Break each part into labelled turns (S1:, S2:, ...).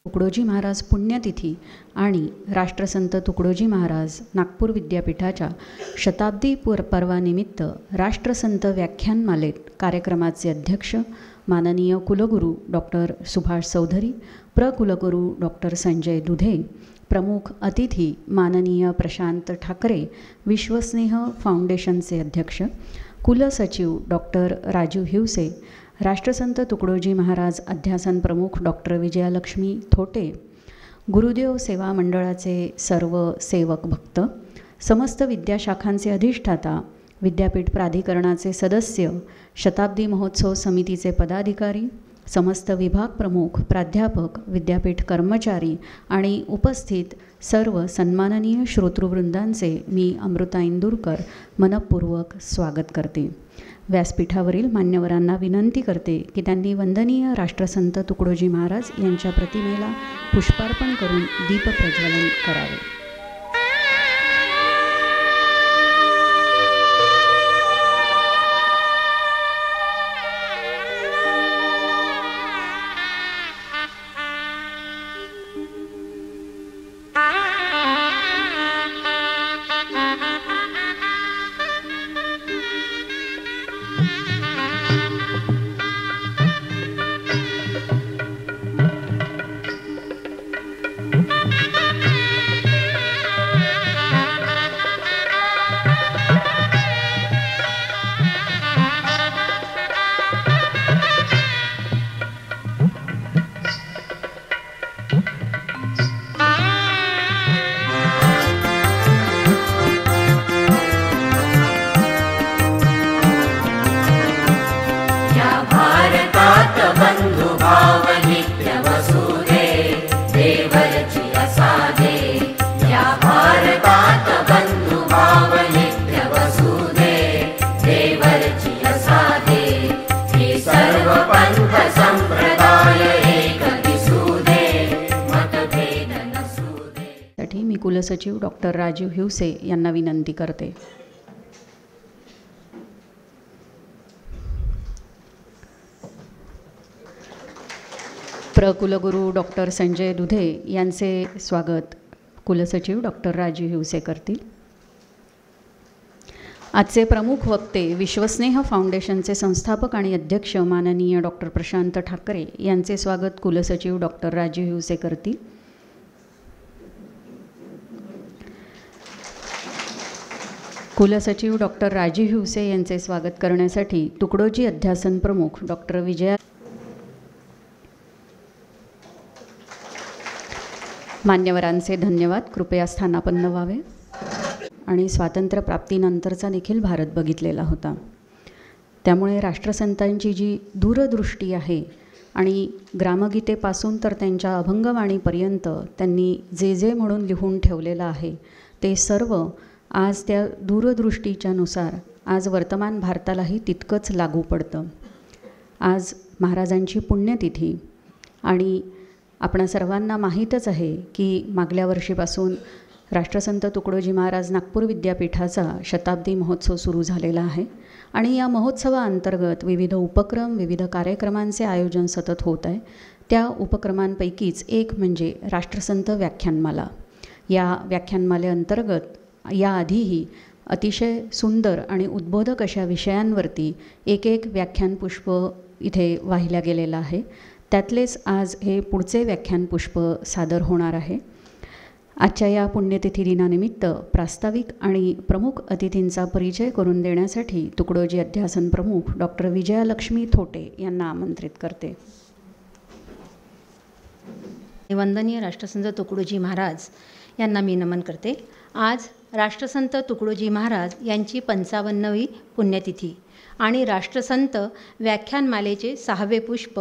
S1: तुकडोजी महाराज पुण्यतिथी आणि राष्ट्रसंत तुकडोजी महाराज नागपूर विद्यापीठाच्या शताब्दी पर्वानिमित्त राष्ट्रसंत व्याख्यानमालेत कार्यक्रमाचे अध्यक्ष माननीय कुलगुरू डॉक्टर सुभाष चौधरी, प्रकुलगुरू डॉक्टर संजय दुधे, प्रमुख अतिथी माननीय प्रशांत ठाकरे, विश्वस्नेह फाउंडेशनचे अध्यक्ष, कुलसचिव डॉक्टर राजू हिवसे, राष्ट्रसंत तुकडोजी महाराज अध्यासन प्रमुख डॉक्टर विजयालक्ष्मी थोटे, गुरुदेव सेवा मंडळाचे सर्व सेवक भक्त, समस्त विद्याशाखांचे अधिष्ठाता, विद्यापीठ प्राधिकरणाचे सदस्य, शताब्दी महोत्सव समितीचे पदाधिकारी, समस्त विभाग प्रमुख, प्राध्यापक, विद्यापीठ कर्मचारी आणि उपस्थित सर्व सन्माननीय श्रोतृवृंदांचे मी अमृता इंदुरकर मनपूर्वक स्वागत करते. व्यासपीठावरील मान्यवरांना विनंती करते की त्यांनी वंदनीय राष्ट्रसंत तुकडोजी महाराज यांच्या प्रतिमेला पुष्पार्पण करून दीपप्रज्वलन करावे. कुलसचिव डॉक्टर राजीव हिवसे यांना विनंती करते. प्रकुलगुरू डॉक्टर संजय दुधे यांचे स्वागत कुलसचिव डॉक्टर राजीव हिवसे करतील. आजचे प्रमुख वक्ते विश्वस्नेह फाउंडेशनचे संस्थापक आणि अध्यक्ष माननीय डॉक्टर प्रशांत ठाकरे यांचे स्वागत कुलसचिव डॉक्टर राजीव हिवसे करतील. कुलसचिव डॉक्टर राजीव हिवसे यांचे स्वागत करण्यासाठी तुकडोजी अध्यासन प्रमुख डॉक्टर विजया मान्यवरांचे धन्यवाद. कृपया स्थानापन्न व्हावे. आणि स्वातंत्र्यप्राप्तीनंतरचा देखील भारत बघितलेला होता, त्यामुळे राष्ट्रसंतांची जी दूरदृष्टी आहे आणि ग्रामगीतेपासून तर त्यांच्या अभंगवाणीपर्यंत त्यांनी जे जे म्हणून लिहून ठेवलेलं आहे ते सर्व आज त्या दूरदृष्टीच्यानुसार आज वर्तमान भारतालाही तितकंच लागू पडतं. आज महाराजांची पुण्यतिथी आणि आपणा सर्वांना माहीतच आहे की मागल्या वर्षीपासून राष्ट्रसंत तुकडोजी महाराज नागपूर विद्यापीठाचा शताब्दी महोत्सव सुरू झालेला आहे आणि या महोत्सवाअंतर्गत विविध उपक्रम विविध कार्यक्रमांचे आयोजन सतत होत आहे. त्या उपक्रमांपैकीच एक म्हणजे राष्ट्रसंत व्याख्यानमाला. या व्याख्यानमालेअंतर्गत याआधीही अतिशय सुंदर आणि उद्बोधक अशा विषयांवरती एक एक व्याख्यानपुष्प इथे वाहिल्या गेलेलं आहे. त्यातलेच आज हे पुढचे व्याख्यानपुष्प सादर होणार आहे. आजच्या या पुण्यतिथी दिनानिमित्त प्रास्ताविक आणि प्रमुख अतिथींचा परिचय करून देण्यासाठी तुकडोजी अध्यासन प्रमुख डॉक्टर विजयालक्ष्मी थोटे यांना आमंत्रित करते.
S2: वंदनीय राष्ट्रसंत तुकडोजी महाराज यांना मी नमन करते. आज राष्ट्रसंत तुकडोजी महाराज यांची 55वी पुण्यतिथी आणि राष्ट्रसंत व्याख्यानमालेचे 6वे पुष्प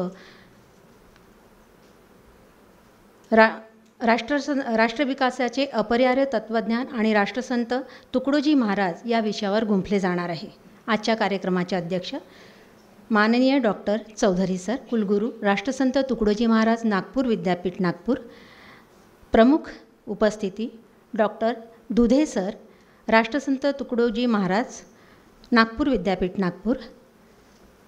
S2: राष्ट्रविकासाचे अपरिहार्य तत्त्वज्ञान आणि राष्ट्रसंत तुकडोजी महाराज या विषयावर गुंफले जाणार आहे. आजच्या कार्यक्रमाचे अध्यक्ष माननीय डॉक्टर चौधरी सर, कुलगुरू राष्ट्रसंत तुकडोजी महाराज नागपूर विद्यापीठ नागपूर. प्रमुख उपस्थिती डॉक्टर दुधे सर, राष्ट्रसंत तुकडोजी महाराज नागपूर विद्यापीठ नागपूर.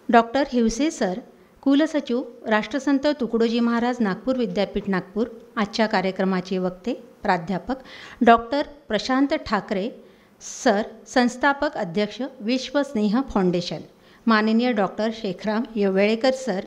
S2: डॉक्टर हिवसे सर, कुलसचिव राष्ट्रसंत तुकडोजी महाराज नागपूर विद्यापीठ नागपूर. आजच्या कार्यक्रमाचे वक्ते प्राध्यापक डॉक्टर प्रशांत ठाकरे सर, संस्थापक अध्यक्ष विश्वस्नेह फाउंडेशन. माननीय डॉक्टर शेखराम येवळेकर सर,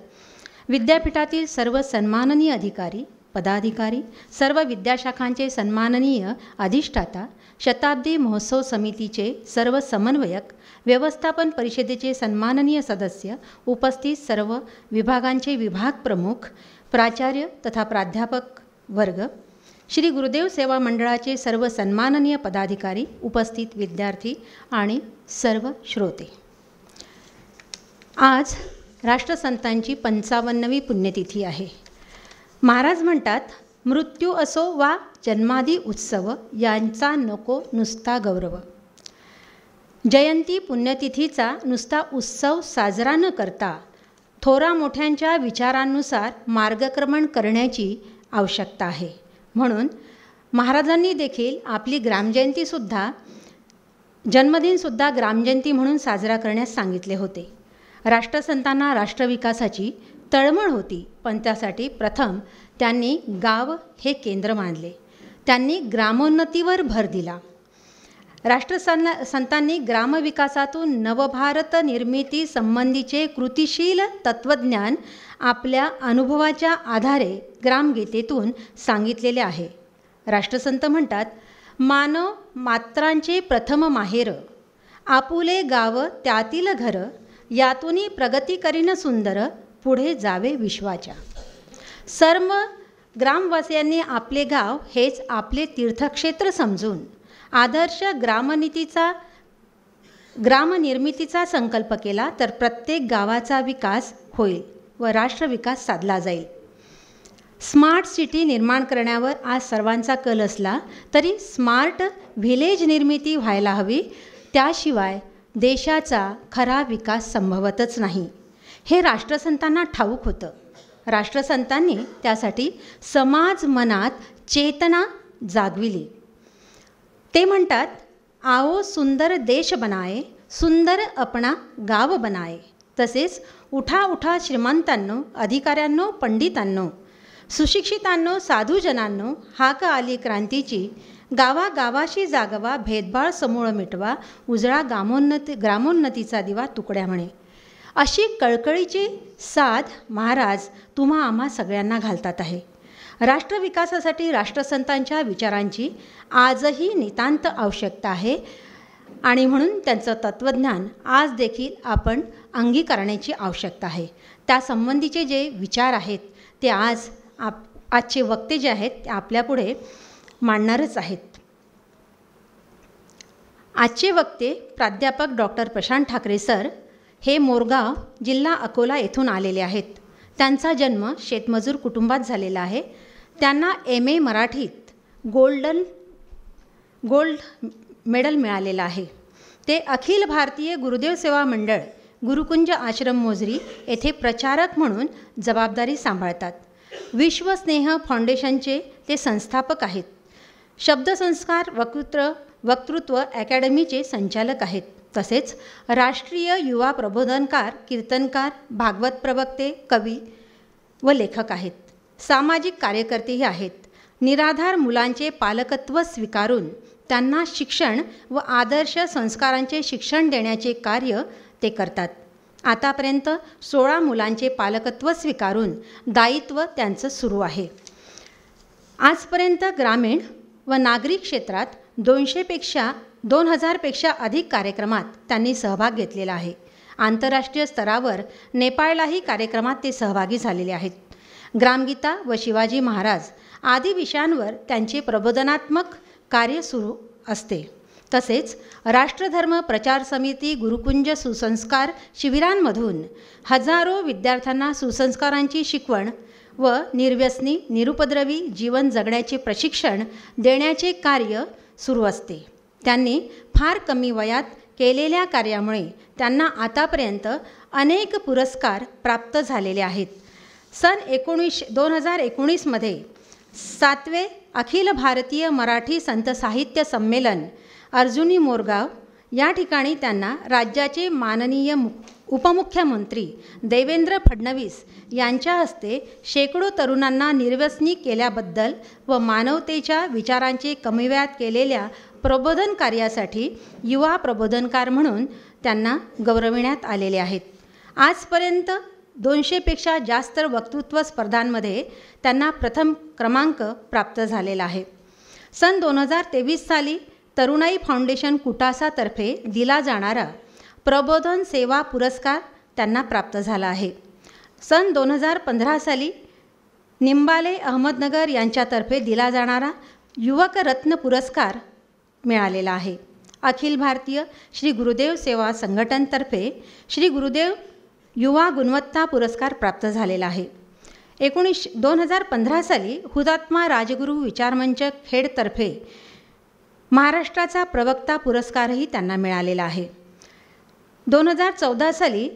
S2: विद्यापीठातील सर्व सन्माननीय अधिकारी पदाधिकारी, सर्व विद्याशाखांचे सन्माननीय अधिष्ठाता, शताब्दी महोत्सव समितीचे सर्व समन्वयक, व्यवस्थापन परिषदेचे सन्माननीय सदस्य, उपस्थित सर्व विभागांचे विभाग प्रमुख, प्राचार्य तथा प्राध्यापक वर्ग, श्री गुरुदेव सेवा मंडळाचे सर्व सन्माननीय पदाधिकारी, उपस्थित विद्यार्थी आणि सर्व श्रोते. आज राष्ट्रसंतांची 55वी पुण्यतिथी आहे. महाराज म्हणतात, मृत्यू असो वा जन्मादी उत्सव यांचा नको नुसता गौरव. जयंती पुण्यतिथीचा नुसता उत्सव साजरा न करता थोरा मोठ्यांच्या विचारांनुसार मार्गक्रमण करण्याची आवश्यकता आहे. म्हणून महाराजांनी देखील आपली ग्रामजयंतीसुद्धा जन्मदिनसुद्धा ग्रामजयंती म्हणून साजरा करण्यास सांगितले होते. राष्ट्रसंतांना राष्ट्रविकासाची तळमळ होती, पण त्यासाठी प्रथम त्यांनी गाव हे केंद्र मानले. त्यांनी ग्रामोन्नतीवर भर दिला. राष्ट्रसंतांनी ग्रामविकासातून नवभारत निर्मिती संबंधीचे कृतिशील तत्त्वज्ञान आपल्या अनुभवाच्या आधारे ग्रामगीतेतून सांगितलेले आहे. राष्ट्रसंत म्हणतात, मानव मात्रांचे प्रथम माहेर, आपुले गाव त्यातील घर, यातूनी प्रगती करीन सुंदर, पुढे जावे विश्वाच्या. सर्व ग्रामवासियांनी आपले गाव हेच आपले तीर्थक्षेत्र समजून आदर्श ग्रामनिर्मितीचा संकल्प केला तर प्रत्येक गावाचा विकास होईल व राष्ट्रविकास साधला जाईल. स्मार्ट सिटी निर्माण करण्यावर आज सर्वांचा कल असला तरी स्मार्ट व्हिलेज निर्मिती व्हायला हवी, त्याशिवाय देशाचा खरा विकास संभवतच नाही. हे राष्ट्रसंतांना ठाऊक होतं. राष्ट्रसंतांनी त्यासाठी समाज मनात चेतना जागविली. ते म्हणतात, आओ सुंदर देश बनाए, सुंदर अपना गाव बनाए. तसेच उठा उठा श्रीमंतांनो, अधिकाऱ्यांनो, पंडितांनो, सुशिक्षितांनो, साधुजनांनो, हाक आली क्रांतीची, गावागावाशी जागवा, भेदभाव समूळ मिटवा, उजळा ग्रामोन्नतीचा दिवा तुकड्या म्हणे. अशी कळकळीची साथ महाराज तुम्हा आम्हा सगळ्यांना घालतात आहे. राष्ट्रविकासासाठी राष्ट्रसंतांच्या विचारांची आजही नितांत आवश्यकता आहे आणि म्हणून त्यांचं तत्त्वज्ञान आज देखील आपण अंगीकारण्याची आवश्यकता आहे. त्यासंबंधीचे जे विचार आहेत ते आजचे वक्ते जे आहेत ते आपल्यापुढे मांडणारच आहेत. आजचे वक्ते प्राध्यापक डॉक्टर प्रशांत ठाकरे सर हे मोरगाव, जिल्हा अकोला येथून आलेले आहेत. त्यांचा जन्म शेतमजूर कुटुंबात झालेला आहे. त्यांना MA मराठीत गोल्ड मेडल मिळालेलं आहे. ते अखिल भारतीय गुरुदेव सेवा मंडळ, गुरुकुंज आश्रम मोजरी येथे प्रचारक म्हणून जबाबदारी सांभाळतात. विश्वस्नेह फाउंडेशनचे ते संस्थापक आहेत. शब्दसंस्कार वक्तृत्व अकॅडमीचे संचालक आहेत. तसेच राष्ट्रीय युवा प्रबोधनकार, कीर्तनकार, भागवत प्रवक्ते, कवी व लेखक आहेत. सामाजिक कार्यकर्तेही आहेत. निराधार मुलांचे पालकत्व स्वीकारून त्यांना शिक्षण व आदर्श संस्कारांचे शिक्षण देण्याचे कार्य ते करतात. आतापर्यंत 16 मुलांचे पालकत्व स्वीकारून दायित्व त्यांचं सुरू आहे. आजपर्यंत ग्रामीण व नागरी क्षेत्रात 2000पेक्षा अधिक कार्यक्रमात त्यांनी सहभाग घेतलेला आहे. आंतरराष्ट्रीय स्तरावर नेपाळलाही कार्यक्रमात ते सहभागी झालेले आहेत. ग्रामगीता व शिवाजी महाराज आदी विषयांवर त्यांचे प्रबोधनात्मक कार्य सुरू असते. तसेच राष्ट्रधर्म प्रचार समिती, गुरुकुंज सुसंस्कार शिबिरांमधून हजारो विद्यार्थ्यांना सुसंस्कारांची शिकवण व निर्व्यसनी निरुपद्रवी जीवन जगण्याचे प्रशिक्षण देण्याचे कार्य सुरू असते. त्यांनी फार कमी वयात केलेल्या कार्यामुळे त्यांना आतापर्यंत अनेक पुरस्कार प्राप्त झालेले आहेत. सन 2019मध्ये 7वे अखिल भारतीय मराठी संत साहित्य संमेलन अर्जुनी मोरगाव या ठिकाणी त्यांना राज्याचे माननीय उपमुख्यमंत्री देवेंद्र फडणवीस यांच्या हस्ते शेकडो तरुणांना निर्व्यसनी केल्याबद्दल व मानवतेच्या विचारांचे कमी वयात केलेल्या प्रबोधन कार्यासाठी युवा प्रबोधनकार म्हणून त्यांना गौरविण्यात आलेले आहेत. आजपर्यंत 200पेक्षा जास्त वक्तृत्व स्पर्धांमध्ये त्यांना प्रथम क्रमांक प्राप्त झालेला आहे. सन 2023 साली तरुणाई फाउंडेशन कुटासातर्फे दिला जाणारा प्रबोधन सेवा पुरस्कार त्यांना प्राप्त झाला आहे. सन 2015 साली निंबाले अहमदनगर यांच्यातर्फे दिला जाणारा युवक रत्न पुरस्कार मिळालेला आहे. अखिल भारतीय श्री गुरुदेव सेवा संघटनतर्फे श्री गुरुदेव युवा गुणवत्ता पुरस्कार प्राप्त झालेला आहे. 2015 साली हुतात्मा राजगुरू विचारमंच खेडतर्फे महाराष्ट्राचा प्रवक्ता पुरस्कारही त्यांना मिळालेला आहे. 2014 साली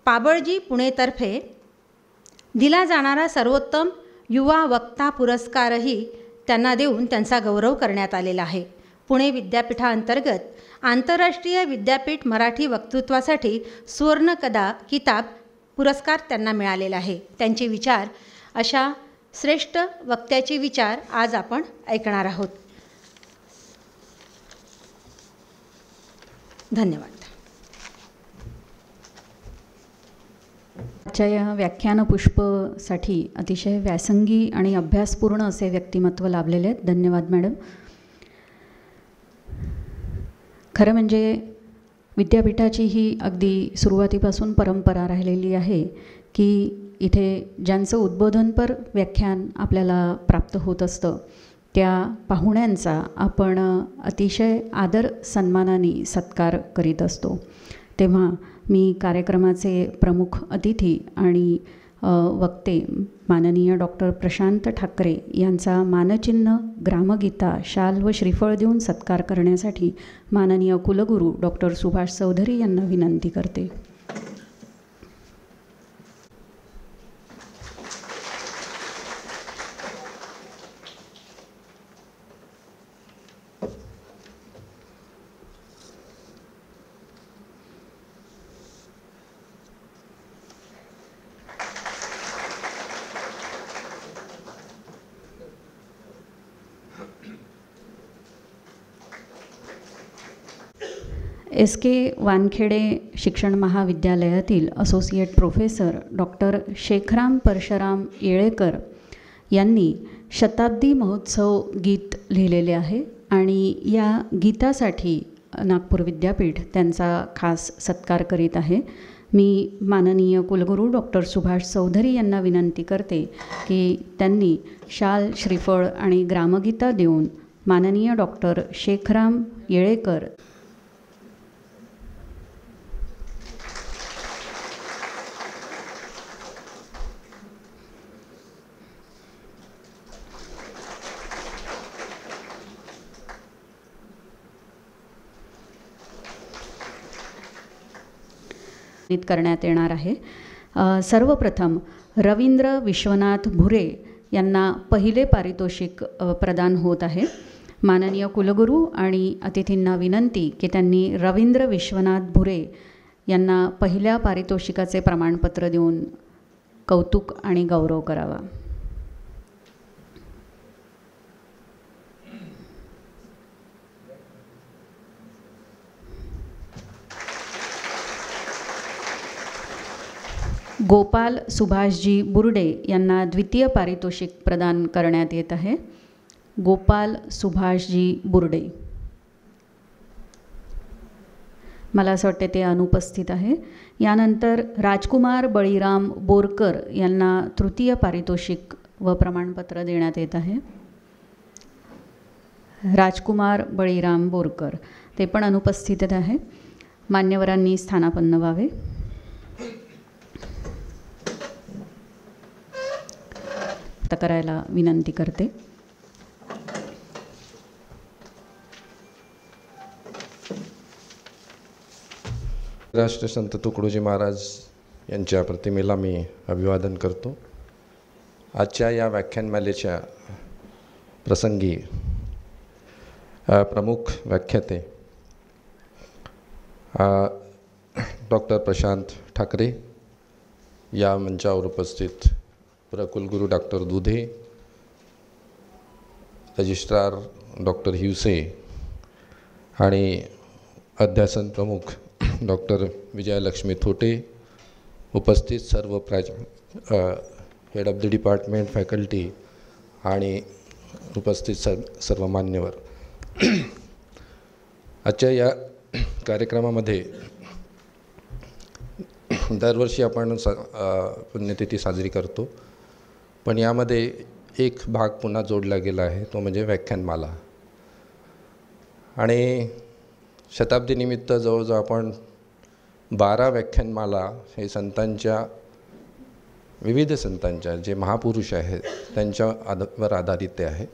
S2: पाबळजी पुणेतर्फे दिला जाणारा सर्वोत्तम युवा वक्ता पुरस्कारही त्यांना देऊन त्यांचा गौरव करण्यात आलेला आहे. पुणे विद्यापीठाअंतर्गत आंतरराष्ट्रीय विद्यापीठ मराठी वक्तृत्वासाठी सुवर्ण किताब पुरस्कार त्यांना मिळालेला आहे. त्यांचे विचार, अशा श्रेष्ठ वक्त्याचे विचार आज आपण ऐकणार आहोत. धन्यवाद.
S1: आजच्या या व्याख्यान पुष्पसाठी अतिशय व्यासंगी आणि अभ्यासपूर्ण असे व्यक्तिमत्व लाभलेले आहेत. धन्यवाद मॅडम. खरं म्हणजे विद्यापीठाची ही अगदी सुरुवातीपासून परंपरा राहिलेली आहे की इथे ज्यांचं उद्बोधनपर व्याख्यान आपल्याला प्राप्त होत असतं त्या पाहुण्यांचा आपण अतिशय आदर सन्मानाने सत्कार करीत असतो. तेव्हा मी कार्यक्रमाचे प्रमुख अतिथी आणि वक्ते माननीय डॉक्टर प्रशांत ठाकरे यांचा मानचिन्ह, ग्रामगीता, शाल व श्रीफळ देऊन सत्कार करण्यासाठी माननीय कुलगुरू डॉक्टर सुभाष चौधरी यांना विनंती करते. SK वानखेडे शिक्षण महाविद्यालयातील associate professor doctor Shekhram Parshuram Yelekar यांनी शताब्दी महोत्सव गीत लिहिलेले आहे आणि या गीतासाठी नागपूर विद्यापीठ त्यांचा खास सत्कार करीत आहे. मी माननीय कुलगुरू डॉक्टर सुभाष चौधरी यांना विनंती करते की त्यांनी शाल, श्रीफळ आणि ग्रामगीता देऊन माननीय डॉक्टर शेखराम येळेकर करण्यात येणार आहे. सर्वप्रथम रवींद्र विश्वनाथ भुरे यांना पहिले पारितोषिक प्रदान होत आहे. माननीय कुलगुरू आणि अतिथींना विनंती की त्यांनी रवींद्र विश्वनाथ भुरे यांना पहिल्या पारितोषिकाचे प्रमाणपत्र देऊन कौतुक आणि गौरव करावा. गोपाल सुभाषजी बुर्डे यांना द्वितीय पारितोषिक प्रदान करण्यात येत आहे. गोपाल सुभाषजी बुर्डे, मला असं वाटते ते अनुपस्थित आहे. यानंतर राजकुमार बळीराम बोरकर यांना तृतीय पारितोषिक व प्रमाणपत्र देण्यात येत आहे. राजकुमार बळीराम बोरकर ते पण अनुपस्थित आहे. मान्यवरांनी स्थानापन्न व्हावे. करायला विनंती करते.
S3: राष्ट्रसंत तुकडोजी महाराज यांच्या प्रतिमेला मी अभिवादन करतो. आजच्या या व्याख्यानमालेच्या प्रसंगी प्रमुख व्याख्याते डॉक्टर प्रशांत ठाकरे, या मंचावर उपस्थित कुलगुरू डॉक्टर दुधे, रजिस्ट्रार डॉक्टर हिवसे आणि अध्यासन प्रमुख डॉक्टर विजयलक्ष्मी थोटे, उपस्थित सर्व head of the department, faculty आणि उपस्थित सर्व मान्यवर. आजच्या या कार्यक्रमामध्ये दरवर्षी आपण पुण्यतिथी साजरी करतो, पण यामध्ये एक भाग पुन्हा जोडला गेला आहे, तो म्हणजे व्याख्यानमाला. आणि शताब्दीनिमित्त जवळजवळ आपण 12 व्याख्यानमाला हे विविध संतांच्या जे महापुरुष आहेत त्यांच्यावर आधारित ते आहे.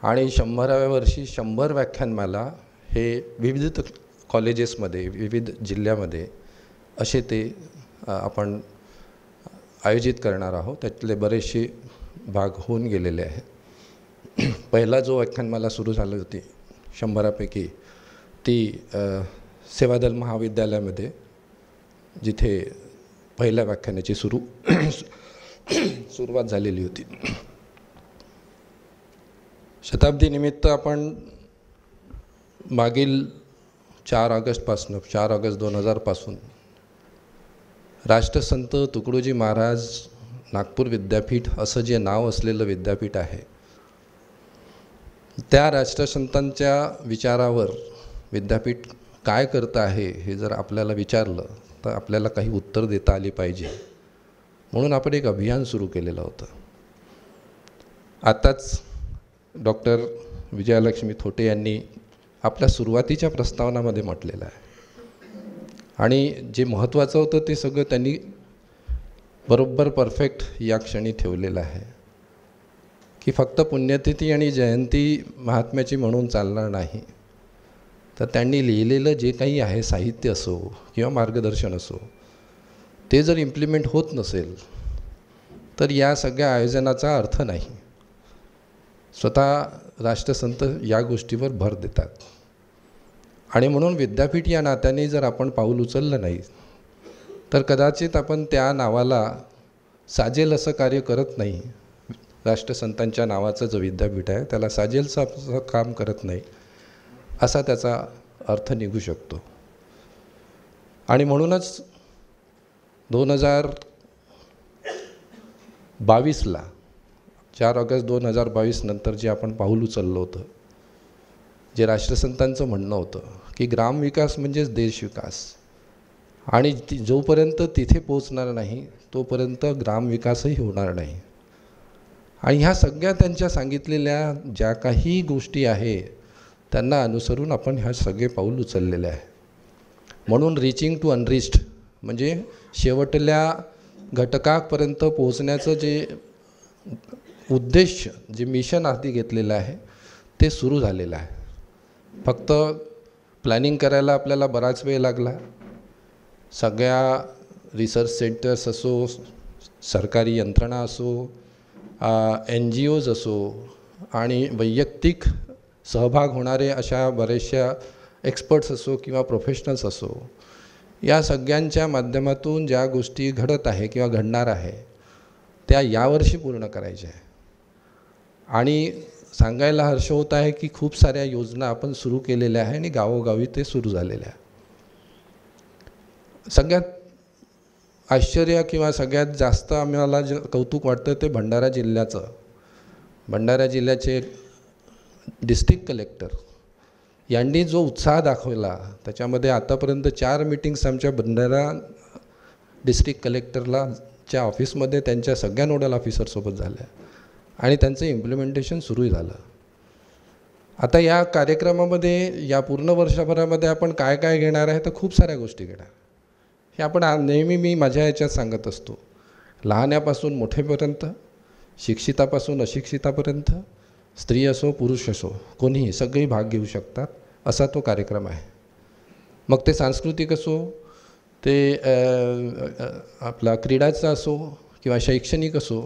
S3: आणि 100व्या वर्षी 100 व्याख्यानमाला हे विविध कॉलेजेसमध्ये, विविध जिल्ह्यामध्ये असे ते आपण आयोजित करणार आहोत. त्यातले बरेचसे भाग होऊन गेलेले आहेत. पहिला जो व्याख्यानमाला सुरू झाली होती 100पैकी ती सेवादल महाविद्यालयामध्ये, जिथे पहिल्या व्याख्यानाची सुरुवात झालेली होती. शताब्दीनिमित्त आपण मागील 4 ऑगस्ट 2000 पासून राष्ट्रसंत तुकडोजी महाराज नागपूर विद्यापीठ असं जे नाव असलेलं विद्यापीठ आहे, त्या राष्ट्रसंतांच्या विचारावर विद्यापीठ काय करतं आहे हे जर आपल्याला विचारलं तर आपल्याला काही उत्तर देता आली पाहिजे, म्हणून आपण एक अभियान सुरू केलेलं होतं. आताच डॉक्टर विजयलक्ष्मी थोटे यांनी आपल्या सुरुवातीच्या प्रस्तावनामध्ये म्हटलेलं आहे. आणि जे महत्त्वाचं होतं ते सगळं त्यांनी बरोबर परफेक्ट या क्षणी ठेवलेलं आहे की फक्त पुण्यतिथी आणि जयंती महात्म्याची म्हणून चालणार नाही, तर त्यांनी लिहिलेलं जे काही आहे, साहित्य असो किंवा मार्गदर्शन असो, ते जर इम्प्लिमेंट होत नसेल तर या सगळ्या आयोजनाचा अर्थ नाही. स्वतः राष्ट्रसंत या गोष्टीवर भर देतात. आणि म्हणून विद्यापीठ या नात्याने जर आपण पाऊल उचललं नाही तर कदाचित आपण त्या नावाला साजेल असं कार्य करत नाही. राष्ट्रसंतांच्या नावाचं जे विद्यापीठ आहे त्याला साजेलचं असं काम करत नाही असा त्याचा अर्थ निघू शकतो. आणि म्हणूनच 2022ला 4 ऑगस्ट 2022 नंतर जे आपण पाऊल उचललं होतं, जे राष्ट्रसंतांचं म्हणणं होतं की ग्रामविकास म्हणजेच देशविकास, आणि जोपर्यंत तिथे पोचणार नाही तोपर्यंत ग्रामविकासही होणार नाही. आणि ह्या सगळ्या त्यांच्या सांगितलेल्या ज्या काही गोष्टी आहे त्यांना अनुसरून आपण ह्या सगळे पाऊल उचललेले आहे. म्हणून रिचिंग टू अनरिच्ड म्हणजे शेवटल्या घटकापर्यंत पोहोचण्याचं जे उद्देश, जे मिशन हाती घेतलेलं आहे ते सुरू झालेलं आहे. फक्त प्लॅनिंग करायला आपल्याला बराच वेळ लागला. सगळ्या रिसर्च सेंटर्स असो, सरकारी यंत्रणा असो, NGOज असो आणि वैयक्तिक सहभाग होणारे अशा बऱ्याचशा एक्सपर्ट्स असो किंवा प्रोफेशनल्स असो, या सगळ्यांच्या माध्यमातून ज्या गोष्टी घडत आहे किंवा घडणार आहे त्या यावर्षी पूर्ण करायच्या आहे. आणि सांगायला हर्ष होत आहे की खूप साऱ्या योजना आपण सुरू केलेल्या आहे आणि गावोगावी ते सुरू झालेल्या आहे. सगळ्यात आश्चर्य किंवा सगळ्यात जास्त आम्हाला जे कौतुक वाटतं ते भंडारा जिल्ह्याचं. भंडारा जिल्ह्याचे डिस्ट्रिक्ट कलेक्टर यांनी जो उत्साह दाखवला त्याच्यामध्ये आतापर्यंत 4 मीटिंग्स आमच्या भंडारा डिस्ट्रिक्ट कलेक्टरला च्या ऑफिसमध्ये त्यांच्या सगळ्या नोडल ऑफिसरसोबत झाल्या आणि त्यांचं इम्प्लिमेंटेशन सुरू झालं. आता या कार्यक्रमामध्ये या पूर्ण वर्षभरामध्ये आपण काय काय घेणार आहे तर खूप साऱ्या गोष्टी घेणार. हे आपण नेहमी मी माझ्या ह्याच्यात सांगत असतो, लहान्यापासून मोठेपर्यंत, शिक्षितापासून अशिक्षितापर्यंत, स्त्री असो पुरुष असो कोणीही सगळी भाग घेऊ शकतात असा तो कार्यक्रम आहे. मग ते सांस्कृतिक असो, ते आपला क्रीडाचं असो किंवा शैक्षणिक असो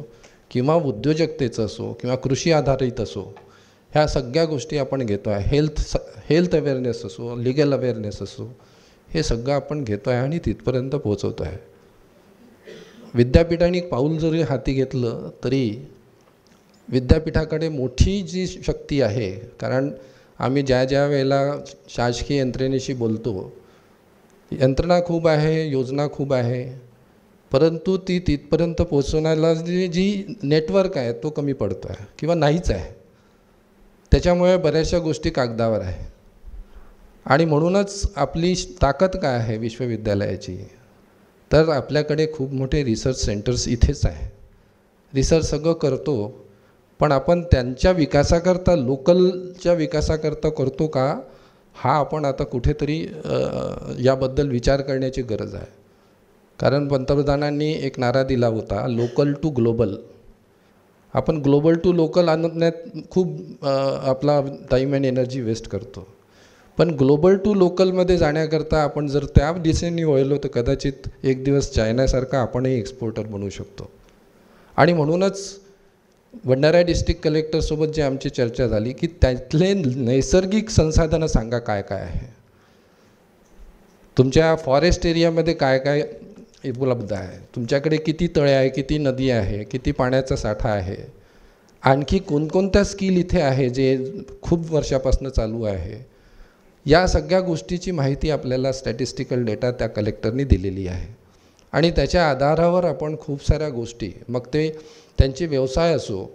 S3: किंवा उद्योजकतेचं असो किंवा कृषी आधारित असो, ह्या सगळ्या गोष्टी आपण घेतो आहे. हेल्थ अवेअरनेस असो, लिगल अवेअरनेस असो, हे सगळं आपण घेतो आहे आणि तिथपर्यंत पोहोचवतो आहे. विद्यापीठाने पाऊल जरी हाती घेतलं तरी विद्यापीठाकडे मोठी जी शक्ती आहे, कारण आम्ही ज्या वेळेला शासकीय यंत्रणेशी बोलतो, यंत्रणा खूप आहे, योजना खूप आहे, परंतु ती तिथपर्यंत पोहोचवण्याला जी नेटवर्क आहे तो कमी पडतो आहे किंवा नाहीच आहे. त्याच्यामुळे बऱ्याचशा गोष्टी कागदावर आहे. आणि म्हणूनच आपली ताकद काय आहे विश्वविद्यालयाची, तर आपल्याकडे खूप मोठे रिसर्च सेंटर्स इथेच आहे. रिसर्च सगळं करतो, पण आपण त्यांच्या विकासाकरता, लोकलच्या विकासाकरता करतो का, हा आपण आता कुठेतरी याबद्दल विचार करण्याची गरज आहे. कारण पंतप्रधानांनी एक नारा दिला होता, लोकल टू ग्लोबल. आपण ग्लोबल टू लोकल आणण्यात खूप आपला टाईम अँड एनर्जी वेस्ट करतो, पण ग्लोबल टू लोकलमध्ये जाण्याकरता आपण जर त्या दिशेने वळलो तर कदाचित एक दिवस चायनासारखा आपणही एक्सपोर्टर बनू शकतो. आणि म्हणूनच भंडारा डिस्ट्रिक्ट कलेक्टरसोबत जी आमची चर्चा झाली की त्यातले नैसर्गिक संसाधनं सांगा काय काय आहे, तुमच्या फॉरेस्ट एरियामध्ये काय काय उपलब्ध आहे, तुमच्याकडे किती तळे आहे, किती नदी आहे, किती पाण्याचा साठा आहे, आणखी कोणकोणत्या स्किल इथे आहे जे खूप वर्षापासून चालू आहे. या सगळ्या गोष्टीची माहिती आपल्याला स्टॅटिस्टिकल डेटा त्या कलेक्टरनी दिलेली आहे. आणि त्याच्या आधारावर आपण खूप साऱ्या गोष्टी, मग ते त्यांचे व्यवसाय असो,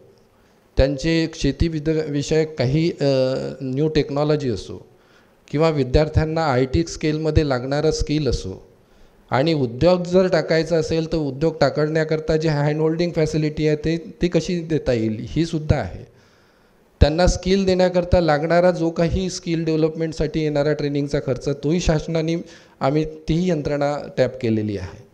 S3: त्यांचे शेती विषयक काही न्यू टेक्नॉलॉजी असो किंवा विद्यार्थ्यांना IT स्केलमध्ये लागणारं स्किल असो, आणि उद्योग जर टाकायचा असेल तर उद्योग टाकण्याकरता जे हँड होल्डिंग फॅसिलिटी आहे ती कशी देता येईल ही सुद्धा आहे. त्यांना स्किल देण्याकरता लागणारा जो काही स्किल डेव्हलपमेंटसाठी येणारा ट्रेनिंगचा खर्च तोही शासनाने आम्ही तीही यंत्रणा टॅप केलेली आहे.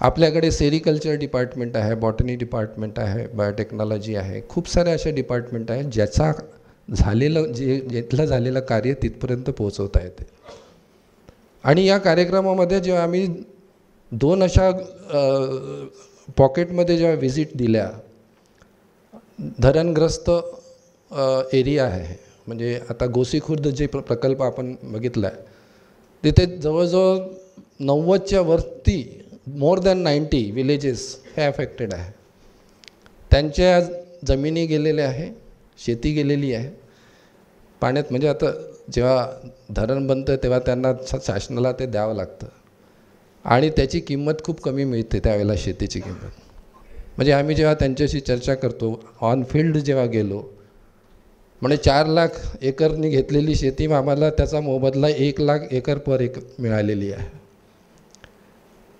S3: आपल्याकडे सेरिकल्चर डिपार्टमेंट आहे, बॉटनी डिपार्टमेंट आहे, बायोटेक्नॉलॉजी आहे, खूप साऱ्या अशा डिपार्टमेंट आहेत ज्याचा जिथलं झालेलं कार्य तिथपर्यंत पोहोचवता येते. आणि या कार्यक्रमामध्ये जेव्हा आम्ही 2 अशा पॉकेटमध्ये जेव्हा व्हिजिट दिल्या, धरणग्रस्त एरिया आहे, म्हणजे आता गोसीखुर्द जे प्रकल्प आपण बघितला आहे तिथे जवळजवळ 90च्या वरती मोर दॅन 90 विलेजेस हे अफेक्टेड आहे. त्यांच्या जमिनी गेलेल्या आहे, शेती गेलेली आहे पाण्यात. म्हणजे आता जेव्हा धरण बनतं तेव्हा त्यांना शासनाला ते द्यावं लागतं आणि त्याची किंमत खूप कमी मिळते त्यावेळेला, शेतीची किंमत. म्हणजे आम्ही जेव्हा त्यांच्याशी चर्चा करतो, ऑन फील्ड जेव्हा गेलो, म्हणजे 4 लाख एकरनी घेतलेली शेती आम्हाला त्याचा मोबदला 1 लाख एकर पर एकर मिळालेली आहे.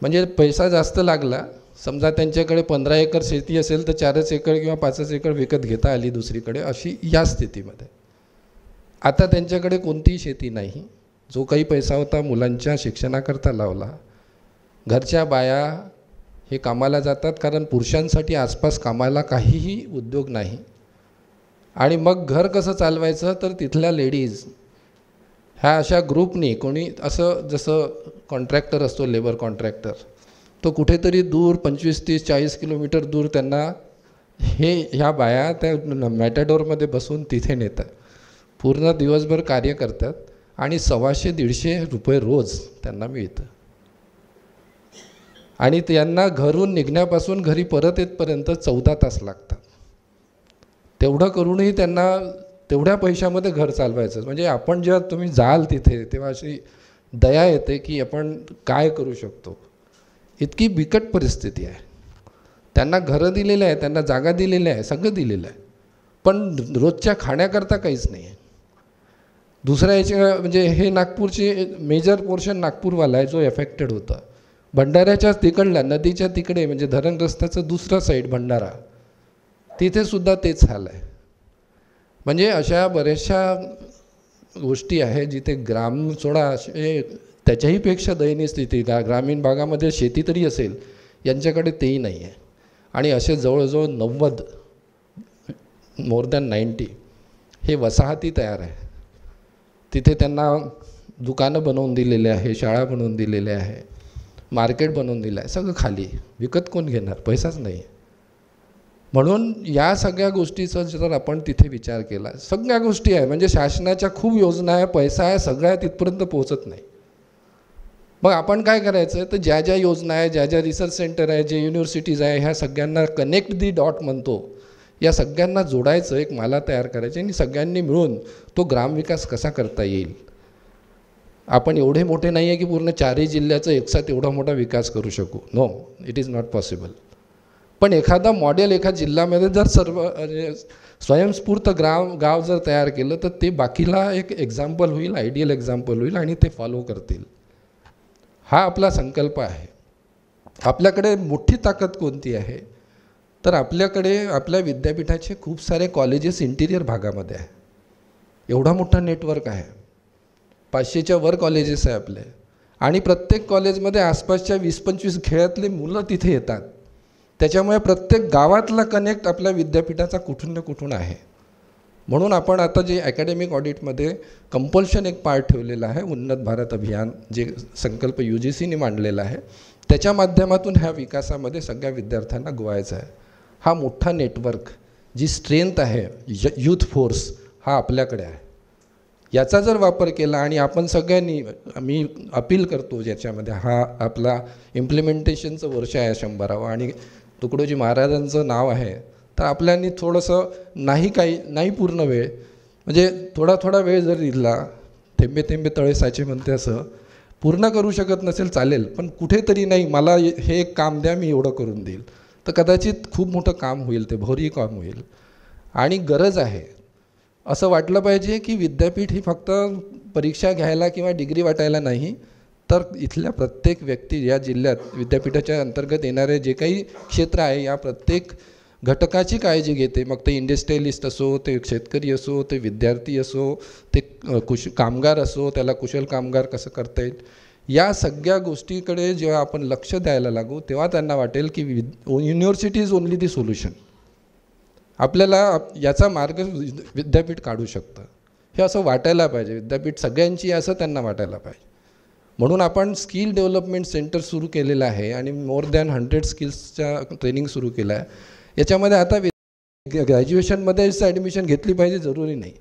S3: म्हणजे पैसा जास्त लागला. समजा त्यांच्याकडे 15 एकर शेती असेल तर 4च एकर किंवा 5च एकर विकत घेता आली दुसरीकडे, अशी या स्थितीमध्ये. आता त्यांच्याकडे कोणतीही शेती नाही. जो काही पैसा होता मुलांच्या शिक्षणाकरता लावला. घरच्या बाया हे कामाला जातात, कारण पुरुषांसाठी आसपास कामाला काहीही उद्योग नाही. आणि मग घर कसं चालवायचं, तर तिथल्या लेडीज ह्या अशा ग्रुपनी, कोणी असं जसं कॉन्ट्रॅक्टर असतो, लेबर कॉन्ट्रॅक्टर, तो कुठेतरी दूर 25, 30, 40 किलोमीटर दूर त्यांना ह्या बाया त्या मॅटॅडोरमध्ये बसून तिथे नेतात. पूर्ण दिवसभर कार्य करतात आणि 125-150 रुपये रोज त्यांना मिळतं. आणि त्यांना घरून निघण्यापासून घरी परत येतपर्यंत 14 तास लागतात. तेवढं करूनही त्यांना तेवढ्या पैशामध्ये घर चालवायचं. म्हणजे आपण जेव्हा तुम्ही जाल तिथे तेव्हा अशी दया येते की आपण काय करू शकतो. इतकी बिकट परिस्थिती आहे. त्यांना घरं दिलेलं आहे, त्यांना जागा दिलेल्या आहे, सगळं दिलेलं आहे, पण रोजच्या खाण्याकरता काहीच नाही आहे. दुसऱ्या याच्या म्हणजे हे नागपूरचे मेजर पोर्शन नागपूरवाला आहे जो एफेक्टेड होता. भंडाऱ्याच्याच तिकडला नदीच्या तिकडे म्हणजे धरणग्रस्ताचं दुसरा साईड भंडारा, तिथेसुद्धा तेच हाल आहे. म्हणजे अशा बऱ्याचशा गोष्टी आहे जिथे ग्राम सोडा त्याच्याही पेक्षा दयनीय स्थिती. ग्रामीण भागामध्ये शेती तरी असेल, यांच्याकडे तेही नाही आहे. आणि असे जवळजवळ 90 मोर दॅन 90 हे वसाहती तयार आहे. तिथे त्यांना दुकानं बनवून दिलेले आहे, शाळा बनवून दिलेल्या आहे, मार्केट बनवून दिलं आहे, सगळं खाली. विकत कोण घेणार, पैसाच नाही. म्हणून या सगळ्या गोष्टीचा जर आपण तिथे विचार केला, सगळ्या गोष्टी आहे म्हणजे शासनाच्या खूप योजना आहे, पैसा आहे, सगळ्या तिथपर्यंत पोहोचत नाही. मग आपण काय करायचं, तर ज्या ज्या योजना आहे, ज्या ज्या रिसर्च सेंटर आहे, जे युनिव्हर्सिटीज आहे, ह्या सगळ्यांना कनेक्ट दी डॉट म्हणतो, या सगळ्यांना जोडायचं, एक माला तयार करायची आणि सगळ्यांनी मिळून तो ग्रामविकास कसा करता येईल. आपण एवढे मोठे नाही आहे की पूर्ण 4ही जिल्ह्याचा एकसाथ एवढा मोठा विकास करू शकू. No, it is not possible. पण एखादा मॉडेल एका जिल्ह्यामध्ये जर सर्व स्वयंस्फूर्त गाव जर तयार केलं तर ते बाकीला एक एक्झाम्पल होईल, आयडियल एक्झाम्पल होईल आणि ते फॉलो करतील. हा आपला संकल्प आहे. आपल्याकडे मोठी ताकद कोणती आहे, तर आपल्याकडे आपल्या विद्यापीठाचे खूप सारे कॉलेजेस इंटिरियर भागामध्ये आहे. एवढा मोठा नेटवर्क आहे, 500च्या वर कॉलेजेस आहे आपले. आणि प्रत्येक कॉलेजमध्ये आसपासच्या 20-25 खेड्यातले मुलं तिथे येतात. त्याच्यामुळे प्रत्येक गावातला कनेक्ट आपल्या विद्यापीठाचा कुठून ना कुठून आहे. म्हणून आपण आता जे अकॅडमिक ऑडिटमध्ये कंपल्शन एक पार्ट ठेवलेला आहे, उन्नत भारत अभियान, जे संकल्प UGCने मांडलेला आहे, त्याच्या माध्यमातून ह्या विकासामध्ये सगळ्या विद्यार्थ्यांना गोवायचा आहे. हा मोठा नेटवर्क, जी स्ट्रेंथ आहे, यूथ फोर्स हा आपल्याकडे आहे. याचा जर वापर केला आणि आपण सगळ्यांनी, मी अपील करतो ज्याच्यामध्ये हा आपला इम्प्लिमेंटेशनचं वर्ष आहे 100वा आणि तुकडोजी महाराजांचं नाव आहे, तर आपल्यानी थोडंसं नाही पूर्ण वेळ म्हणजे थोडा वेळ जर दिला, थेंबे थेंबे तळे साचे म्हणते, असं पूर्ण करू शकत नसेल चालेल, पण कुठेतरी नाही मला हे एक काम द्या मी एवढं करून देईल, तर कदाचित खूप मोठं काम होईल, ते भोरी काम होईल. आणि गरज आहे असं वाटलं पाहिजे की विद्यापीठ ही फक्त परीक्षा घ्यायला किंवा डिग्री वाटायला नाही, तर इथल्या प्रत्येक व्यक्ती या जिल्ह्यात विद्यापीठाच्या अंतर्गत येणारे जे काही क्षेत्र आहे या प्रत्येक घटकाची काळजी घेते. मग ते इंडस्ट्रियलिस्ट असो, ते शेतकरी असो, ते विद्यार्थी असो, ते कामगार असो, त्याला कुशल कामगार कसं करता येईल, या सगळ्या गोष्टीकडे जेव्हा आपण लक्ष द्यायला लागू तेव्हा त्यांना वाटेल की university is only the solution. आपल्याला याचा मार्ग विद्यापीठ काढू शकतं हे असं वाटायला पाहिजे. विद्यापीठ सगळ्यांची असं त्यांना वाटायला पाहिजे. म्हणून आपण स्किल डेव्हलपमेंट सेंटर सुरू केलेलं आहे आणि मोर दॅन 100 स्किल्सच्या ट्रेनिंग सुरू केलं आहे. याच्यामध्ये आता ग्रॅज्युएशनमध्येच ॲडमिशन घेतली पाहिजे जरुरी नाही.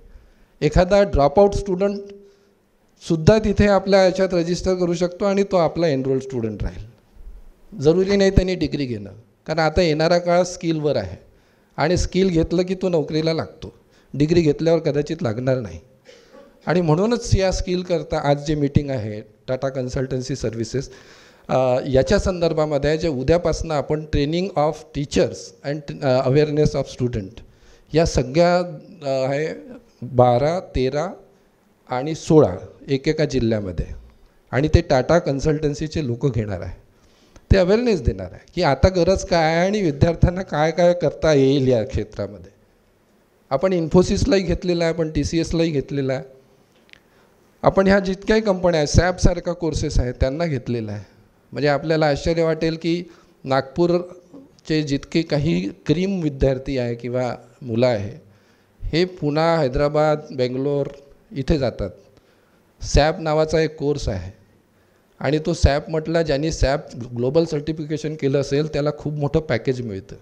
S3: एखादा ड्रॉपआउट स्टुडंटसुद्धा तिथे आपल्या याच्यात रजिस्टर करू शकतो आणि तो आपला एनरोल्ड स्टुडंट राहील. जरुरी नाही त्यांनी डिग्री घेणं, कारण आता येणारा काळ स्किलवर आहे आणि स्किल घेतलं की तो नोकरीला लागतो, डिग्री घेतल्यावर कदाचित लागणार नाही. आणि म्हणूनच या स्किल करता आज जे मीटिंग आहे टाटा कन्सल्टन्सी सर्व्हिसेस याच्या संदर्भामध्ये जे उद्यापासून आपण training of teachers and awareness of student या सगळ्या आहे 12, 13 आणि 16 एकेका जिल्ह्यामध्ये, आणि ते टाटा कन्सल्टन्सीचे लोक घेणार आहे. ते अवेअरनेस देणार आहे की आता गरज काय आहे आणि विद्यार्थ्यांना काय काय करता येईल या क्षेत्रामध्ये. आपण इन्फोसिसलाही घेतलेला आहे, आपण TCSलाही घेतलेला आहे, आपण ह्या जितक्याही कंपन्या आहेत सॅपसारखा कोर्सेस आहेत त्यांना घेतलेला आहे. म्हणजे आपल्याला आश्चर्य वाटेल की नागपूरचे जितके काही क्रीम विद्यार्थी आहे किंवा मुलं आहे हे पुणे, हैदराबाद, बेंगलोर इथे जातात. सॅप नावाचा एक कोर्स आहे आणि तो सॅप म्हटला, ज्यांनी सॅप ग्लोबल सर्टिफिकेशन केलं असेल त्याला खूप मोठं पॅकेज मिळतं.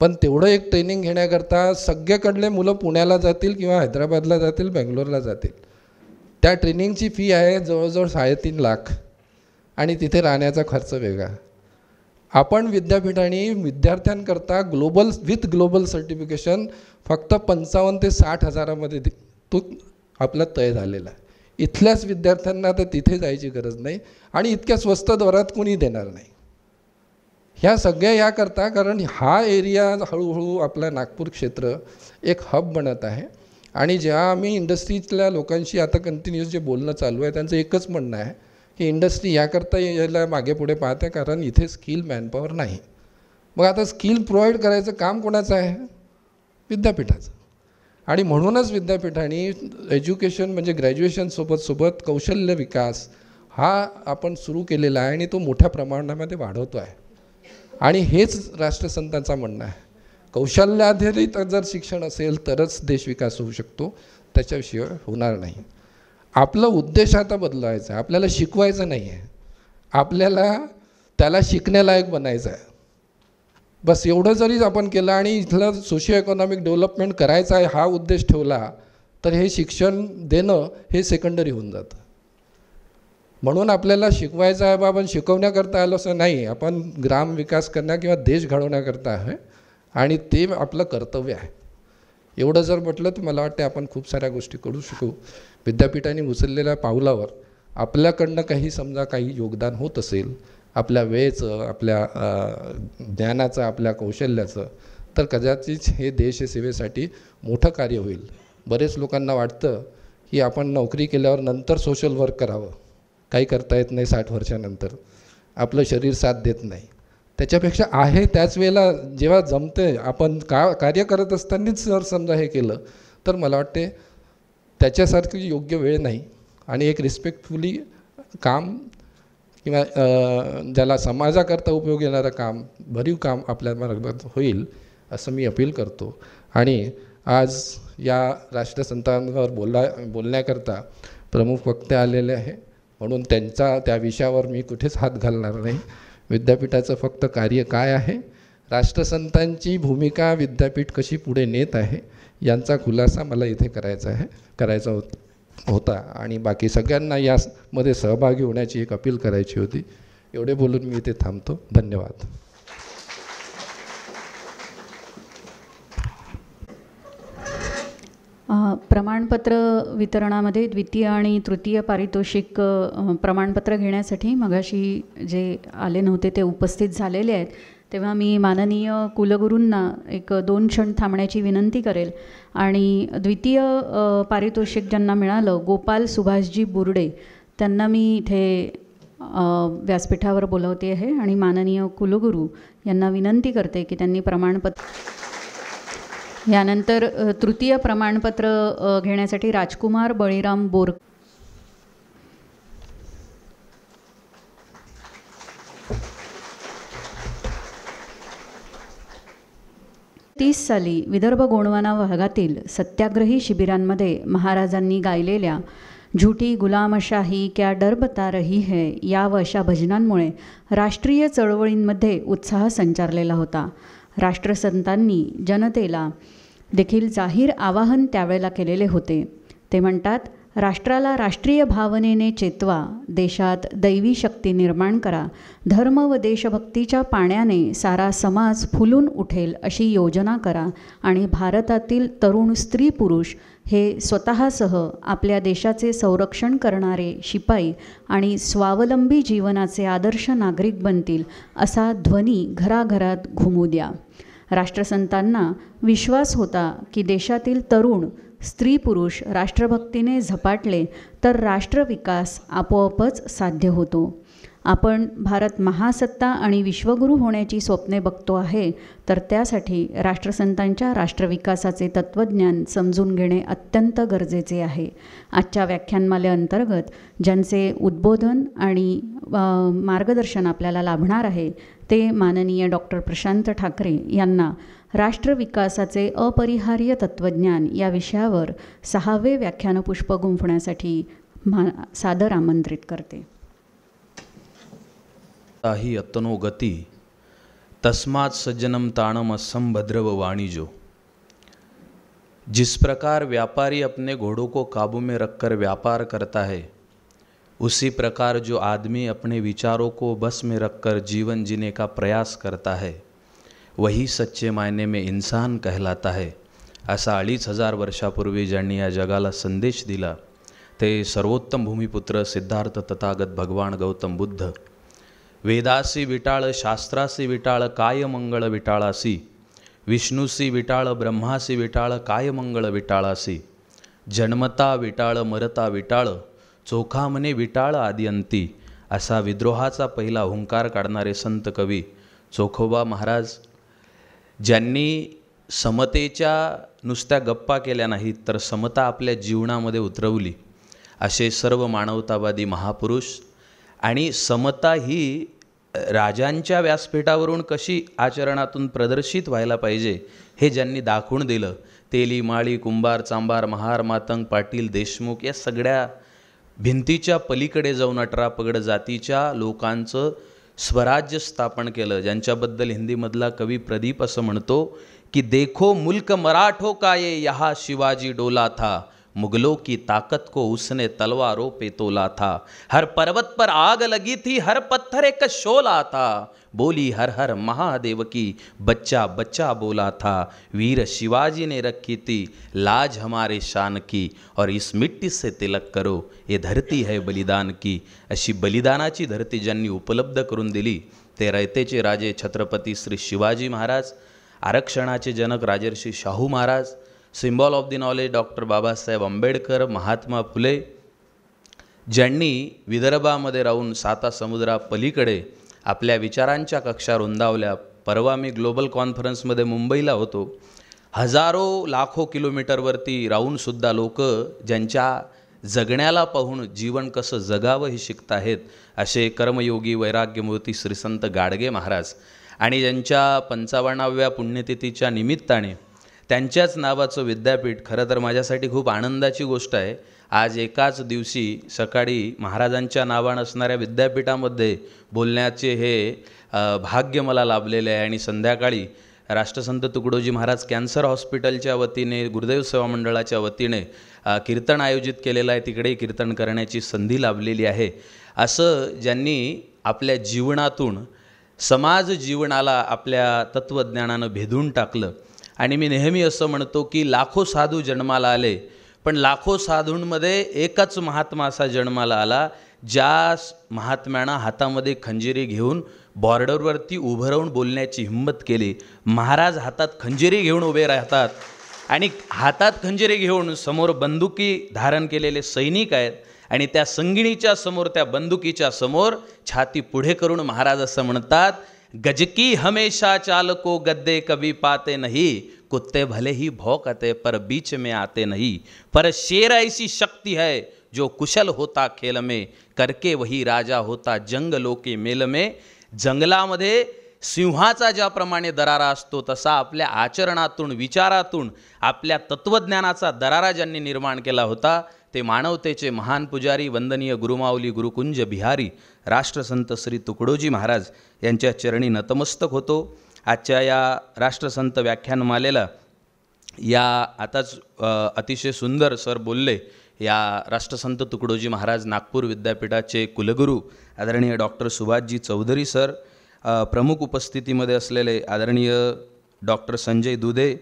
S3: पण तेवढं एक ट्रेनिंग घेण्याकरता सगळ्याकडले मुलं पुण्याला जातील किंवा हैदराबादला जातील, बेंगलोरला जातील. त्या ट्रेनिंगची फी आहे जवळजवळ 3.5 लाख आणि तिथे राहण्याचा खर्च वेगळा. आपण विद्यापीठाने विद्यार्थ्यांकरता ग्लोबल सर्टिफिकेशन फक्त 55 ते 60 हजारामध्ये तो आपला तय झालेला आहे. इथल्याच विद्यार्थ्यांना तर तिथे जायची गरज नाही आणि इतक्या स्वस्त दरात कोणी देणार नाही. ह्या सगळ्या याकरता कारण हा एरिया हळूहळू आपला नागपूर क्षेत्र एक हब बनत आहे. आणि जेव्हा आम्ही इंडस्ट्रीतल्या लोकांशी आता कंटिन्यूस जे बोलणं चालू आहे त्यांचं एकच म्हणणं आहे की इंडस्ट्री याकरता यायला मागे पुढे पाहते कारण इथे स्किल मॅनपॉवर नाही. मग आता स्किल प्रोव्हाइड करायचं काम कोणाचं आहे? विद्यापीठाचं. आणि म्हणूनच विद्यापीठाने एज्युकेशन म्हणजे ग्रॅज्युएशन सोबत कौशल्य विकास हा आपण सुरू केलेला आहे आणि तो मोठ्या प्रमाणामध्ये वाढवतो आहे. आणि हेच राष्ट्रसंतांचा म्हणणं आहे, कौशल्याधारित जर शिक्षण असेल तरच देश विकास होऊ शकतो, त्याच्याशिवाय होणार नाही. आपलं उद्देश आता बदलायचा आहे. आपल्याला शिकवायचं नाही आहे, आपल्याला त्याला शिकण्यालायक बनायचं आहे. बस एवढं जरी आपण केलं आणि इथलं सोशिओ इकॉनॉमिक डेव्हलपमेंट करायचं आहे हा उद्देश ठेवला तर हे शिक्षण देणं हे सेकंडरी होऊन जातं. म्हणून आपल्याला शिकवायचं आहे बाबा, शिकवण्याकरता आलं असं नाही, आपण ग्राम विकास करण्या किंवा देश घडवण्याकरता आहे आणि ते आपलं कर्तव्य आहे. एवढं जर म्हटलं तर मला वाटते आपण खूप साऱ्या गोष्टी करू शकू. विद्यापीठाने उचललेल्या पावलावर आपल्याकडनं काही योगदान होत असेल, आपल्या वेळेचं, आपल्या ज्ञानाचं, आपल्या कौशल्याचं, तर कदाचित हे देशसेवेसाठी मोठं कार्य होईल. बरेच लोकांना वाटतं की आपण नोकरी केल्यावर नंतर सोशल वर्क करावं, काही करता येत नाही 60 वर्षानंतर, आपलं शरीर साथ देत नाही. त्याच्यापेक्षा आहे त्याच वेळेला जेव्हा जमते आपण कार्य करत असतानाच जर समजा हे केलं तर मला वाटते त्याच्यासारखी योग्य वेळ नाही. आणि एक रिस्पेक्टफुली काम किंवा ज्याला समाजाकरता उपयोग येणारं काम, भरीव काम आपल्या मार्गात होईल असं मी अपील करतो. आणि आज या राष्ट्रसंतांवर बोलण्याकरता प्रमुख वक्ते आलेले आहे म्हणून त्या विषयावर मी कुठेच हात घालणार नाही. विद्यापीठाचं फक्त कार्य काय आहे, राष्ट्रसंतांची भूमिका विद्यापीठ कशी पुढे नेत आहे यांचा खुलासा मला इथे करायचा होता आणि बाकी सगळ्यांना यामध्ये सहभागी होण्याची एक अपील करायची होती. एवढे बोलून मी इथे थांबतो. धन्यवाद.
S1: प्रमाणपत्र वितरणामध्ये द्वितीय आणि तृतीय पारितोषिक प्रमाणपत्र घेण्यासाठी मगाशी जे आले नव्हते ते उपस्थित झालेले आहेत, तेव्हा मी माननीय कुलगुरूंना 1-2 क्षण थांबण्याची विनंती करेल. आणि द्वितीय पारितोषिक ज्यांना मिळालं, गोपाल सुभाषजी बुर्डे, त्यांना मी इथे व्यासपीठावर बोलवते आहे आणि माननीय कुलगुरू यांना विनंती करते की त्यांनी प्रमाणपत्र. यानंतर तृतीय प्रमाणपत्र घेण्यासाठी राजकुमार बळीराम बोर. साली विदर्भ गोंडवाना भागातील सत्याग्रही शिबिरांमध्ये महाराजांनी गायलेल्या झूठी गुलामशाही क्या डर बता रही है या व अशा भजनांमुळे राष्ट्रीय चळवळींमध्ये उत्साह संचारलेला होता. राष्ट्रसंतांनी जनतेला देखील जाहीर आवाहन त्यावेळेला केलेले होते. ते म्हणतात, राष्ट्राला राष्ट्रीय भावनेने चेतवा, देशात दैवी शक्ती निर्माण करा, धर्म व देशभक्तीच्या पाण्याने सारा समाज फुलून उठेल अशी योजना करा आणि भारतातील तरुण स्त्री पुरुष हे स्वतःसह आपल्या देशाचे संरक्षण करणारे शिपाई आणि स्वावलंबी जीवनाचे आदर्श नागरिक बनतील असा ध्वनी घराघरात घुमू द्या. राष्ट्रसंतांना विश्वास होता की देशातील तरुण स्त्री पुरुष राष्ट्रभक्तीने झपाटले तर राष्ट्रविकास आपोआपच साध्य होतो. आपण भारत महासत्ता आणि विश्वगुरू होण्याची स्वप्ने बघतो आहे, तर त्यासाठी राष्ट्रसंतांच्या राष्ट्रविकासाचे तत्त्वज्ञान समजून घेणे अत्यंत गरजेचे आहे. आजच्या व्याख्यानमालेअंतर्गत ज्यांचे उद्बोधन आणि मार्गदर्शन आपल्याला लाभणार आहे ते माननीय डॉक्टर प्रशांत ठाकरे यांना राष्ट्रविकासाचे अपरिहार्य तत्त्वज्ञान या विषयावर 6वे व्याख्यानपुष्प गुंफण्यासाठी सादर आमंत्रित करते.
S4: ही अतनो गति तस्मात् सज्जनम ताणम असंभद्रव वाणिजो. जिस प्रकार व्यापारी अपने घोड़ों को काबू में रखकर व्यापार करता है, उसी प्रकार जो आदमी अपने विचारों को बस में रखकर जीवन जीने का प्रयास करता है, वही सच्चे मायने में इंसान कहलाता है. असा 2500 वर्षापूर्वी ज्यांनी या जगाला संदेश दिला ते सर्वोत्तम भूमिपुत्र सिद्धार्थ तथागत भगवान गौतम बुद्ध. वेदासी विटाळ शास्त्रासी विटाळ काय मंगळ विटाळासी, विष्णूसी विटाळ ब्रह्मासी विटाळ काय मंगळ विटाळासी. जन्मता विटाळ मरता विटाळ, चोखा मने विटाळ आदिअंती. असा विद्रोहाचा पहिला हुंकार काढणारे संत कवी चोखोबा महाराज, ज्यांनी समतेच्या नुसत्या गप्पा केल्या नाहीत तर समता आपल्या जीवनामध्ये उतरवली, असे सर्व मानवतावादी महापुरुष. आणि समता ही राजांच्या व्यासपीठावरून कशी आचरणातून प्रदर्शित व्हायला पाहिजे हे ज्यांनी दाखवून दिलं, तेली माळी कुंभार चांभार महार मातंग पाटील देशमुख या सगळ्या भिंतीच्या पलीकडे जाऊन 18 पगड जातीच्या लोकांचं स्वराज्य स्थापन केलं. ज्यांच्याबद्दल हिंदीमधला कवी प्रदीप असं म्हणतो की देखो मुल्क मराठों का ये यहाँ शिवाजी डोला था, मुगलों की ताकत को उसने तलवारों पे तोला था. हर पर्वत पर आग लगी थी, हर पत्थर एक शोला था. बोली हर हर महादेव की, बच्चा बच्चा बोला था. वीर शिवाजी ने रखी थी लाज हमारे शान की, और इस मिट्टी से तिलक करो, ये धरती है बलिदान की. अशी बलिदानाची धरती ज्यांनी उपलब्ध करून दिली ते रयतेचे राजे छत्रपती श्री शिवाजी महाराज, आरक्षणाचे जनक Rajarshi Shahu Maharaj, symbol of the knowledge doctor Babasaheb Ambedkar, Mahatma Phule, ज्यांनी विदर्भामध्ये राहून 7 समुद्रापलीकडे आपल्या विचारांच्या कक्षा रुंदावल्या. परवा मी ग्लोबल कॉन्फरन्समध्ये मुंबईला होतो. हजारो लाखो किलोमीटरवरती राहूनसुद्धा लोक ज्यांच्या जगण्याला पाहून जीवन कसं जगावं हे शिकत आहेत, असे कर्मयोगी वैराग्यमूर्ती श्री संत गाडगे महाराज. आणि ज्यांच्या 55व्या पुण्यतिथीच्या निमित्ताने त्यांच्याच नावाचं विद्यापीठ, खरं तर माझ्यासाठी खूप आनंदाची गोष्ट आहे. आज एकाच दिवशी सकाळी महाराजांच्या नावानं असणाऱ्या विद्यापीठामध्ये बोलण्याचे हे भाग्य मला लाभलेले आहे. आणि संध्याकाळी राष्ट्रसंत तुकडोजी महाराज कॅन्सर हॉस्पिटलच्या वतीने, गुरुदेव सेवा मंडळाच्या वतीने कीर्तन आयोजित केलेलं आहे, तिकडेही कीर्तन करण्याची संधी लाभलेली आहे. असं ज्यांनी आपल्या जीवनातून समाज जीवनाला आपल्या तत्त्वज्ञानानं भेदून टाकलं. आणि मी नेहमी असं म्हणतो की लाखो साधू जन्माला आले, पण लाखो साधूंमध्ये एकच महात्मा असा जन्माला आला ज्या महात्म्यानं हातामध्ये खंजिरी घेऊन बॉर्डरवरती उभं राहून बोलण्याची हिंमत केली. महाराज हातात खंजिरी घेऊन उभे राहतात आणि हातात खंजिरी घेऊन समोर बंदुकी धारण केलेले सैनिक आहेत आणि त्या संगिणीच्या समोर, त्या बंदुकीच्या समोर छाती पुढे करून महाराज असं म्हणतात, गजकी हमेशा चालको गद्दे कभी पाते नहीं, कुत्ते भले ही भौंकते पर बीच में आते नहीं, पर शेर ऐसी शक्ति है जो कुशल होता खेल में, करके वही राजा होता जंगलों के मेल में. जंगलामध्ये सिंहाचा ज्याप्रमाणे दरारा असतो तसा आपल्या आचरणातून, विचारातून आपल्या तत्त्वज्ञानाचा दरारा ज्यांनी निर्माण केला होता ते मानवतेचे महान पुजारी वंदनीय गुरुमाऊली गुरुकुंज बिहारी राष्ट्रसंत श्री तुकडोजी महाराज यांच्या चरणी नतमस्तक होतो. आजच्या या राष्ट्रसंत व्याख्यानमालेला या आताच अतिशय सुंदर सर बोलले, या राष्ट्रसंत तुकडोजी महाराज नागपूर विद्यापीठाचे कुलगुरू आदरणीय डॉक्टर सुभाषजी चौधरी सर, प्रमुख उपस्थितीमध्ये असलेले आदरणीय डॉक्टर संजय दुधे,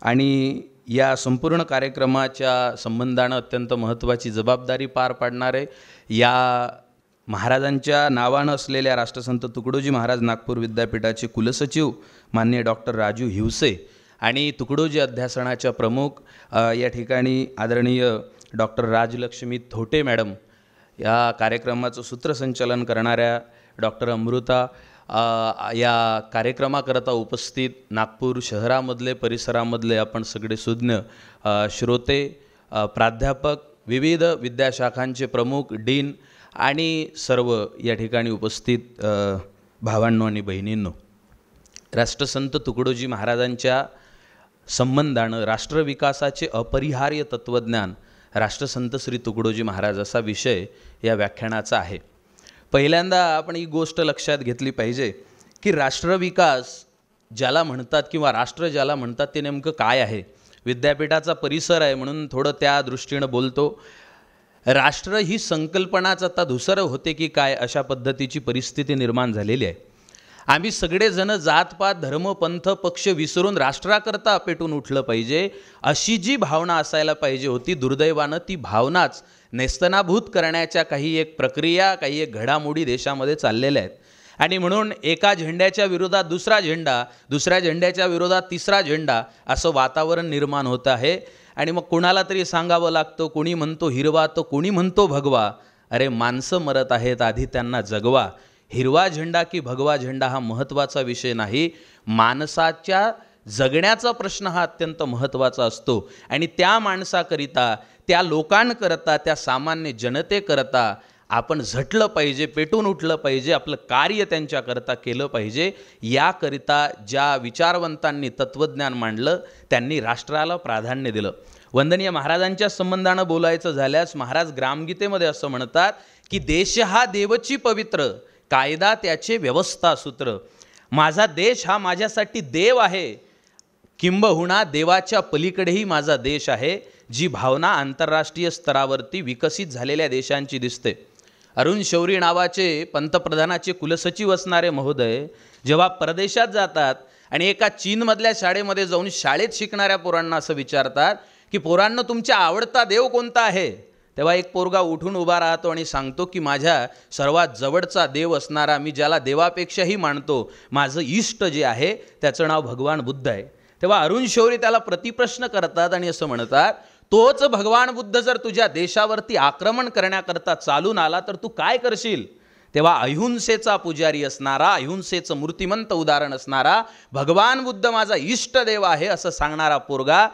S4: आणि या संपूर्ण कार्यक्रमाच्या संबंधानं अत्यंत महत्त्वाची जबाबदारी पार पाडणारे या महाराजांच्या नावानं असलेल्या राष्ट्रसंत तुकडोजी महाराज नागपूर विद्यापीठाचे कुलसचिव माननीय डॉक्टर राजू हिवसे, आणि तुकडोजी अध्यासनाच्या प्रमुख या ठिकाणी आदरणीय डॉक्टर राजलक्ष्मी थोटे मॅडम, या कार्यक्रमाचं सूत्रसंचालन करणाऱ्या डॉक्टर अमृता, या कार्यक्रमाकरता उपस्थित नागपूर शहरामधले परिसरामधले आपण सगळे सुज्ञ श्रोते, प्राध्यापक, विविध विद्याशाखांचे प्रमुख, डीन आणि सर्व या ठिकाणी उपस्थित भावांनो आणि बहिणींनो, राष्ट्रसंत तुकडोजी महाराजांच्या संबंधानं राष्ट्रविकासाचे अपरिहार्य तत्त्वज्ञान राष्ट्रसंत श्री तुकडोजी महाराज असा विषय या व्याख्यानाचा आहे. पहिल्यांदा आपण ही गोष्ट लक्षात घेतली पाहिजे की राष्ट्रविकास ज्याला म्हणतात किंवा राष्ट्र ज्याला म्हणतात ते नेमकं काय आहे. विद्यापीठाचा परिसर आहे म्हणून थोडं त्या दृष्टीनं बोलतो. राष्ट्र ही संकल्पनाच आता धुसर होते की काय अशा पद्धतीची परिस्थिती निर्माण झालेली आहे. आम्ही सगळेजण जातपात धर्म पंथ पक्ष विसरून राष्ट्राकरता पेटून उठलं पाहिजे अशी जी भावना असायला पाहिजे होती, दुर्दैवानं ती भावनाच नेस्तनाभूत करण्याच्या काही एक प्रक्रिया, काही एक घडामोडी देशामध्ये चाललेल्या आहेत. आणि म्हणून एका झेंड्याच्या विरोधात दुसरा झेंडा, दुसऱ्या झेंड्याच्या विरोधात तिसरा झेंडा असं वातावरण निर्माण होतं आहे. आणि मग कोणाला तरी सांगावं लागतं, कोणी म्हणतो हिरवा तर कोणी म्हणतो भगवा. अरे माणसं मरत आहेत, आधी त्यांना जगवा. हिरवा झेंडा की भगवा झेंडा हा महत्त्वाचा विषय नाही, माणसाच्या जगण्याचा प्रश्न हा अत्यंत महत्त्वाचा असतो. आणि त्या माणसाकरिता, त्या लोकांकरता, त्या सामान्य जनतेकरता आपण झटलं पाहिजे, पेटून उठलं पाहिजे, आपलं कार्य त्यांच्याकरता केलं पाहिजे. याकरिता ज्या विचारवंतांनी तत्त्वज्ञान मांडलं त्यांनी राष्ट्राला प्राधान्य दिलं. वंदनीय महाराजांच्या संबंधानं बोलायचं झाल्यास महाराज ग्रामगीतेमध्ये असं म्हणतात की देश हा देवची पवित्र, कायदा त्याचे व्यवस्था सूत्र. माझा देश हा माझ्यासाठी देव आहे, किंबहुना देवाच्या पलीकडेही माझा देश आहे. जी भावना आंतरराष्ट्रीय स्तरावरती विकसित झालेल्या देशांची दिसते. अरुण शौरी नावाचे पंतप्रधानाचे कुलसचिव असणारे महोदय जेव्हा परदेशात जातात आणि एका चीनमधल्या शाळेमध्ये जाऊन शाळेत शिकणाऱ्या पोरांना असं विचारतात की पोरांनो तुमचा आवडता देव कोणता आहे, तेव्हा एक पोरगा उठून उभा राहतो आणि सांगतो की माझ्या सर्वात जवळचा देव असणारा, मी ज्याला देवापेक्षाही मानतो, माझं इष्ट जे आहे त्याचं नाव भगवान बुद्ध आहे. तेव्हा अरुण शौरी त्याला प्रतिप्रश्न करतात आणि असं म्हणतात, तोच भगवान बुद्ध जर तुझ्या देशावरती आक्रमण करण्याकरता चालून आला तर तू काय करशील. तेव्हा अहिंसेचा पुजारी असणारा, अहिंसेचं मूर्तिमंत उदाहरण असणारा भगवान बुद्ध माझा इष्ट देव आहे असं सांगणारा पोरगा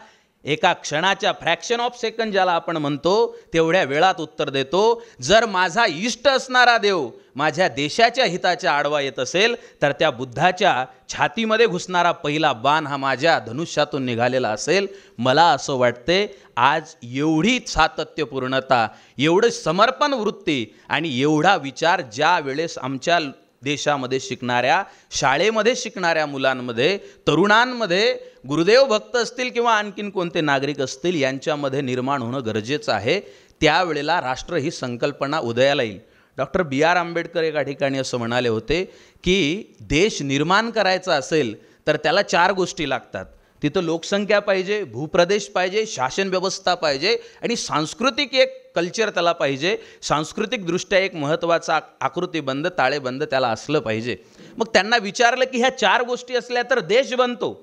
S4: एका क्षणाच्या फ्रॅक्शन ऑफ सेकंड ज्याला आपण म्हणतो तेवढ्या वेळात उत्तर देतो, जर माझा इष्ट असणारा देव माझ्या देशाच्या हिताच्या आडवा येत असेल तर त्या बुद्धाच्या छातीमध्ये घुसणारा पहिला बाण हा माझ्या धनुष्यातून निघालेला असेल. मला असं वाटते आज एवढी सातत्यपूर्णता, एवढं समर्पण वृत्ती आणि एवढा विचार ज्या वेळेस आमच्या देशामध्ये शिकणाऱ्या, शाळेमध्ये शिकणाऱ्या मुलांमध्ये, तरुणांमध्ये, गुरुदेव भक्त असतील किंवा आणखीन कोणते नागरिक असतील यांच्यामध्ये निर्माण होणं गरजेचं आहे. त्यावेळेला राष्ट्र ही संकल्पना उदयाला येईल. Doctor B.R. आंबेडकर एका ठिकाणी असं म्हणाले होते की देश निर्माण करायचा असेल तर त्याला 4 गोष्टी लागतात. तिथं लोकसंख्या पाहिजे, भूप्रदेश पाहिजे, शासन व्यवस्था पाहिजे आणि सांस्कृतिक एक कल्चर त्याला पाहिजे. सांस्कृतिकदृष्ट्या एक महत्त्वाचा आकृतीबंध, ताळेबंद त्याला असलं पाहिजे. मग त्यांना विचारलं की ह्या 4 गोष्टी असल्या तर देश बनतो,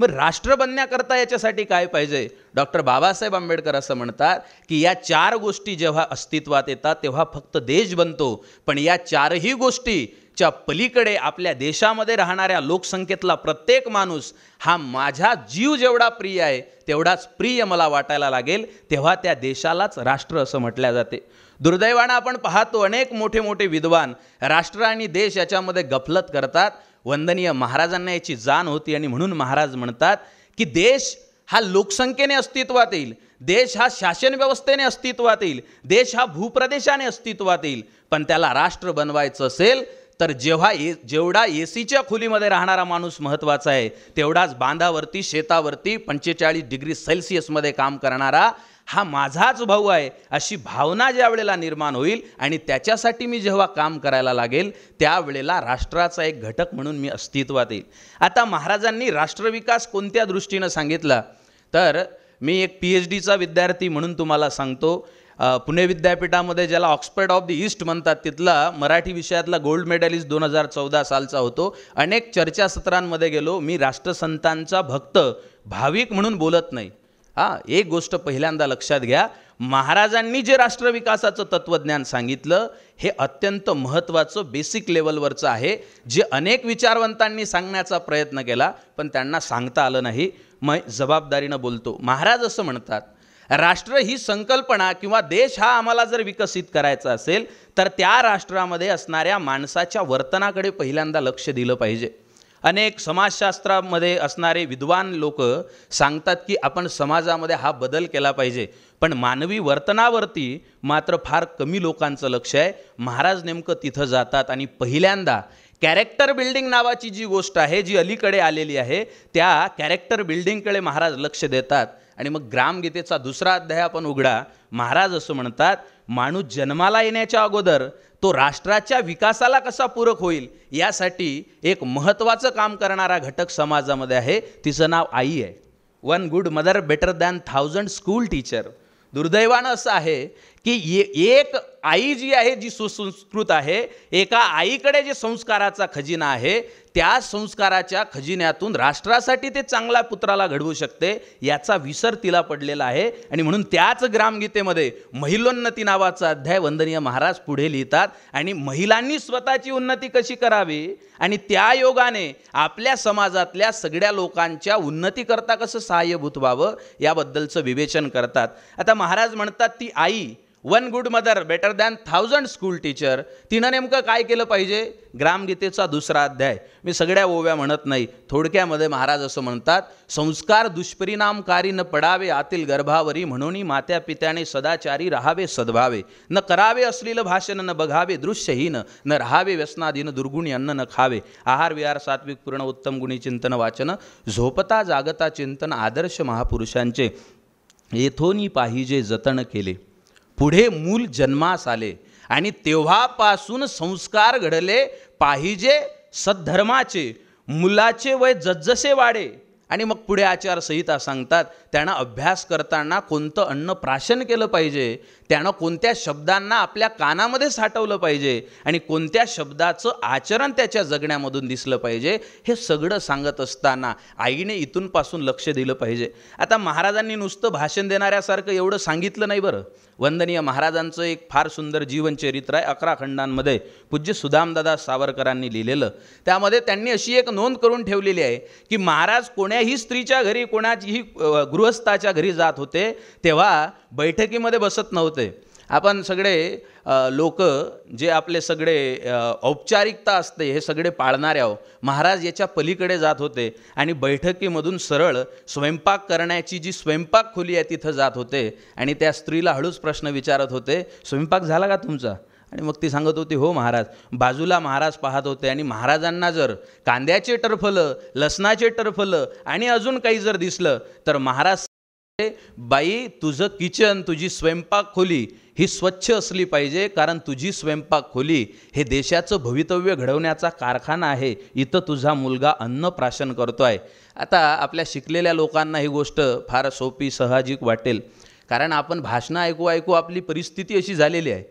S4: मग राष्ट्र बनण्याकरता याच्यासाठी काय पाहिजे. डॉक्टर बाबासाहेब आंबेडकर असं म्हणतात की या 4 गोष्टी जेव्हा अस्तित्वात येतात तेव्हा फक्त देश बनतो. पण या 4ही गोष्टीच्या पलीकडे आपल्या देशामध्ये राहणाऱ्या लोकसंख्येतला प्रत्येक माणूस हा माझा जीव जेवढा प्रिय आहे तेवढाच प्रिय मला वाटायला लागेल, तेव्हा त्या देशालाच राष्ट्र असं म्हटल्या जाते. दुर्दैवानं आपण पाहतो अनेक मोठे मोठे विद्वान राष्ट्र आणि देश याच्यामध्ये गफलत करतात. वंदनीय महाराजांना याची जाण होती आणि म्हणून महाराज म्हणतात की देश हा लोकसंख्येने अस्तित्वात येईल, देश हा शासन व्यवस्थेने अस्तित्वात येईल, देश हा भूप्रदेशाने अस्तित्वात येईल. पण त्याला राष्ट्र बनवायचं असेल तर जेवढा एसीच्या खोलीमध्ये राहणारा माणूस महत्त्वाचा आहे, तेवढाच बांधावरती शेतावरती 45 डिग्री सेल्सिअसमध्ये काम करणारा हा माझाच भाऊ आहे अशी भावना ज्या वेळेला निर्माण होईल आणि त्याच्यासाठी मी जेव्हा काम करायला लागेल त्यावेळेला राष्ट्राचा एक घटक म्हणून मी अस्तित्वात येईल. आता महाराजांनी राष्ट्रविकास कोणत्या दृष्टीनं सांगितला तर मी एक PhDचा विद्यार्थी म्हणून तुम्हाला सांगतो. पुणे विद्यापीठामध्ये ज्याला ऑक्सफर्ड ऑफ द ईस्ट म्हणतात तिथला मराठी विषयातला गोल्ड मेडलिस्ट 2014 सालचा होतो. अनेक चर्चासत्रांमध्ये गेलो. मी राष्ट्रसंतांचा भक्त भाविक म्हणून बोलत नाही. एक गोष्ट पहिल्यांदा लक्षात घ्या, महाराजांनी जे राष्ट्रविकासाचं तत्त्वज्ञान सांगितलं हे अत्यंत महत्त्वाचं बेसिक लेवलवरचं आहे, जे अनेक विचारवंतांनी सांगण्याचा प्रयत्न केला पण त्यांना सांगता आलं नाही. मग जबाबदारीनं बोलतो. महाराज असं म्हणतात, राष्ट्र ही संकल्पना किंवा देश हा आम्हाला जर विकसित करायचा असेल तर त्या राष्ट्रामध्ये असणाऱ्या माणसाच्या वर्तनाकडे पहिल्यांदा लक्ष दिलं पाहिजे. अनेक समाजशास्त्रामध्ये असणारे विद्वान लोक सांगतात की आपण समाजामध्ये हा बदल केला पाहिजे, पण मानवी वर्तनावरती मात्र फार कमी लोकांचं लक्ष आहे. महाराज नेमकं तिथं जातात आणि पहिल्यांदा कॅरेक्टर बिल्डिंग नावाची जी गोष्ट आहे जी अलीकडे आलेली आहे त्या कॅरेक्टर बिल्डिंगकडे महाराज लक्ष देतात. आणि मग ग्रामगीतेचा 2रा अध्याय आपण उघडा. महाराज असं म्हणतात, माणूस जन्माला येण्याच्या अगोदर तो राष्ट्राच्या विकासाला कसा पूरक होईल यासाठी एक महत्त्वाचं काम करणारा घटक समाजामध्ये आहे, तिचं नाव आई आहे. 1 good mother better than 1000 school teacher. दुर्दैवानं असं आहे की एक आई जी आहे जी सुसंस्कृत आहे, एका आईकडे जे संस्काराचा खजिना आहे त्या संस्काराच्या खजिन्यातून राष्ट्रासाठी ते चांगल्या पुत्राला घडवू शकते याचा विसर तिला पडलेला आहे. आणि म्हणून त्याच ग्रामगीतेमध्ये महिलोन्नती नावाचा अध्याय वंदनीय महाराज पुढे लिहितात आणि महिलांनी स्वतःची उन्नती कशी करावी आणि त्या योगाने आपल्या समाजातल्या सगळ्या लोकांच्या उन्नतीकरता कसं सहाय्यभूत व्हावं याबद्दलचं विवेचन करतात. आता महाराज म्हणतात ती आई 1 good mother better than 1000 school teacher, तिनं नेमकं काय केलं पाहिजे. ग्रामगीतेचा 2रा अध्याय, मी सगळ्या ओव्या म्हणत नाही, थोडक्यामध्ये महाराज असं म्हणतात, संस्कार दुष्परिणामकारी न पडावे आतील गर्भावरी, म्हणून मात्या पित्याने सदाचारी राहावे सद्भावे, न करावे अश्लील भाषण, न बघावे दृश्यहीन, न राहावे व्यसनाधीन, दुर्गुणी अन्न न खावे, आहार विहार सात्विक पूर्ण उत्तम गुणी चिंतन वाचन, झोपता जागता चिंतन आदर्श महापुरुषांचे येथोनी पाहिजे जतन केले. पुढे मूल जन्मास आले आणि तेव्हापासून संस्कार घडले पाहिजे सद्धर्माचे, मुलाचे वय जसजसे वाढे. आणि मग पुढे आचारसंहिता सांगतात, त्यानं अभ्यास करताना कोणतं अन्न प्राशन केलं पाहिजे, त्यानं कोणत्या शब्दांना आपल्या कानामध्ये साठवलं पाहिजे आणि कोणत्या शब्दाचं आचरण त्याच्या जगण्यामधून दिसलं पाहिजे, हे सगळं सांगत असताना आईने इथूनपासून लक्ष दिलं पाहिजे. आता महाराजांनी नुसतं भाषण देणाऱ्यासारखं एवढं सांगितलं नाही बरं. वंदनीय महाराजांचं एक फार सुंदर जीवनचरित्र आहे, 11 खंडांमध्ये पूज्य सुदामदादा सावरकरांनी लिहिलेलं. त्यामध्ये त्यांनी अशी एक नोंद करून ठेवलेली आहे की महाराज कोण्याही स्त्रीच्या घरी, कोणाचीही गृहस्थाच्या घरी जात होते तेव्हा बैठकीमध्ये बसत नव्हते. आपण सगळे लोक जे आपले सगळे औपचारिकता असते हे सगळे पाळणारे आहो. महाराज याच्या पलीकडे जात होते आणि बैठकीमधून सरळ स्वयंपाक करण्याची जी स्वयंपाक खोली आहे तिथं जात होते आणि त्या स्त्रीला हळूच प्रश्न विचारत होते, स्वयंपाक झाला का तुमचा? आणि मग ती सांगत होती हो महाराज. बाजूला महाराज पाहत होते आणि महाराजांना जर कांद्याचे टरफलं, लसणाचे टरफलं आणि अजून काही जर दिसलं तर महाराज, बाई तुझं किचन, तुझी स्वयंपाक खोली ही स्वच्छ असली पाहिजे, कारण तुझी स्वयंपाक खोली हे देशाचं भवितव्य घडवण्याचा कारखाना आहे. इथं तुझा मुलगा अन्न प्राशन करतोय. आता आपल्या शिकलेल्या लोकांना ही गोष्ट फार सोपी साहजिक वाटेल, कारण आपण भाषणं ऐकू ऐकू आपली परिस्थिती अशी झालेली आहे.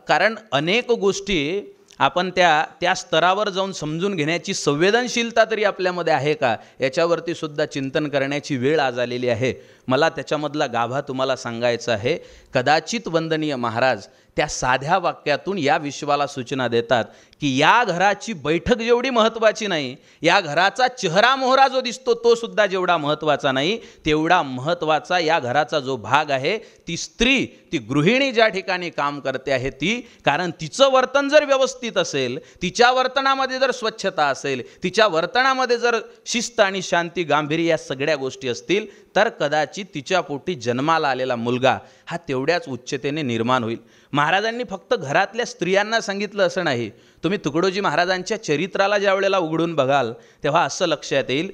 S4: कारण अनेक गोष्टी आपण त्या स्तरावर जाऊन समजून घेण्याची संवेदनशीलता तरी आपल्यामध्ये आहे का याच्यावरती सुद्धा चिंतन करण्याची वेळ आज आलेली आहे. मला त्याच्यामधला गाभा तुम्हाला सांगायचा आहे. कदाचित वंदनीय महाराज त्या साध्या वाक्यातून या विश्वाला सूचना देतात की या घराची बैठक जेवढी महत्त्वाची नाही, या घराचा चेहरा मोहरा जो दिसतो तो सुद्धा जेवढा महत्त्वाचा नाही, तेवढा महत्त्वाचा या घराचा जो भाग आहे ती स्त्री, ती गृहिणी ज्या ठिकाणी काम करते आहे ती, कारण तिचं वर्तन जर व्यवस्थित असेल, तिच्या वर्तनामध्ये जर स्वच्छता असेल, तिच्या वर्तनामध्ये जर शिस्त आणि शांती, गांभीर्य या सगळ्या गोष्टी असतील तर कदाचित कदाचित तिच्या पोटी जन्माला आलेला मुलगा हा तेवढ्याच उच्चतेने निर्माण होईल. महाराजांनी फक्त घरातल्या स्त्रियांना सांगितलं असं नाही. तुम्ही तुकडोजी महाराजांच्या चरित्राला ज्या वेळेला उघडून बघाल तेव्हा असं लक्षात येईल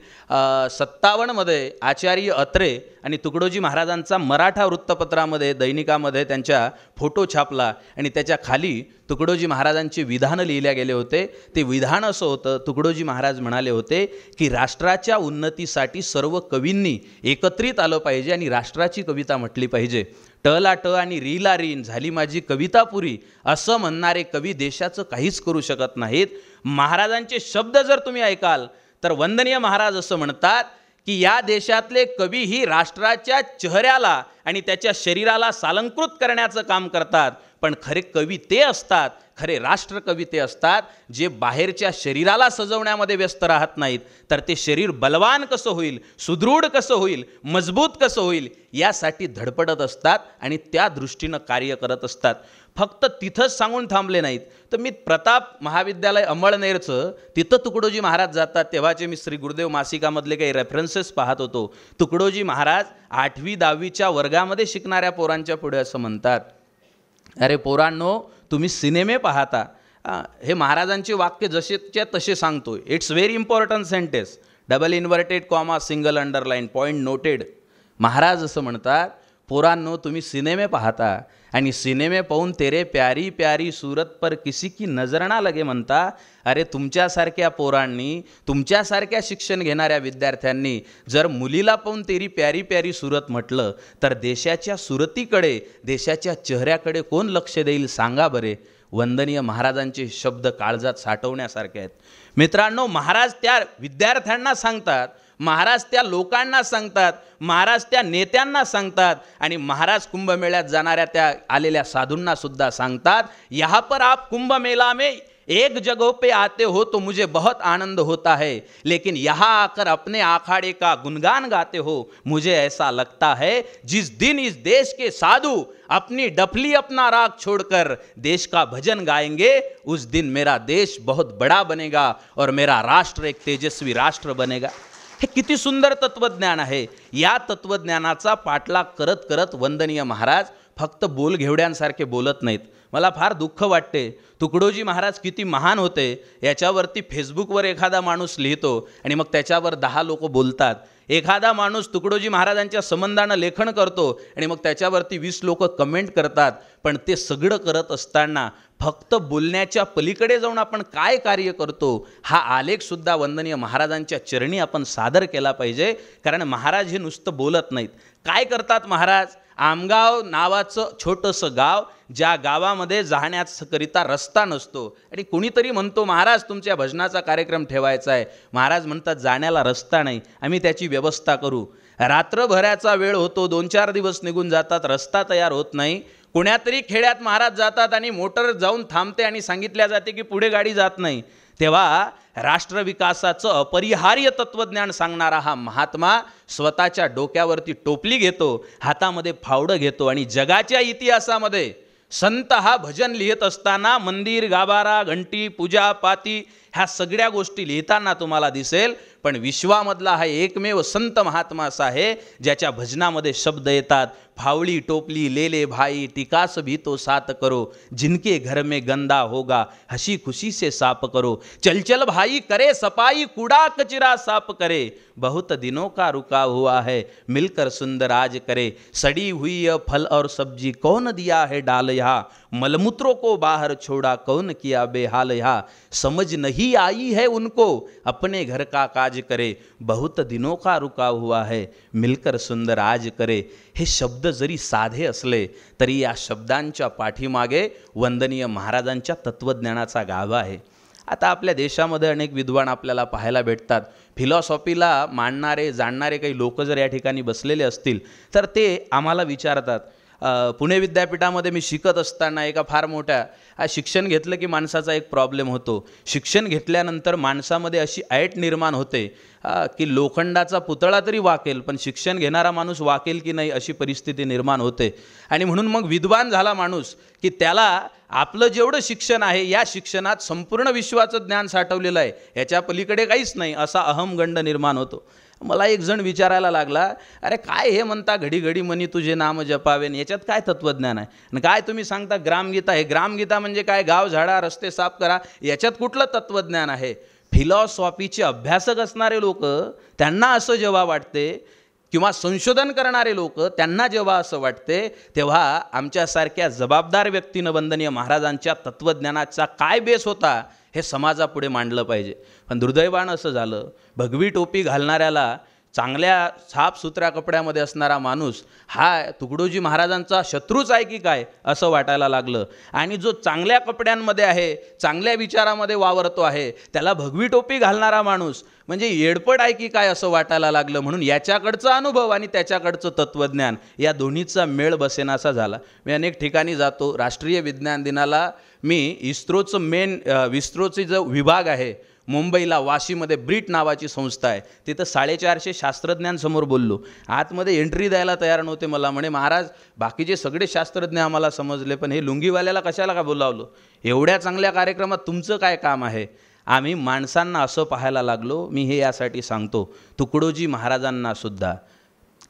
S4: 57मध्ये आचार्य अत्रे आणि तुकडोजी महाराजांचा मराठा वृत्तपत्रामध्ये दैनिकामध्ये त्यांच्या फोटो छापला आणि त्याच्या खाली तुकडोजी महाराजांची विधानं लिहिल्या गेले होते. ते विधान असं होतं, तुकडोजी महाराज म्हणाले होते की राष्ट्राच्या उन्नतीसाठी सर्व कवींनी एकत्रित आलं पाहिजे आणि राष्ट्राची कविता म्हटली पाहिजे. ट ला ट आणि री ला रीन झाली माझी कविता पुरी असं म्हणणारे कवी देशाचं काहीच करू शकत नाहीत. महाराजांचे शब्द जर तुम्ही ऐकाल तर वंदनीय महाराज असं म्हणतात की या देशातले कवी ही राष्ट्राच्या चेहऱ्याला आणि त्याच्या शरीराला सालंकृत करण्याचं काम करतात. पण खरे कवी ते असतात, खरे राष्ट्रकवी ते असतात जे बाहेरच्या शरीराला सजवण्यामध्ये व्यस्त राहत नाहीत, तर ते शरीर बलवान कसं होईल, सुदृढ कसं होईल, मजबूत कसं होईल यासाठी धडपडत असतात आणि त्या दृष्टीनं कार्य करत असतात. फक्त तिथंच सांगून थांबले नाहीत. तर मी प्रताप महाविद्यालय अंमळनेरचं तिथं तुकडोजी महाराज जातात तेव्हाचे मी श्री गुरुदेव मासिकामधले काही रेफरन्सेस पाहत होतो. तुकडोजी महाराज 8वी 10वीच्या वर्गामध्ये शिकणाऱ्या पोरांच्या पुढे असं म्हणतात, अरे पोरांनो तुम्ही सिनेमे पाहता. हे महाराजांचे वाक्य जसेच्या तसे सांगतो. It's very important sentence, double inverted comma single underline point noted. Maharaj असं म्हणतात, पोरांनो तुम्ही सिनेमे पाहता आणि सिनेमे पाहून तेरे प्यारी प्यारी सूरत पर किसी की नजर ना लगे म्हणता. अरे तुमच्यासारख्या पोरांनी, तुमच्यासारख्या शिक्षण घेणाऱ्या विद्यार्थ्यांनी जर मुलीला पाहून तेरी प्यारी प्यारी सूरत म्हटलं तर देशाच्या सुरतीकडे, देशाच्या चेहऱ्याकडे कोण लक्ष देईल सांगा बरे. वंदनीय महाराजांचे शब्द काळजात साठवण्यासारखे आहेत. मित्रांनो, महाराज त्या विद्यार्थ्यांना सांगतात, महाराज त्या लोकांना सांगतात, महाराज त्या नेत्यांना सांगतात आणि महाराज कुंभमेळ्यात जाणाऱ्या त्या आलेल्या साधूंना सुद्धा सांगतात, यहाँ पर आप कुंभ मेला में एक जगह पे आते हो तो मुझे बहुत आनंद होता है, लेकिन यहाँ आकर अपने आखाड़े का गुणगान गाते हो मुझे ऐसा लगता है जिस दिन इस देश के साधु अपनी डफली अपना राग छोड़कर देश का भजन गाएंगे उस दिन मेरा देश बहुत बड़ा बनेगा और मेरा राष्ट्र एक तेजस्वी राष्ट्र बनेगा. हे किती सुंदर तत्वज्ञान आहे. या तत्वज्ञानाचा पाठलाग करत करत वंदनीय महाराज फक्त बोलघेवड्यांसारखे बोलत नाहीत. मला फार दुःख वाटते, तुकडोजी महाराज किती महान होते याच्यावरती फेसबुकवर एखादा माणूस लिहितो आणि मग त्याच्यावर 10 लोक बोलतात. एखादा माणूस तुकडोजी महाराजांच्या संबंधानं लेखन करतो आणि मग त्याच्यावरती 20 लोक कमेंट करतात. पण ते सगळं करत असताना फक्त बोलण्याच्या पलीकडे जाऊन आपण काय कार्य करतो हा आलेखसुद्धा वंदनीय महाराजांच्या चरणी आपण सादर केला पाहिजे. कारण महाराज हे नुसतं बोलत नाहीत. काय करतात महाराज? आमगाव नावाचं छोटंसं गाव, ज्या गावामध्ये जाण्याकरिता रस्ता नसतो आणि कुणीतरी म्हणतो महाराज तुमच्या भजनाचा कार्यक्रम ठेवायचा आहे. महाराज म्हणतात जाण्याला रस्ता नाही, आम्ही त्याची व्यवस्था करू. रात्रभराचा वेळ होतो, 2-4 दिवस निघून जातात, रस्ता तयार होत नाही. कुण्यातरी खेड्यात महाराज जातात आणि मोटर जाऊन थांबते आणि सांगितल्या जाते की पुढे गाडी जात नाही. तेव्हा राष्ट्रविकासाचं अपरिहार्य तत्वज्ञान सांगणारा हा महात्मा स्वतःच्या डोक्यावरती टोपली घेतो, हातामध्ये फावडं घेतो आणि जगाच्या इतिहासामध्ये संत हा भजन लिहित असताना मंदिर, गाभारा, घंटी, पूजा, पाती ह्या सगळ्या गोष्टी लिहिताना तुम्हाला दिसेल. पण विश्वामधला हा एकमेव संत महात्मा असा आहे ज्याच्या भजनामध्ये शब्द येतात, फावड़ी टोपली ले ले भाई टिकास भी तो साथ करो, जिनके घर में गंदा होगा हंसी खुशी से साफ करो, चल चल भाई करे सफाई कूड़ा कचरा साफ करे, बहुत दिनों का रुका हुआ है मिलकर सुंदर आज करे, सड़ी हुई यह फल और सब्जी कौन दिया है डाल यहाँ, मलमूत्रों को बाहर छोड़ा कौन किया बेहाल यहाँ, समझ नहीं आई है उनको अपने घर का काज करे, बहुत दिनों का रुका हुआ है मिलकर सुंदर आज करे. हे शब्द जरी साधे असले तरी या शब्दांच्या पाठीमागे वंदनीय महाराजांच्या तत्वज्ञानाचा गाभा आहे. आता आपल्या देशामध्ये अनेक विद्वान आपल्याला पाहायला भेटतात. फिलॉसॉफीला मांडणारे जाणणारे काही लोक जर या ठिकाणी बसलेले असतील तर ते आम्हाला विचारतात. पुणे विद्यापीठामध्ये मी शिकत असताना एका फार मोठ्या शिक्षण घेतलं की माणसाचा एक प्रॉब्लेम होतो. शिक्षण घेतल्यानंतर माणसामध्ये अशी ऐट निर्माण होते की लोखंडाचा पुतळा तरी वाकेल पण शिक्षण घेणारा माणूस वाकेल की नाही अशी परिस्थिती निर्माण होते. आणि म्हणून मग विद्वान झाला माणूस की त्याला आपलं जेवढं शिक्षण आहे या शिक्षणात संपूर्ण विश्वाचं ज्ञान साठवलेलं आहे, याच्या पलीकडे काहीच नाही असा अहमगंड निर्माण होतो. मला एक जण विचारायला लागला, अरे काय हे म्हणता घडी घडी मनी तुझे नाम जपावेन, याच्यात काय तत्त्वज्ञान आहे? आणि काय तुम्ही सांगता ग्रामगीता, हे ग्रामगीता म्हणजे काय, गाव झाडा रस्ते साफ करा, याच्यात कुठलं तत्त्वज्ञान आहे? फिलॉसॉफीचे अभ्यासक असणारे लोक, त्यांना असं जेव्हा वाटते, किंवा संशोधन करणारे लोक त्यांना जेव्हा असं वाटते, तेव्हा आमच्यासारख्या जबाबदार व्यक्तीनं वंदनीय महाराजांच्या तत्त्वज्ञानाचा काय बेस होता हे समाजापुढे मांडलं पाहिजे. पण दुर्दैवानं असं झालं, भगवी टोपी घालणाऱ्याला, चांगल्या साफसुथऱ्या कपड्यामध्ये असणारा माणूस हा तुकडोजी महाराजांचा शत्रूच आहे की काय असं वाटायला लागलं. आणि जो चांगल्या कपड्यांमध्ये आहे, चांगल्या विचारामध्ये वावरतो आहे, त्याला भगवी टोपी घालणारा माणूस म्हणजे येडपट आहे की काय असं वाटायला लागलं. म्हणून याच्याकडचा अनुभव आणि त्याच्याकडचं तत्त्वज्ञान या दोन्हीचा मेळ बसेनासा झाला. मी अनेक ठिकाणी जातो. राष्ट्रीय विज्ञान दिनाला मी इस्रोचे जो विभाग आहे मुंबईला, वाशीमध्ये ब्रिट नावाची संस्था आहे, तिथं 450 शास्त्रज्ञांसमोर बोललो. आतमध्ये एंट्री द्यायला तयार नव्हते. मला म्हणे, महाराज बाकीचे सगळे शास्त्रज्ञ आम्हाला समजले, पण हे लुंगीवाल्याला कशाला का बोलावलं? एवढ्या चांगल्या कार्यक्रमात तुमचं काय काम आहे? आम्ही माणसांना असं पाहायला लागलो. मी हे यासाठी सांगतो, तुकडोजी महाराजांना सुद्धा,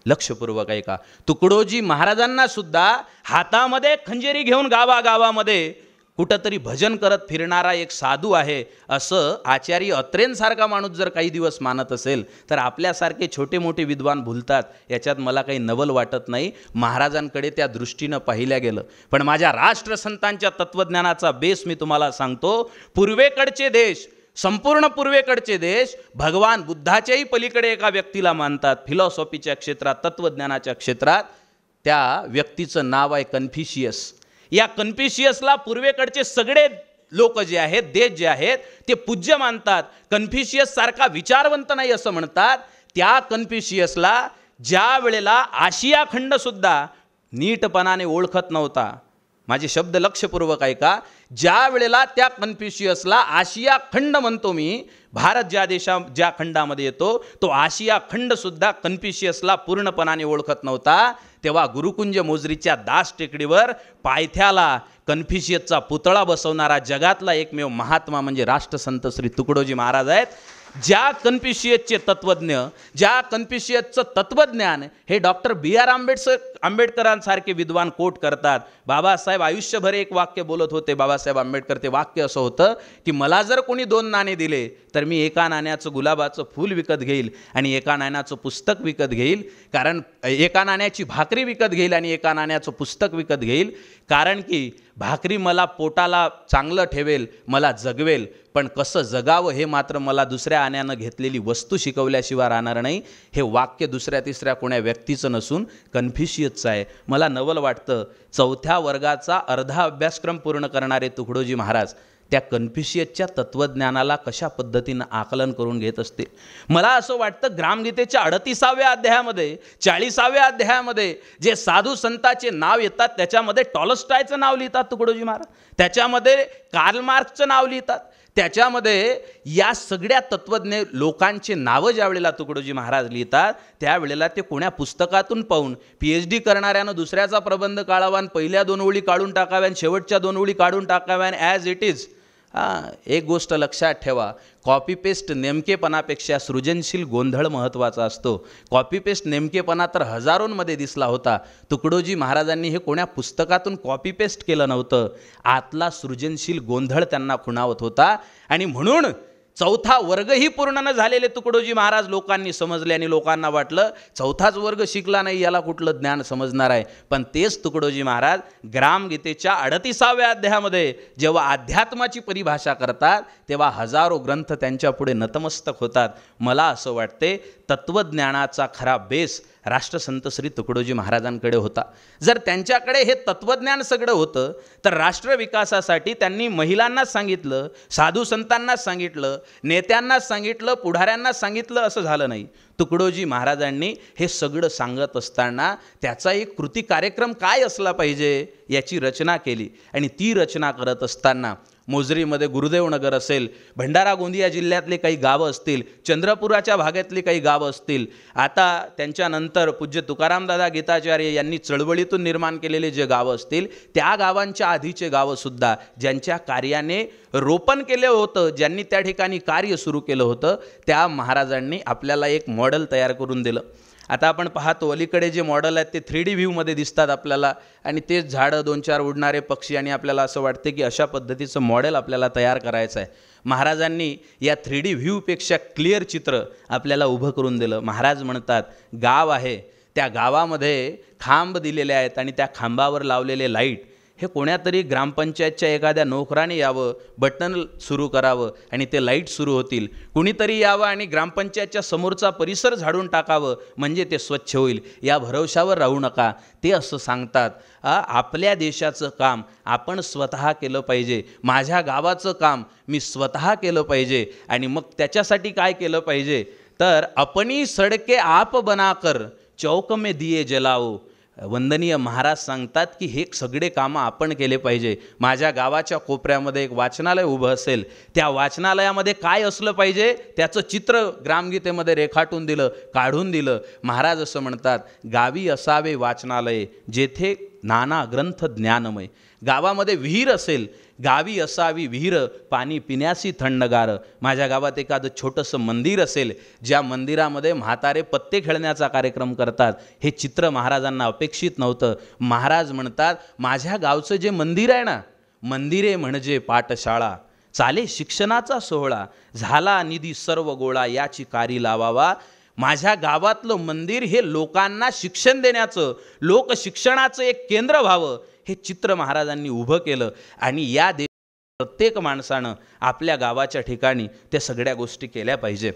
S4: लक्षपूर्वक ऐका, तुकडोजी महाराजांना सुद्धा हातामध्ये खंजेरी घेऊन गावागावामध्ये कुठंतरी भजन करत फिरणारा एक साधू आहे असं आचार्य अत्रेंसारखा माणूस जर काही दिवस मानत असेल, तर आपल्यासारखे छोटे मोठे विद्वान भुलतात, याच्यात मला काही नवल वाटत नाही. महाराजांकडे त्या दृष्टीनं पाहिल्या गेलं. पण माझ्या राष्ट्रसंतांच्या तत्त्वज्ञानाचा बेस मी तुम्हाला सांगतो. पूर्वेकडचे देश, संपूर्ण पूर्वेकडचे देश भगवान बुद्धाच्याही पलीकडे एका व्यक्तीला मानतात फिलॉसॉफीच्या क्षेत्रात, तत्त्वज्ञानाच्या क्षेत्रात. त्या व्यक्तीचं नाव आहे कन्फ्युशियस. या कन्फ्युशियसला पूर्वेकडचे सगळे लोक जे आहेत, देश जे आहेत, ते पूज्य मानतात. कन्फ्युशियस सारखा विचारवंत नाही असं म्हणतात. त्या कन्फ्युशियसला ज्या वेळेला आशिया खंड सुद्धा नीटपणाने ओळखत नव्हता, माझे शब्द लक्षपूर्वक ऐका, ज्या वेळेला त्या कन्फ्युशियसला आशिया खंड म्हणतो मी, भारत ज्या खंडामध्ये येतो तो आशिया खंड सुद्धा कन्फ्युशियसला पूर्णपणाने ओळखत नव्हता, तेव्हा गुरुकुंज मोजरीच्या दास टेकडीवर पायथ्याला कन्फ्युशियसचा पुतळा बसवणारा जगातला एकमेव महात्मा म्हणजे राष्ट्रसंत श्री तुकडोजी महाराज आहेत. ज्या कन्फ्युशियसचे तत्त्वज्ञ, ज्या कन्फ्युशियसचं तत्त्वज्ञान हे डॉक्टर B.R. आंबेडकरांसारखे विद्वान कोट करतात. बाबासाहेब आयुष्यभर एक वाक्य बोलत होते, बाबासाहेब आंबेडकर. ते वाक्य असं होतं की मला जर कोणी 2 नाणे दिले तर मी एका नाण्याचं गुलाबाचं फूल विकत घेईल आणि एका नाण्याचं पुस्तक विकत घेईल. कारण एका नाण्याची भाकरी विकत घेईल आणि एका नाण्याचं पुस्तक विकत घेईल. कारण की भाकरी मला पोटाला चांगलं ठेवेल, मला जगवेल, पण कसं जगावं हे मात्र मला दुसऱ्या आण्यानं घेतलेली वस्तू शिकवल्याशिवाय राहणार नाही. हे वाक्य दुसऱ्या तिसऱ्या कोण्या व्यक्तीचं नसून कन्फ्युशियसचं आहे. मला नवल वाटतं 4थ्या वर्गाचा अर्धा अभ्यासक्रम पूर्ण करणारे तुकडोजी महाराज त्या कन्फ्युशियसच्या तत्त्वज्ञानाला कशा पद्धतीनं आकलन करून घेत असतील. मला असं वाटतं ग्रामगीतेच्या 38व्या अध्यायामध्ये, 40व्या अध्यायामध्ये जे साधू संतांचे नाव येतात त्याच्यामध्ये टॉलस्टॉयचं नाव लिहितात तुकडोजी महाराज, त्याच्यामध्ये कार्ल मार्क्सचं नाव लिहितात, त्याच्यामध्ये या सगळ्या तत्त्वज्ञ लोकांचे नावं ज्या वेळेला तुकडोजी महाराज लिहितात त्यावेळेला ते कोण्या पुस्तकातून पाहून, PhD करणाऱ्यानं दुसऱ्याचा प्रबंध काढावा आणि पहिल्या 2 ओळी काढून टाकाव्या आणि शेवटच्या 2 ओळी काढून टाकाव्या ॲज इट इज. एक गोष्ट लक्षात ठेवा, कॉपी पेस्ट नेमकेपणापेक्षा सृजनशील गोंधळ महत्त्वाचा असतो. कॉपी पेस्ट नेमकेपणा तर हजारोंमध्ये दिसला होता. तुकडोजी महाराजांनी हे कोण्या पुस्तकातून कॉपी पेस्ट केलं नव्हतं. आतला सृजनशील गोंधळ त्यांना खुणावत होता. आणि म्हणून 4था वर्गही पूर्ण न झालेले तुकडोजी महाराज लोकांनी समजले आणि लोकांना वाटलं 4थाच वर्ग शिकला नाही, याला कुठलं ज्ञान समजणार आहे. पण तेच तुकडोजी महाराज ग्रामगीतेच्या 38व्या अध्यायामध्ये जेव्हा अध्यात्माची परिभाषा करतात तेव्हा हजारो ग्रंथ त्यांच्या पुढे नतमस्तक होतात. मला असं वाटते तत्त्वज्ञानाचा खरा बेस राष्ट्रसंत श्री तुकडोजी महाराजांकडे होता. जर त्यांच्याकडे हे तत्त्वज्ञान सगळं होतं तर राष्ट्रविकासासाठी त्यांनी महिलांना सांगितलं, साधू संतांना सांगितलं, नेत्यांना सांगितलं, पुढाऱ्यांना सांगितलं असं झालं नाही. तुकडोजी महाराजांनी हे सगळं सांगत असताना त्याचा एक कृती कार्यक्रम काय असला पाहिजे याची रचना केली. आणि ती रचना करत असताना मोजरीमध्ये गुरुदेवनगर असेल, भंडारा गोंदिया जिल्ह्यातले काही गावं असतील, चंद्रपुराच्या भागातली काही गावं असतील, आता त्यांच्यानंतर पूज्य तुकारामदादा गीताचार्य यांनी चळवळीतून निर्माण केलेले जे गावं असतील, त्या गावांच्या आधीचे गावंसुद्धा ज्यांच्या कार्याने रोपण केलं होतं, ज्यांनी त्या ठिकाणी कार्य सुरू केलं होतं, त्या महाराजांनी आपल्याला एक मॉडेल तयार करून दिलं. आता आपण पाहतो अलीकडे जे मॉडेल आहेत ते 3D व्ह्यूमध्ये दिसतात आपल्याला, आणि तेच झाडं, 2-4 उडणारे पक्षी, आणि आपल्याला असं वाटते की अशा पद्धतीचं मॉडेल आपल्याला तयार करायचं आहे. महाराजांनी या 3D व्ह्यूपेक्षा क्लिअर चित्र आपल्याला उभं करून दिलं. महाराज म्हणतात गाव आहे, त्या गावामध्ये खांब दिलेले आहेत आणि त्या खांबावर लावलेले लाईट हे कोण्यातरी ग्रामपंचायतच्या एखाद्या नोकराने यावं, बटन सुरू करावं आणि ते लाईट सुरू होतील. कुणीतरी यावं आणि ग्रामपंचायतच्या समोरचा परिसर झाडून टाकावं म्हणजे ते स्वच्छ होईल. या भरवशावर राहू नका, ते असं सांगतात. आपल्या देशाचं काम आपण स्वतः केलं पाहिजे, माझ्या गावाचं काम मी स्वतः केलं पाहिजे. आणि मग त्याच्यासाठी काय केलं पाहिजे तर अपनी सडके आप बनाकर चौक में दिये जलाओ. वंदनीय महाराज सांगतात की हे सगळे कामं आपण केले पाहिजे. माझ्या गावाच्या कोपऱ्यामध्ये एक वाचनालय उभं असेल, त्या वाचनालयामध्ये काय असलं पाहिजे त्याचं चित्र ग्रामगीतेमध्ये रेखाटून दिलं, काढून दिलं. महाराज असं म्हणतात, गावी असावे वाचनालय जेथे नाना ग्रंथ ज्ञानमय. गावामध्ये विहीर असेल, गावी असावी विहीर पाणी पिण्यासी थंडगार. माझ्या गावात एखादं छोटंसं मंदिर असेल, ज्या मंदिरामध्ये म्हातारे पत्ते खेळण्याचा कार्यक्रम करतात. हे चित्र महाराजांना अपेक्षित नव्हतं. महाराज म्हणतात माझ्या गावचं जे मंदिर आहे ना, मंदिरे म्हणजे पाठशाळा, चाले शिक्षणाचा सोहळा, झाला निधी सर्व गोळा याची कारी लावावा. माझ्या गावातलं मंदिर हे लोकांना शिक्षण देण्याचं, लोकशिक्षणाचं एक केंद्र व्हावं, हे चित्र महाराजांनी उभं केलं. आणि या प्रत्येक माणसानं आपल्या गावाच्या ठिकाणी त्या सगळ्या गोष्टी केल्या पाहिजे.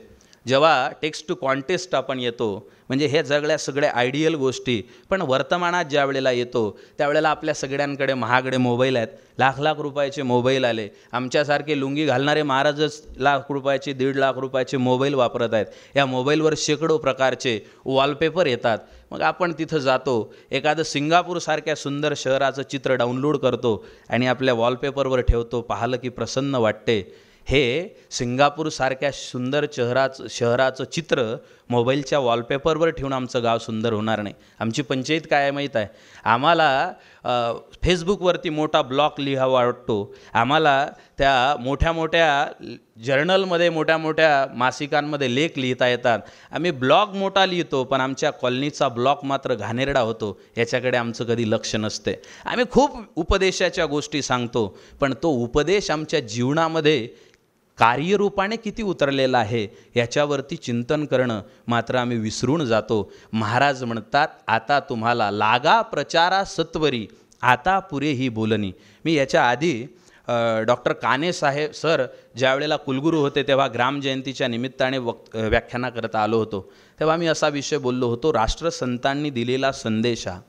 S4: जेव्हा टेक्स्ट टू कॉन्टेस्ट आपण येतो, म्हणजे हे सगळ्या आयडियल गोष्टी, पण वर्तमानात ज्या वेळेला येतो त्यावेळेला आपल्या सगळ्यांकडे महागडे मोबाईल आहेत. लाख रुपयाचे मोबाईल आले. आमच्यासारखे लुंगी घालणारे महाराजच ₹1,00,000 ₹1.5 मोबाईल वापरत आहेत. या मोबाईलवर शेकडो प्रकारचे वॉलपेपर येतात. मग आपण तिथं जातो, एखादं सिंगापूरसारख्या सुंदर शहराचं चित्र डाउनलोड करतो आणि आपल्या वॉलपेपरवर ठेवतो. पाहिलं की प्रसन्न वाटते. हे सिंगापूरसारख्या सुंदर शहराचं चित्र मोबाईलच्या वॉलपेपरवर ठेवून आमचं गाव सुंदर होणार नाही. आमची पंचायत काय आहे माहीत आहे, आम्हाला फेसबुकवरती मोठा ब्लॉग लिहावा वाटतो, आम्हाला त्या मोठ्या जर्नलमध्ये मोठ्या मासिकांमध्ये लेख लिहिता येतात. आम्ही ब्लॉग मोठा लिहितो, पण आमच्या कॉलनीचा ब्लॉग मात्र घाणेरडा होतो. याच्याकडे आमचं कधी लक्ष नसते. आम्ही खूप उपदेशाच्या गोष्टी सांगतो, पण तो उपदेश आमच्या जीवनामध्ये कार्यरूपाने किती उतरलेला आहे याच्यावरती चिंतन करणं मात्र आम्ही विसरून जातो. महाराज म्हणतात आता तुम्हाला लागा प्रचारा सत्वरी, आता पुरे ही बोलणी. मी याच्या आधी डॉक्टर काने साहेब सर ज्या वेळेला कुलगुरू होते तेव्हा ग्रामजयंतीच्या निमित्ताने व्याख्यानाकरता आलो होतो, तेव्हा मी असा विषय बोललो होतो, राष्ट्रसंतांनी दिलेला संदेश हा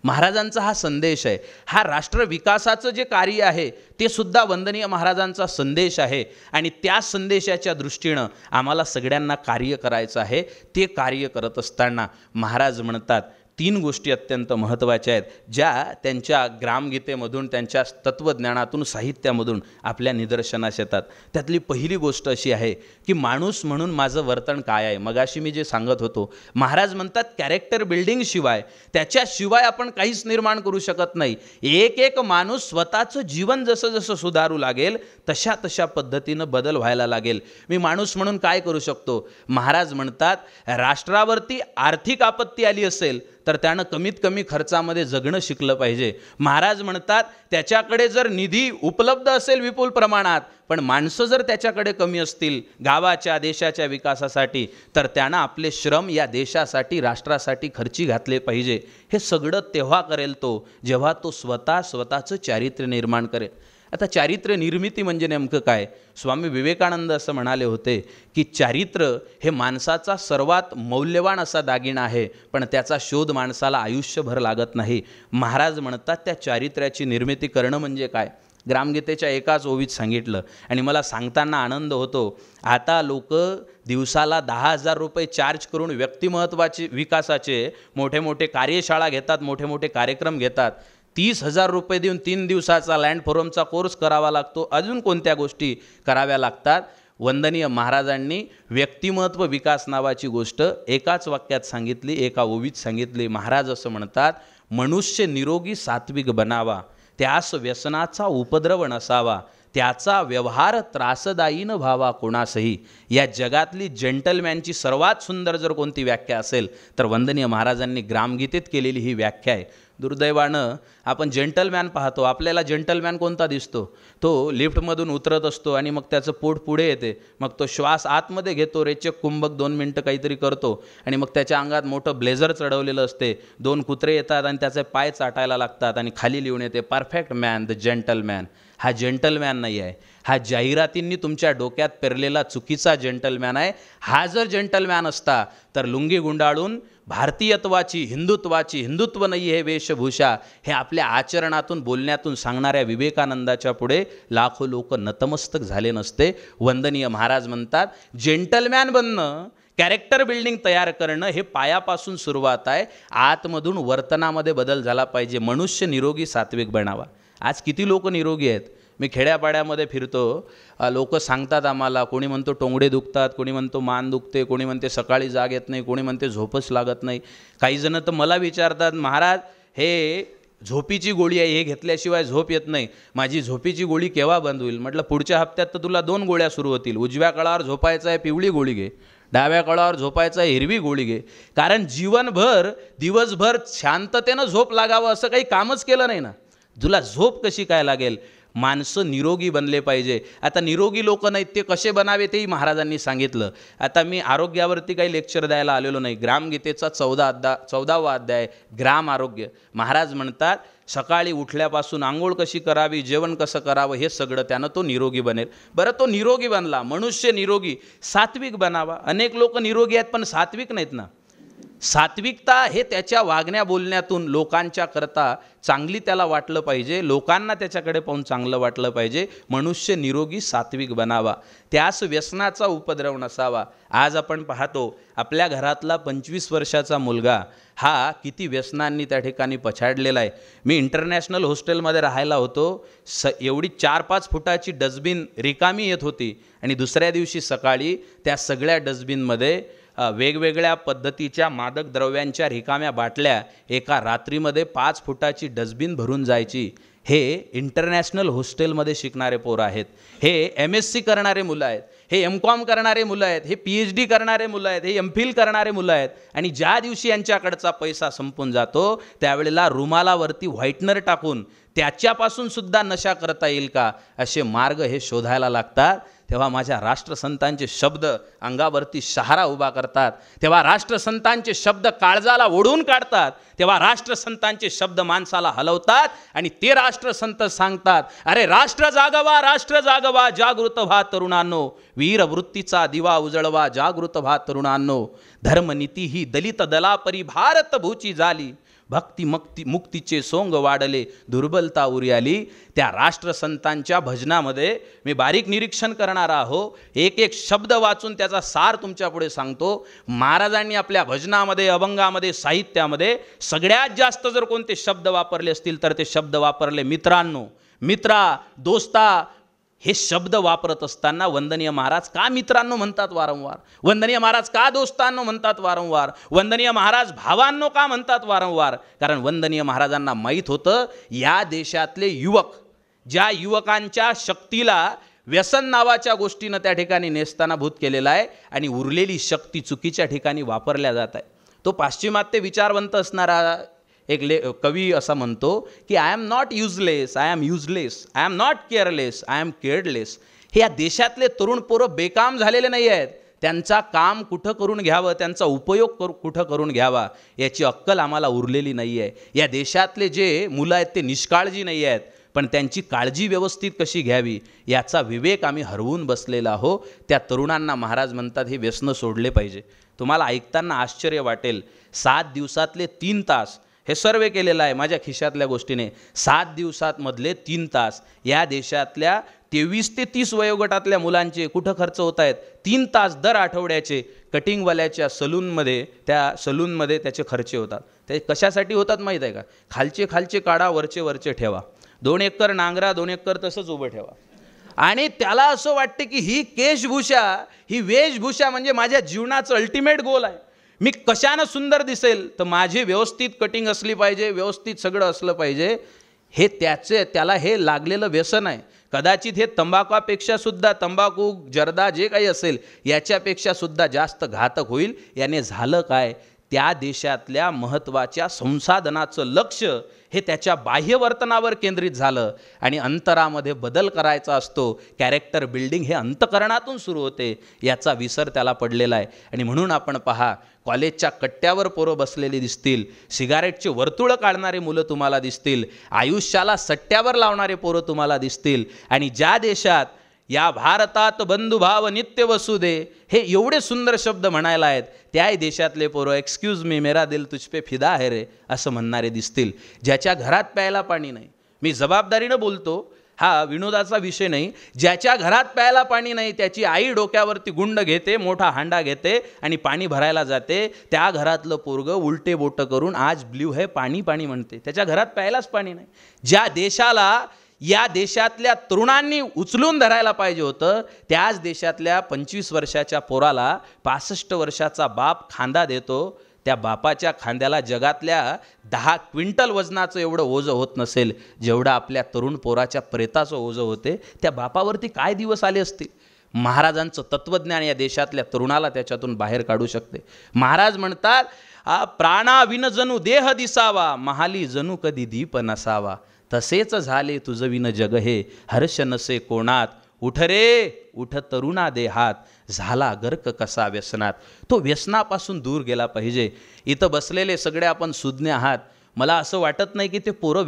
S4: महाराजांचा हा संदेश आहे. हा राष्ट्र विकासाचं जे कार्य आहे ते सुद्धा वंदनीय महाराजांचा संदेश आहे. आणि त्या संदेशाच्या दृष्टीनं आम्हाला सगळ्यांना कार्य करायचं आहे. ते कार्य करत असताना महाराज म्हणतात 3 गोष्टी अत्यंत महत्त्वाच्या आहेत, ज्या त्यांच्या ग्रामगीतेमधून, त्यांच्या तत्त्वज्ञानातून, साहित्यामधून आपल्या निदर्शनास येतात. त्यातली पहिली गोष्ट अशी आहे की माणूस म्हणून माझं वर्तन काय आहे. मगाशी मी जे सांगत होतो, महाराज म्हणतात कॅरेक्टर बिल्डिंगशिवाय, त्याच्याशिवाय आपण काहीच निर्माण करू शकत नाही. एक माणूस स्वतःचं जीवन जसं जसं सुधारू लागेल तशा पद्धतीनं बदल व्हायला लागेल. मी माणूस म्हणून काय करू शकतो. महाराज म्हणतात राष्ट्रावरती आर्थिक आपत्ती आली असेल तर त्यानं कमीत कमी खर्चामध्ये जगणं शिकलं पाहिजे. महाराज म्हणतात त्याच्याकडे जर निधी उपलब्ध असेल विपुल प्रमाणात, पण माणसं जर त्याच्याकडे कमी असतील गावाच्या देशाच्या विकासासाठी, तर त्यानं आपले श्रम या देशासाठी राष्ट्रासाठी खर्ची घातले पाहिजे. हे सगळं तेव्हा करेल तो जेव्हा तो स्वतःचं चारित्र्य निर्माण करेल. आता चारित्र्य निर्मिती म्हणजे नेमकं काय. स्वामी विवेकानंद असं म्हणाले होते की चारित्र्य हे माणसाचा सर्वात मौल्यवान असा दागिना आहे, पण त्याचा शोध माणसाला आयुष्यभर लागत नाही. महाराज म्हणतात त्या चारित्र्याची निर्मिती करणं म्हणजे काय. ग्रामगीतेच्या एकाच ओवीत सांगितलं आणि मला सांगताना आनंद होतो. आता लोक दिवसाला 10,000 रुपये चार्ज करून व्यक्तिमत्वाचे विकासाचे मोठे कार्यशाळा घेतात, मोठे कार्यक्रम घेतात. 30,000 रुपये देऊन 3 दिवसाचा लँड फोरमचा कोर्स करावा लागतो, अजून कोणत्या गोष्टी कराव्या लागतात. वंदनीय महाराजांनी व्यक्तिमत्व विकास नावाची गोष्ट एकाच वाक्यात सांगितली, एका ओवीत सांगितली. महाराज असं म्हणतात, मनुष्य निरोगी सात्विक बनावा, त्यास व्यसनाचा उपद्रव नसावा, त्याचा व्यवहार त्रासदायी न व्हावा कोणासही. या जगातली जेंटलमॅनची सर्वात सुंदर जर कोणती व्याख्या असेल तर वंदनीय महाराजांनी ग्रामगीतेत केलेली ही व्याख्या आहे. दुर्दैवानं आपण जेंटलमॅन पाहतो, आपल्याला जेंटलमॅन कोणता दिसतो? तो लिफ्टमधून उतरत असतो आणि मग त्याचं पोट पुढे येते, मग तो श्वास आतमध्ये घेतो, रेचक कुंभक 2 मिनटं काहीतरी करतो आणि मग त्याच्या अंगात मोठं ब्लेझर चढवलेलं असते, 2 कुत्रे येतात आणि त्याचे पाय चाटायला लागतात आणि खाली लिहून येते परफेक्ट मॅन, द जेंटलमॅन. हा जेंटलमॅन नाही आहे, हा जाहिरातींनी तुमच्या डोक्यात पेरलेला चुकीचा जेंटलमॅन आहे. हा जर जेंटलमॅन असता तर लुंगी गुंडाळून भारतीयत्वाची, हिंदुत्व नाही हे वेशभूषा, हे आपल्या आचरणातून बोलण्यातून सांगणाऱ्या विवेकानंदाच्या पुढे लाखो लोक नतमस्तक झाले नसते. वंदनीय महाराज म्हणतात, जेंटलमॅन बनणं, कॅरेक्टर बिल्डिंग तयार करणं हे पायापासून सुरुवात आहे. आतमधून वर्तनामध्ये बदल झाला पाहिजे. मनुष्य निरोगी सात्विक बनावा. आज किती लोक निरोगी आहेत? मी खेड्यापाड्यामध्ये फिरतो, लोक सांगतात आम्हाला, कोणी म्हणतो टोंगडे दुखतात, कोणी म्हणतो मान दुखते, कोणी म्हणते सकाळी जाग येत नाही, कोणी म्हणते झोपच लागत नाही. काही जण तर मला विचारतात, महाराज हे झोपीची गोळी आहे, हे घेतल्याशिवाय झोप येत नाही, माझी झोपीची गोळी केव्हा बंद होईल? म्हटलं पुढच्या हप्त्यात तर तुला 2 गोळ्या सुरू होतील. उजव्या कळावर झोपायचं आहे पिवळी गोळी घे, डाव्या कळावर झोपायचं आहे हिरवी गोळी घे. कारण जीवनभर दिवसभर शांततेनं झोप लागावं असं काही कामच केलं नाही ना, तुला झोप कशी काय लागेल? माणसं निरोगी बनले पाहिजे. आता निरोगी लोक नाहीत, ते कसे बनावे तेही महाराजांनी सांगितलं. आता मी आरोग्यावरती काही लेक्चर द्यायला आलेलो नाही. ग्रामगीतेचा 14वा अध्याय ग्राम आरोग्य. महाराज म्हणतात, सकाळी उठल्यापासून आंघोळ कशी करावी, जेवण कसं करावं, हे सगळं त्यानं तो निरोगी बनेल. बरं, तो निरोगी बनला, मनुष्य निरोगी सात्विक बनावा. अनेक लोक निरोगी आहेत पण सात्विक नाहीत ना. सात्विकता हे त्याच्या वागण्या बोलण्यातून लोकांच्या करता चांगली त्याला वाटलं पाहिजे, लोकांना त्याच्याकडे पाहून चांगलं वाटलं पाहिजे. मनुष्य निरोगी सात्विक बनावा, त्यास व्यसनाचा उपद्रव नसावा. आज आपण पाहतो आपल्या घरातला 25 वर्षाचा मुलगा हा किती व्यसनांनी त्या ठिकाणी पछाडलेला आहे. मी इंटरनॅशनल हॉस्टेलमध्ये राहायला होतो. एवढी 4-5 फुटाची डस्टबिन रिकामी येत होती आणि दुसऱ्या दिवशी सकाळी त्या सगळ्या डस्टबिनमध्ये वेगवेगळ्या पद्धतीच्या मादक द्रव्यांच्या रिकाम्या बाटल्या एका रात्रीमध्ये 5 फुटाची डस्टबिन भरून जायची. हे इंटरनॅशनल हॉस्टेलमध्ये शिकणारे पोरं आहेत, हे MSc करणारे मुलं आहेत, हे MCOM करणारे मुलं आहेत, हे PhD करणारे मुलं आहेत, हे MPhil करणारे मुलं आहेत. आणि ज्या दिवशी यांच्याकडचा पैसा संपून जातो त्यावेळेला रुमालावरती व्हाईटनर टाकून त्याच्यापासून सुद्धा नशा करता येईल का असे मार्ग हे शोधायला लागतात. तेव्हा माझ्या राष्ट्रसंतांचे शब्द अंगावरती शहारा उभा करतात, तेव्हा राष्ट्रसंतांचे शब्द काळजाला ओढून काढतात, तेव्हा राष्ट्रसंतांचे शब्द माणसाला हलवतात. आणि ते राष्ट्रसंत सांगतात, अरे राष्ट्र जागवा, जागृत व्हा तरुणांनो, वीरवृत्तीचा दिवा उजळवा, जागृत व्हा तरुणांनो. धर्मनीती ही दलित दलापरी भारत भूची झाली, भक्ती मुक्तीचे सोंग वाढले, दुर्बलता उरी आली. त्या राष्ट्रसंतांच्या भजनामध्ये मी बारीक निरीक्षण करणार आहो, एक एक शब्द वाचून त्याचा सार तुमच्या पुढे सांगतो. महाराजांनी आपल्या भजनामध्ये, अभंगामध्ये, साहित्यामध्ये सगळ्यात जास्त जर कोणते शब्द वापरले असतील तर ते शब्द वापरले मित्रांनो, मित्रा, दोस्ता. हे शब्द वापरत असताना वंदनीय महाराज का मित्रांनो म्हणतात वारंवार? वंदनीय महाराज का दोस्तांनो म्हणतात वारंवार? वंदनीय महाराज भावांनो का म्हणतात वारंवार? कारण वंदनीय महाराजांना माहीत होतं या देशातले युवक, ज्या युवकांच्या शक्तीला व्यसन नावाच्या गोष्टीनं त्या ठिकाणी नेस्तानाभूत केलेला आहे आणि उरलेली शक्ती चुकीच्या ठिकाणी वापरल्या जात आहे. तो पाश्चिमात्य विचारवंत असणारा एक कवी असा म्हणतो की I am not useless, I am useless, I am not careless, I am careless. हे या देशातले तरुण पोरं बेकाम झालेले नाही आहेत. त्यांचा काम कुठं करून घ्यावं, त्यांचा उपयोग कुठं करून घ्यावा याची अक्कल आम्हाला उरलेली नाही आहे. या देशातले जे मुलं आहेत ते निष्काळजी नाही आहेत, पण त्यांची काळजी व्यवस्थित कशी घ्यावी याचा विवेक आम्ही हरवून बसलेला आहो. त्या तरुणांना महाराज म्हणतात हे व्यसन सोडले पाहिजे. तुम्हाला ऐकताना आश्चर्य वाटेल, 7 दिवसातले 3 तास, हे सर्वे केलेलं आहे माझ्या खिशातल्या गोष्टीने, 7 दिवसात मधले 3 तास या देशातल्या 23 ते 30 वयोगटातल्या मुलांचे कुठं खर्च होत आहेत? 3 तास दर आठवड्याचे कटिंगवाल्याच्या सलूनमध्ये त्याचे खर्च होतात. ते कशासाठी होतात माहीत आहे का? खालचे काढा, वरचे ठेवा. 2 एकर नांगरा, 2 एकर तसंच उभं ठेवा. आणि त्याला असं वाटते की ही केशभूषा, ही वेशभूषा म्हणजे माझ्या जीवनाचं अल्टिमेट गोल आहे. मी कशानं सुंदर दिसेल तर माझी व्यवस्थित कटिंग असली पाहिजे, व्यवस्थित सगळं असलं पाहिजे. हे त्याला हे लागलेलं व्यसन आहे. कदाचित हे तंबाखूपेक्षा सुद्धा, तंबाखू जर्दा जे काही असेल याच्यापेक्षा सुद्धा जास्त घातक होईल. याने झालं काय? त्या देशातल्या महत्त्वाच्या संसाधनाचं लक्ष हे त्याच्या बाह्य वर्तनावर केंद्रित झालं आणि अंतरामध्ये बदल करायचा असतो. कॅरेक्टर बिल्डिंग हे अंतकरणातून सुरू होते. याचा विसर त्याला पडलेला आहे. आणि म्हणून आपण पहा, कॉलेजच्या कट्ट्यावर पोरं बसलेली दिसतील, सिगारेटचे वर्तुळं काढणारे मुलं तुम्हाला दिसतील, आयुष्याला सट्ट्यावर लावणारे पोरं तुम्हाला दिसतील. आणि ज्या देशात या भारतात बंधुभाव नित्य वसुदे हे एवढे सुंदर शब्द म्हणायला आहेत, त्याही देशातले पोरं एक्सक्यूज मी मेरा दिल तुझ पे फिदा है रे असं म्हणणारे दिसतील. ज्याच्या घरात प्यायला पाणी नाही, मी जबाबदारीनं बोलतो, हा विनोदाचा विषय नाही, ज्याच्या घरात प्यायला पाणी नाही त्याची आई डोक्यावरती गुंड घेते, मोठा हांडा घेते आणि पाणी भरायला जाते. त्या घरातलं पोरगं उलटे बोटं करून आज ब्ल्यू है पाणी पाणी म्हणते. त्याच्या घरात प्यायलाच पाणी नाही. ज्या देशाला या देशातल्या तरुणांनी उचलून धरायला पाहिजे होतं, त्याच देशातल्या 25 वर्षाच्या पोराला 65 वर्षाचा बाप खांदा देतो. त्या बापाच्या खांद्याला जगातल्या 10 क्विंटल वजनाचं एवढं ओझं होत नसेल जेवढं आपल्या तरुण पोराच्या प्रेताचं ओझं होते. त्या बापावरती काय दिवस आले असतील? महाराजांचं तत्त्वज्ञान या देशातल्या तरुणाला त्याच्यातून बाहेर काढू शकते. महाराज म्हणतात, प्राणाविन जणू देह दिसावा, महाली जणू कधी दीप नसावा. तसेच झाले तुझ विन जग हे, हर्ष नसे कोणात. उठ रे उठ तरुणा देहात, झाला गर्क कसा व्यसनात. तो व्यसनापासून दूर गेला पाहिजे. इथं बसलेले सगळे आपण सुज्ञ आहात. मला असं वाटत नाही की ते पोरं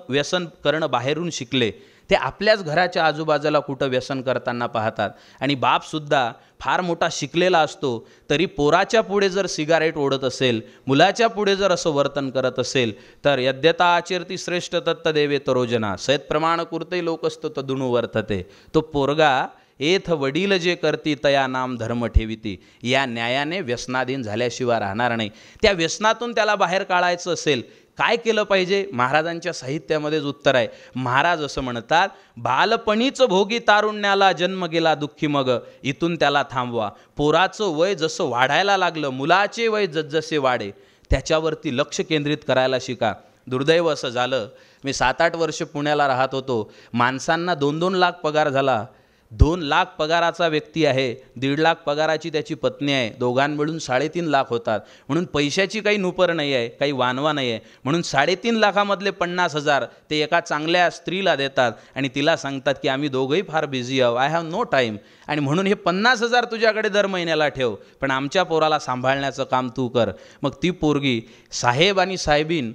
S4: व्यसन करणं बाहेरून शिकले. ते आपल्याच घराच्या आजूबाजूला कुठं व्यसन करताना पाहतात. आणि बापसुद्धा फार मोठा शिकलेला असतो तरी पोराच्या पुढे जर सिगारेट ओढत असेल, मुलाच्या पुढे जर असं वर्तन करत असेल तर यद्यता आचरती श्रेष्ठ तत्त देवे तरोजना, सयत प्रमाण कुर्ते लोकस्तो तदुणू वर्तते. तो पोरगा एथ वडील जे करती तया नाम धर्म ठेविती, या न्यायाने व्यसनाधीन झाल्याशिवाय राहणार नाही. त्या व्यसनातून त्याला बाहेर काढायचं असेल काय केलं पाहिजे? महाराजांच्या साहित्यामध्येच उत्तर आहे. महाराज असं म्हणतात, बालपणीच भोगी तारुण्याला जन्म गेला दुःखी मग, इथून त्याला थांबवा. पोराचं वय जसं वाढायला लागलं, मुलाचे वय जसजसे वाढे त्याच्यावरती लक्ष केंद्रित करायला शिका. दुर्दैव असं झालं, मी 7-8 वर्ष पुण्याला राहत होतो. माणसांना 2-2 लाख पगार झाला. 2 लाख पगाराचा व्यक्ती आहे, 1.5 लाख पगाराची त्याची पत्नी आहे, दोघां मिळून 3.5 लाख होतात. म्हणून पैशाची काही नुपर नाही आहे, काही वानवा नाही आहे. म्हणून 3.5 लाखामधले 50,000 ते एका चांगल्या स्त्रीला देतात आणि तिला सांगतात की आम्ही दोघंही फार बिझी आहोत, आय हॅव नो टाईम, आणि म्हणून हे 50,000 तुझ्याकडे दर महिन्याला ठेव, पण आमच्या पोराला सांभाळण्याचं काम तू कर. मग ती पोरगी साहेब आणि साहेबीन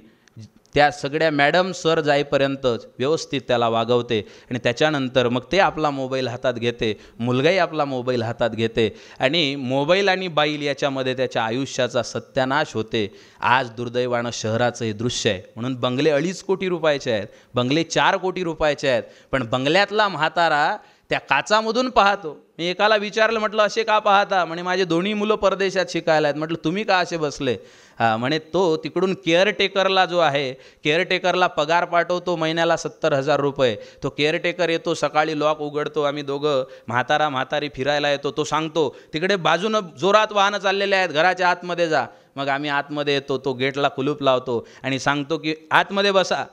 S4: त्या सगळ्या मॅडम सर जाईपर्यंत व्यवस्थित त्याला वागवते आणि त्याच्यानंतर मग ते आपला मोबाईल हातात घेते, मुलगाही आपला मोबाईल हातात घेते आणि मोबाईल आणि बाईल याच्यामध्ये त्याच्या आयुष्याचा सत्यानाश होते. आज दुर्दैवानं शहराचं हे दृश्य आहे. म्हणून बंगले 2.5 कोटी रुपयाचे आहेत, बंगले 4 कोटी रुपयाचे आहेत, पण बंगल्यातला म्हातारा त्या काचामधून पाहतो. मी एकाला विचारलं, म्हटलं असे का पाहता? म्हणे माझे दोन्ही मुलं परदेशात शिकायला आहेत. म्हटलं तुम्ही का असे बसले? म्हणे तो तिकडून केअरटेकरला जो आहे, केअरटेकरला पगार पाठवतो महिन्याला 70,000 रुपये. तो केअरटेकर येतो, सकाळी लॉक उघडतो, आम्ही दोघं म्हातारी फिरायला येतो. तो सांगतो तिकडे बाजूनं जोरात वाहनं चाललेले आहेत, घराच्या आतमध्ये जा. मग आम्ही आतमध्ये येतो, तो गेटला कुलूप लावतो आणि सांगतो की आतमध्ये बसा.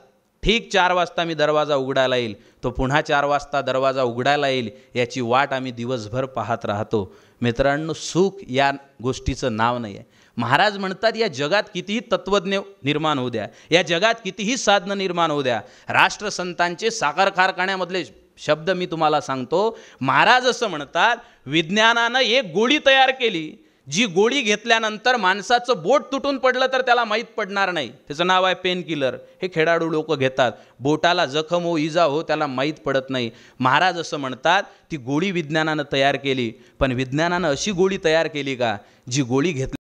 S4: ठीक 4 वाजता मी दरवाजा उघडायला येईल. तो पुन्हा 4 वाजता दरवाजा उघडायला येईल, याची वाट आम्ही दिवसभर पाहत राहतो. मित्रांनो, सुख या गोष्टीचं नाव नाही आहे. महाराज म्हणतात, या जगात कितीही तत्त्वज्ञ निर्माण होऊ द्या, या जगात कितीही साधनं निर्माण होऊ द्या, राष्ट्रसंतांचे साखर कारखान्यामधले शब्द मी तुम्हाला सांगतो. महाराज असं म्हणतात, विज्ञानानं एक गोळी तयार केली, जी गोळी घेतल्यानंतर माणसाचं बोट तुटून पडलं तर त्याला माहीत पडणार नाही. त्याचं नाव आहे पेन किलर. हे खेळाडू लोक घेतात. बोटाला जखम हो, इजा हो, त्याला माहीत पडत नाही. महाराज असं म्हणतात, ती गोळी विज्ञानानं तयार केली, पण विज्ञानानं अशी गोळी तयार केली का जी गोळी घेतली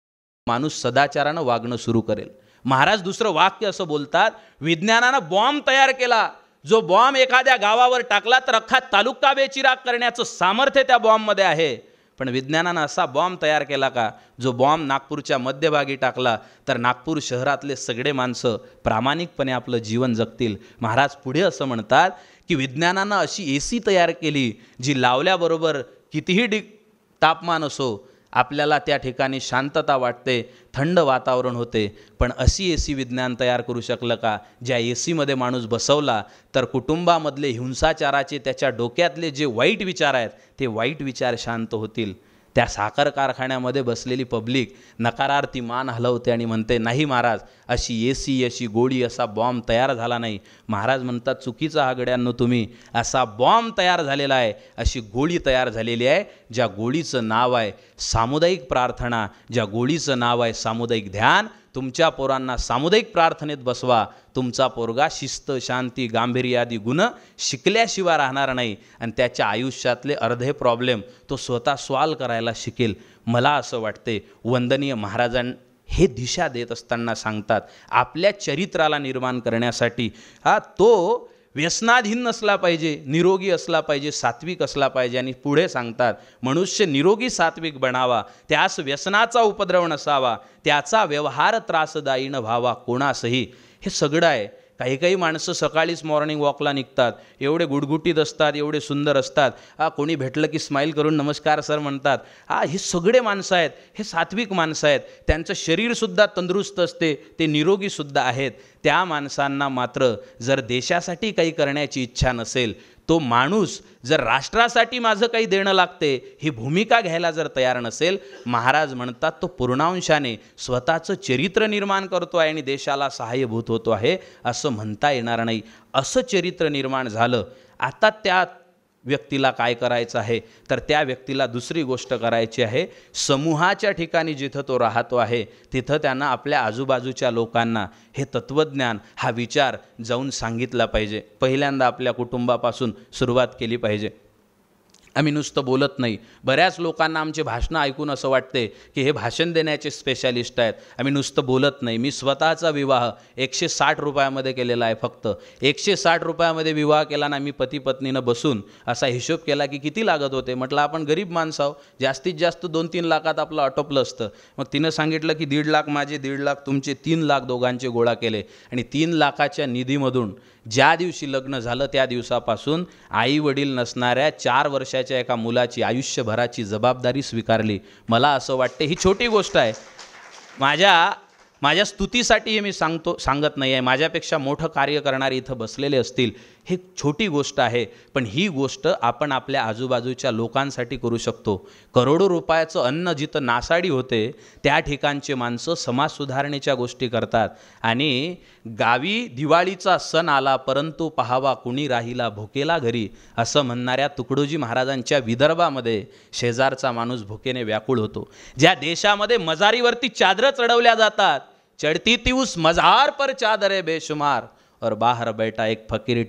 S4: माणूस सदाचारानं वागणं सुरू करेल. महाराज दुसरं वाक्य असं बोलतात, विज्ञानानं बॉम्ब तयार केला जो बॉम्ब एखाद्या गावावर टाकला तर अख्खा तालुका बेचिराग करण्याचं सामर्थ्य त्या बॉम्बमध्ये आहे. पण विज्ञानानं असा बॉम्ब तयार केला का, जो बॉम्ब नागपूरच्या मध्यभागी टाकला तर नागपूर शहरातले सगळे माणसं प्रामाणिकपणे आपलं जीवन जगतील. महाराज पुढे असं म्हणतात की विज्ञानानं अशी AC तयार केली जी लावल्याबरोबर कितीही तापमान असो आपल्याला त्या ठिकाणी शांतता वाटते, थंड वातावरण होते. पण अशी AC विज्ञान तयार करू शकलं का, ज्या ACमध्ये माणूस बसवला तर कुटुंबामधले हिंसाचाराचे त्याच्या डोक्यातले जे वाईट विचार आहेत ते वाईट विचार शांत होतील. त्या साखर कारखान्यामध्ये बसलेली पब्लिक नकारार्थी मान हलवते आणि म्हणते नाही महाराज, अशी AC अशी गोळी असा बॉम्ब तयार झाला नाही. महाराज म्हणतात चुकीचा हा गड्यांनो तुम्ही, असा बॉम्ब तयार झालेला आहे, अशी गोळी तयार झालेली आहे ज्या गोळीचं नाव आहे सामुदायिक प्रार्थना, ज्या गोळीचं नाव आहे सामुदायिक ध्यान. तुमच्या पोरांना सामुदायिक प्रार्थनेत बसवा, तुमचा पोरगा शिस्त, शांती, गांभीर्य आदी गुण शिकल्याशिवाय राहणार नाही आणि त्याच्या आयुष्यातले अर्धे प्रॉब्लेम तो स्वतः सॉल्व करायला शिकेल. मला असं वाटते वंदनीय महाराजांनी हे दिशा देत असताना सांगतात आपल्या चरित्राला निर्माण करण्यासाठी तो व्यसनाधीन नसला पाहिजे, निरोगी असला पाहिजे, सात्विक असला पाहिजे. आणि पुढे सांगतात मनुष्य निरोगी सात्विक बनावा, त्यास व्यसनाचा उपद्रव नसावा, त्याचा व्यवहार त्रासदायी न व्हावा कोणासही. हे सगळं आहे. काही काही माणसं सकाळीच मॉर्निंग वॉकला निघतात, एवढे गुडगुटीत असतात, एवढे सुंदर असतात, कोणी भेटलं की स्माईल करून नमस्कार सर म्हणतात. हे सगळे माणसं आहेत, हे सात्विक माणसं आहेत. त्यांचं शरीरसुद्धा तंदुरुस्त असते, ते निरोगीसुद्धा आहेत. त्या माणसांना मात्र जर देशासाठी काही करण्याची इच्छा नसेल, तो माणूस जर राष्ट्रासाठी माझं काही देणं लागते ही भूमिका घ्यायला जर तयार नसेल, महाराज म्हणतात तो पूर्णांशाने स्वतःचं चरित्र निर्माण करतो आहे आणि देशाला सहाय्यभूत होतो आहे असं म्हणता येणार नाही. असं चरित्र निर्माण झालं. आता त्या व्यक्तीला काय करायचं आहे तर त्या व्यक्तीला दुसरी गोष्ट करायची आहे. समूहाच्या ठिकाणी जिथं तो राहतो आहे तिथं त्यांना आपल्या आजूबाजूच्या लोकांना हे तत्त्वज्ञान, हा विचार जाऊन सांगितला पाहिजे. पहिल्यांदा आपल्या कुटुंबापासून सुरुवात केली पाहिजे. आम्ही नुसतं बोलत नाही. बऱ्याच लोकांना आमचे भाषणं ऐकून असं वाटते की हे भाषण देण्याचे स्पेशालिस्ट आहेत. आम्ही नुसतं बोलत नाही. मी स्वतःचा विवाह 160 रुपयामध्ये केलेला आहे. फक्त 160 रुपयामध्ये विवाह केला ना. मी पती पत्नीनं बसून असा हिशोब केला की किती लागत होते. म्हटलं आपण गरीब माणसं आहो, जास्तीत जास्त 2-3 लाखात आपलं आटोपलं असतं. मग तिनं सांगितलं की 1.5 लाख माझे, 1.5 लाख तुमचे, 3 लाख दोघांचे गोळा केले. आणि 3 लाखाच्या निधीमधून ज्या दिवशी लग्न झालं त्या दिवसापासून आई वडील नसणाऱ्या 4 वर्षाच्या एका मुलाची आयुष्यभराची जबाबदारी स्वीकारली. मला असं वाटते ही छोटी गोष्ट आहे. माझ्या स्तुतीसाठी हे मी सांगत नाही आहे. माझ्यापेक्षा मोठं कार्य करणारे इथं बसलेले असतील. हे छोटी गोष्ट आहे, पण ही गोष्ट आपण आपल्या आजूबाजूच्या लोकांसाठी करू शकतो. करोडो रुपयाचं अन्न जिथं नासाडी होते त्या ठिकाणचे माणसं समाज सुधारणेच्या गोष्टी करतात. आणि गावी दिवाळीचा सण आला परंतु पहावा कुणी राहिला भुकेला घरी असं म्हणणाऱ्या तुकडोजी महाराजांच्या विदर्भामध्ये शेजारचा माणूस भुकेने व्याकुळ होतो. ज्या देशामध्ये मजारीवरती चादरं चढवल्या जातात, चढती ती उस मजार पर चादरे बेशुमार और बाहर बैठा एक फकीर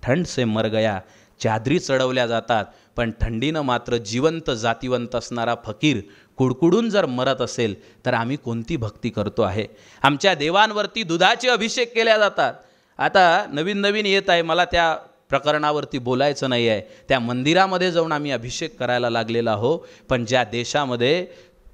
S4: ठंड से मर गया. चादरी चढवल्या जातात पण थंडीनं मात्र जिवंत जातिवंत असणारा फकीर कुडकुडून जर मरत असेल तर आम्ही कोणती भक्ती करतो आहे. आमच्या देवांवरती दुधाचे अभिषेक केल्या जातात. आता नवीन येत आहे, मला त्या प्रकरणावरती बोलायचं नाही आहे. त्या मंदिरामध्ये जाऊन आम्ही अभिषेक करायला लागलेला आहो. पण ज्या देशामध्ये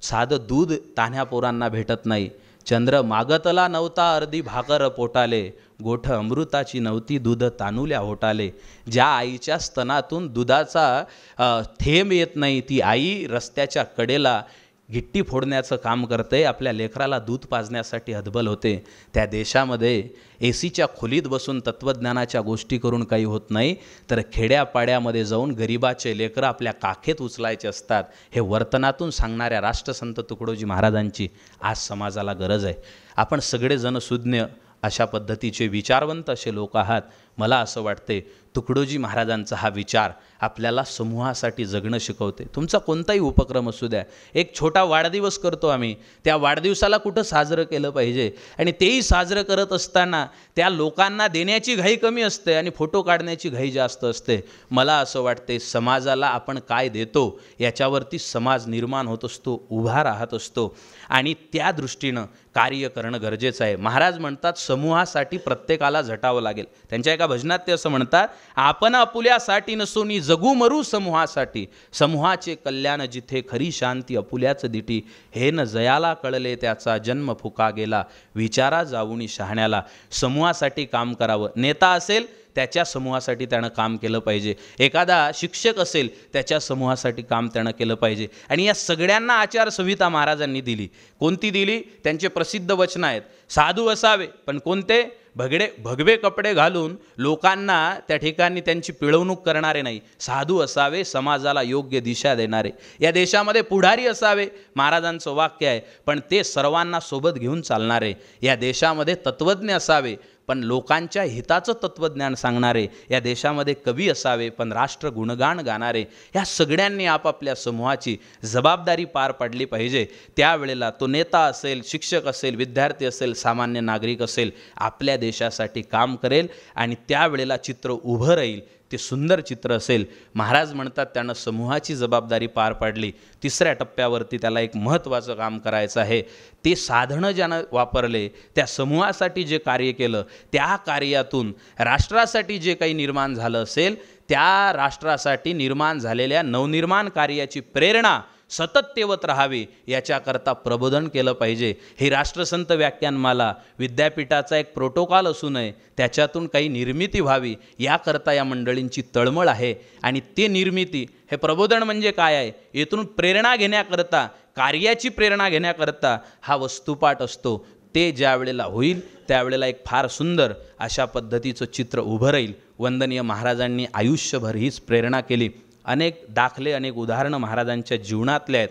S4: साधं दूध तान्ह्या पोरांना भेटत नाही, चंद्र मागतला नव्हता अर्धी भाकर पोटाले, गोठ अमृताची नव्हती दूध तानुल्या होटाले. ज्या आईच्या स्तनातून दुधाचा थेंब येत नाही ती आई रस्त्याच्या कडेला गिट्टी फोडण्याचं काम करते, आपल्या लेकराला दूध पाजण्यासाठी हतबल होते. त्या देशामध्ये ACच्या खोलीत बसून तत्त्वज्ञानाच्या गोष्टी करून काही होत नाही, तर खेड्यापाड्यामध्ये जाऊन गरिबाचे लेकरं आपल्या काखेत उचलायचे असतात. हे वर्तनातून सांगणाऱ्या राष्ट्रसंत तुकडोजी महाराजांची आज समाजाला गरज आहे. आपण सगळेजण सुज्ञ अशा पद्धतीचे विचारवंत असे लोक आहात. मला असं वाटते तुकडोजी महाराजांचा हा विचार आपल्याला समूहासाठी जगणं शिकवते. तुमचा कोणताही उपक्रम असू द्या, एक छोटा वाढदिवस करतो आम्ही, त्या वाढदिवसाला कुठं साजरं केलं पाहिजे आणि तेही साजरं करत असताना त्या लोकांना देण्याची घाई कमी असते आणि फोटो काढण्याची घाई जास्त असते. मला असं वाटते समाजाला आपण काय देतो याच्यावरती समाज निर्माण होत असतो, उभा राहत असतो आणि त्या दृष्टीनं कार्य करणं गरजेचं आहे. महाराज म्हणतात समूहासाठी प्रत्येकाला झटावं लागेल. त्यांच्या एका भजनात ते असं म्हणतात, आपण आपुल्यासाठी नसोनी जगू मरू समूहासाठी, समूहाचे कल्याण जिथे खरी शांती आपुल्याच दिटी, हे न जयाला कळले त्याचा जन्म फुका गेला, विचारा जाऊनी शहाण्याला. समूहासाठी काम करावं. नेता असेल त्याच्या समूहासाठी त्यानं काम केलं पाहिजे, एखादा शिक्षक असेल त्याच्या समूहासाठी काम त्यानं केलं पाहिजे. आणि या सगळ्यांना आचारसंहिता महाराजांनी दिली. कोणती दिली? त्यांचे प्रसिद्ध वचन आहेत, साधू असावे पण कोणते? भगवे कपडे घालून लोकांना त्या ठिकाणी त्यांची पिळवणूक करणारे नाही. साधू असावे, समाजाला योग्य दिशा देणारे. या देशामध्ये पुढारी असावे, महाराजांचं वाक्य आहे, पण ते सर्वांना सोबत घेऊन चालणारे. या देशामध्ये तत्त्वज्ञ असावे, पण लोकांच्या हिताचं तत्त्वज्ञान सांगणारे. या देशामध्ये कवी असावे, पण राष्ट्र गुणगान गाणारे. या सगळ्यांनी आपापल्या समूहाची जबाबदारी पार पाडली पाहिजे. त्यावेळेला तो नेता असेल, शिक्षक असेल, विद्यार्थी असेल, सामान्य नागरिक असेल, आपल्या देशासाठी काम करेल आणि त्यावेळेला चित्र उभं राहील, ते सुंदर चित्र असेल. महाराज म्हणतात त्यानं समूहाची जबाबदारी पार पाडली. तिसऱ्या टप्प्यावरती त्याला एक महत्त्वाचं काम करायचं आहे. ते साधनं ज्यानं वापरले, त्या समूहासाठी जे कार्य केलं, त्या कार्यातून राष्ट्रासाठी जे काही निर्माण झालं असेल, त्या राष्ट्रासाठी निर्माण झालेल्या नवनिर्माण कार्याची प्रेरणा सतत तेवत राहावी, याच्याकरता प्रबोधन केलं पाहिजे. ही राष्ट्रसंत व्याख्यानमाला विद्यापीठाचा एक प्रोटोकॉल असू नये, त्याच्यातून काही निर्मिती व्हावी याकरता या मंडळींची तळमळ आहे. आणि ते निर्मिती, हे प्रबोधन म्हणजे काय आहे? येथून प्रेरणा घेण्याकरता, कार्याची प्रेरणा घेण्याकरता हा वस्तुपाठ असतो. ते ज्या वेळेला होईल त्यावेळेला एक फार सुंदर अशा पद्धतीचं चित्र उभं राहील. वंदनीय महाराजांनी आयुष्यभर हीच प्रेरणा केली. अनेक दाखले, अनेक उदाहरणं महाराजांच्या जीवनातले आहेत.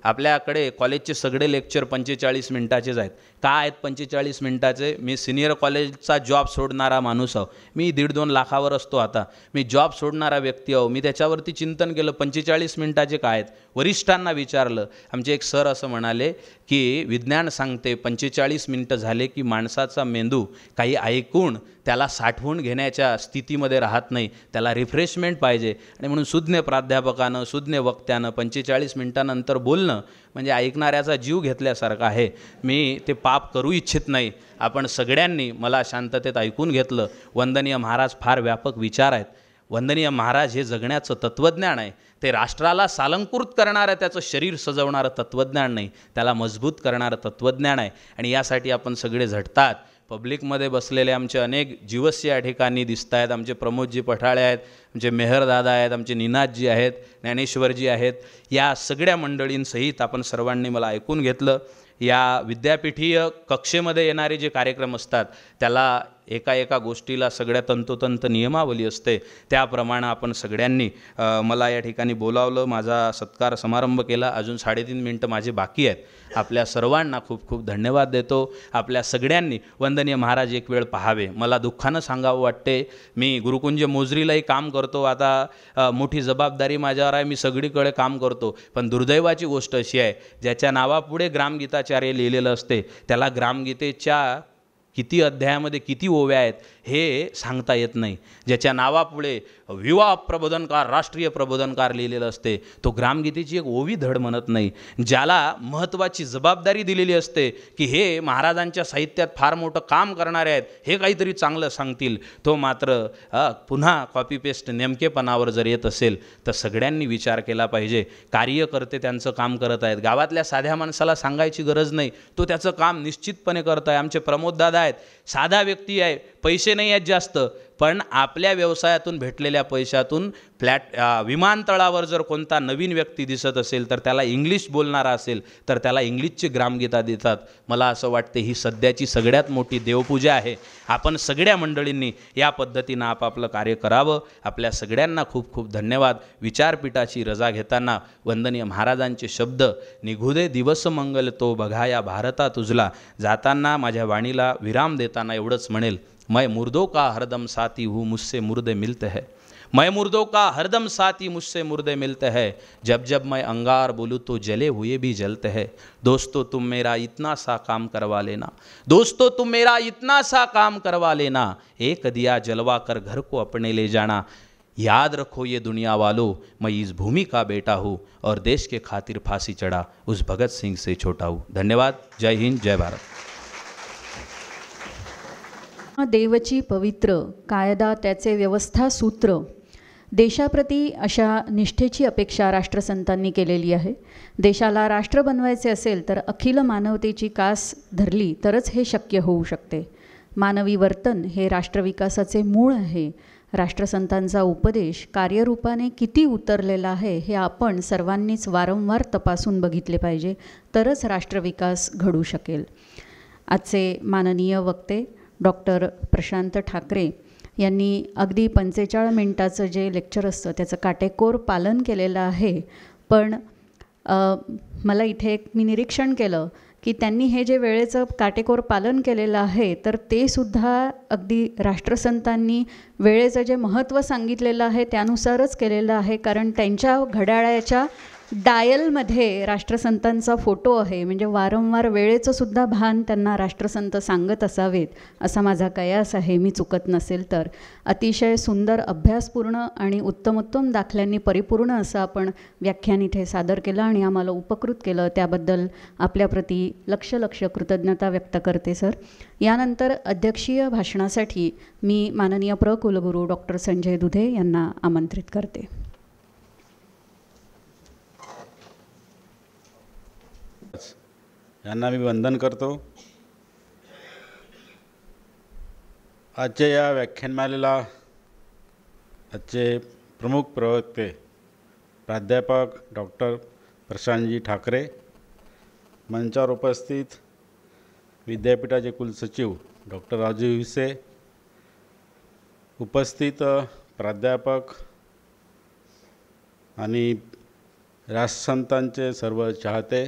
S4: आपल्याकडे कॉलेजचे सगळे लेक्चर 45 मिनिटाचेच आहेत. काय आहेत 45 मिनिटाचे? मी सिनियर कॉलेजचा जॉब सोडणारा माणूस आहो. मी 1.5-2 लाखावर असतो आता. मी जॉब सोडणारा व्यक्ती आहो. मी त्याच्यावरती चिंतन केलं, 45 मिनिटाचे काय आहेत. वरिष्ठांना विचारलं. आमचे एक सर असं म्हणाले की विज्ञान सांगते 45 मिनिटं झाले की माणसाचा मेंदू काही ऐकून त्याला साठवून घेण्याच्या स्थितीमध्ये राहत नाही, त्याला रिफ्रेशमेंट पाहिजे. आणि म्हणून सुज्ञ प्राध्यापकानं, सुज्ञ वक्त्यानं 45 मिनिटानंतर बोलणं म्हणजे ऐकणाऱ्याचा जीव घेतल्यासारखं आहे. मी ते पाप करू इच्छित नाही. आपण सगळ्यांनी मला शांततेत ऐकून घेतलं. वंदनीय महाराज फार व्यापक विचार आहेत. वंदनीय महाराज हे जगण्याचं तत्त्वज्ञान आहे. ते राष्ट्राला सालंकृत करणारं, त्याचं शरीर सजवणारं तत्त्वज्ञान नाही, त्याला मजबूत करणारं तत्त्वज्ञान आहे. आणि यासाठी आपण सगळे झटतात. पब्लिकमध्ये बसलेले आमचे अनेक जीवस्य या ठिकाणी दिसत आहेत. आमचे प्रमोदजी पठाळे आहेत, आमचे मेहरदादा आहेत, आमचे निनादजी आहेत, ज्ञानेश्वरजी आहेत. या सगळ्या मंडळींसहित आपण सर्वांनी मला ऐकून घेतलं. या विद्यापीठीय कक्षेमध्ये येणारे जे कार्यक्रम असतात त्याला एका गोष्टीला सगळ्या तंतोतंत नियमावली असते. त्याप्रमाणे आपण सगळ्यांनी मला या ठिकाणी बोलावलं, माझा सत्कार समारंभ केला. अजून 3.5 मिनटं माझे बाकी आहेत. आपल्या सर्वांना खूप खूप धन्यवाद देतो. आपल्या सगळ्यांनी वंदनीय महाराज एक वेळ पाहावे. मला दुःखानं सांगावं वाटते, मी गुरुकुंज मोजरीलाही काम करतो. आता मोठी जबाबदारी माझ्यावर आहे, मी सगळीकडे काम करतो. पण दुर्दैवाची गोष्ट अशी आहे, ज्याच्या नावापुढे ग्रामगीताचार्य लिहिलेलं असते त्याला ग्रामगीतेच्या किती अध्यायामध्ये किती ओव्या आहेत हे सांगता येत नाही. ज्याच्या नावापुढे युवा प्रबोधनकार, राष्ट्रीय प्रबोधनकार लिहिलेलं असते, तो ग्रामगीतेची एक ओवी धड म्हणत नाही. ज्याला महत्त्वाची जबाबदारी दिलेली असते की हे महाराजांच्या साहित्यात फार मोठं काम करणारे आहेत, हे काहीतरी चांगलं सांगतील, तो मात्र पुन्हा कॉपी पेस्ट नेमकेपणावर जर येत असेल तर सगळ्यांनी विचार केला पाहिजे. कार्यकर्ते त्यांचं काम करत आहेत. गावातल्या साध्या माणसाला सांगायची गरज नाही, तो त्याचं काम निश्चितपणे करत आहे. आमचे प्रमोददादा आहेत, साधा व्यक्ती आहे, पैसे नाही आहेत जास्त, पण आपल्या व्यवसायातून भेटलेल्या पैशातून विमानतळावर जर कोणता नवीन व्यक्ती दिसत असेल तर त्याला इंग्लिश बोलणारा असेल तर त्याला इंग्लिशची ग्रामगीता देतात. मला असं वाटते ही सध्याची सगळ्यात मोठी देवपूजा आहे. आपण सगळ्या मंडळींनी या पद्धतीनं आपापलं कार्य करावं. आपल्या सगळ्यांना खूप खूप धन्यवाद. विचारपीठाची रजा घेताना वंदनीय महाराजांचे शब्द, निघू दे दिवस मंगल तो बघा या भारता तुझला, जाताना माझ्या वाणीला विराम देताना एवढंच म्हणेल, मैं मुर्दों का हरदम साथी हूँ, मुझसे मुर्दे मिलते हैं। मैं मुर्दों का हरदम साथी, मुझसे मुर्दे मिलते हैं। जब जब मैं अंगार बोलूँ तो जले हुए भी जलते हैं। दोस्तों तुम मेरा इतना सा काम करवा लेना, दोस्तों तुम मेरा इतना सा काम करवा लेना, एक दिया जलवा कर घर को अपने ले जाना। याद रखो ये दुनिया वालों, मैं इस भूमि का बेटा हूँ और देश के खातिर फांसी चढ़ा उस भगत सिंह से छोटा हूँ। धन्यवाद। जय हिंद, जय भारत।
S1: देवची पवित्र कायदा त्याचे व्यवस्था सूत्र, देशाप्रती अशा निष्ठेची अपेक्षा राष्ट्रसंतांनी केलेली आहे। देशाला राष्ट्र बनवायचे असेल तर अखिल मानवतेची कास धरली तरच हे शक्य होऊ शकते। मानवी वर्तन हे राष्ट्रविकासाचे मूळ आहे। राष्ट्रसंतांचा उपदेश कार्यरूपाने किती उतरलेला आहे हे आपण सर्वांनीच वारंवार तपासून बघितले पाहिजे, तरच राष्ट्रविकास घडू शकेल। आजचे माननीय वक्ते डॉक्टर प्रशांत ठाकरे यांनी अगदी 45 मिनिटाचं जे लेक्चर असतं त्याचं काटेकोर पालन केलेलं आहे। पण मला इथे एक मी निरीक्षण केलं की त्यांनी हे जे वेळेचं काटेकोर पालन केलेलं आहे तर ते सुद्धा अगदी राष्ट्रसंतांनी वेळेचं जे महत्त्व सांगितलेलं आहे त्यानुसारच केलेलं आहे। कारण त्यांच्या घड्याळाच्या डायलमध्ये राष्ट्रसंतांचा फोटो आहे, म्हणजे वारंवार वेळेचं सुद्धा भान त्यांना राष्ट्रसंत सांगत असावेत असा माझा कयास आहे, मी चुकत नसेल तर। अतिशय सुंदर अभ्यासपूर्ण आणि उत्तमोत्तम दाखल्यांनी परिपूर्ण असं आपण व्याख्यान इथे सादर केलं आणि आम्हाला उपकृत केलं, त्याबद्दल आपल्याप्रती लक्ष कृतज्ञता व्यक्त करते सर। यानंतर अध्यक्षीय भाषणासाठी मी माननीय कुलगुरू डॉक्टर संजय दुधे यांना आमंत्रित करते।
S5: यांना मी वंदन करतो। आजच्या या व्याख्यानमालेला आजचे प्रमुख प्रवक्ते प्राध्यापक डॉक्टर प्रशांतजी ठाकरे, मंचावर उपस्थित विद्यापीठाचे कुलसचिव डॉक्टर राजू हिवसे, उपस्थित प्राध्यापक आणि राष्ट्रसंतांचे सर्व चाहते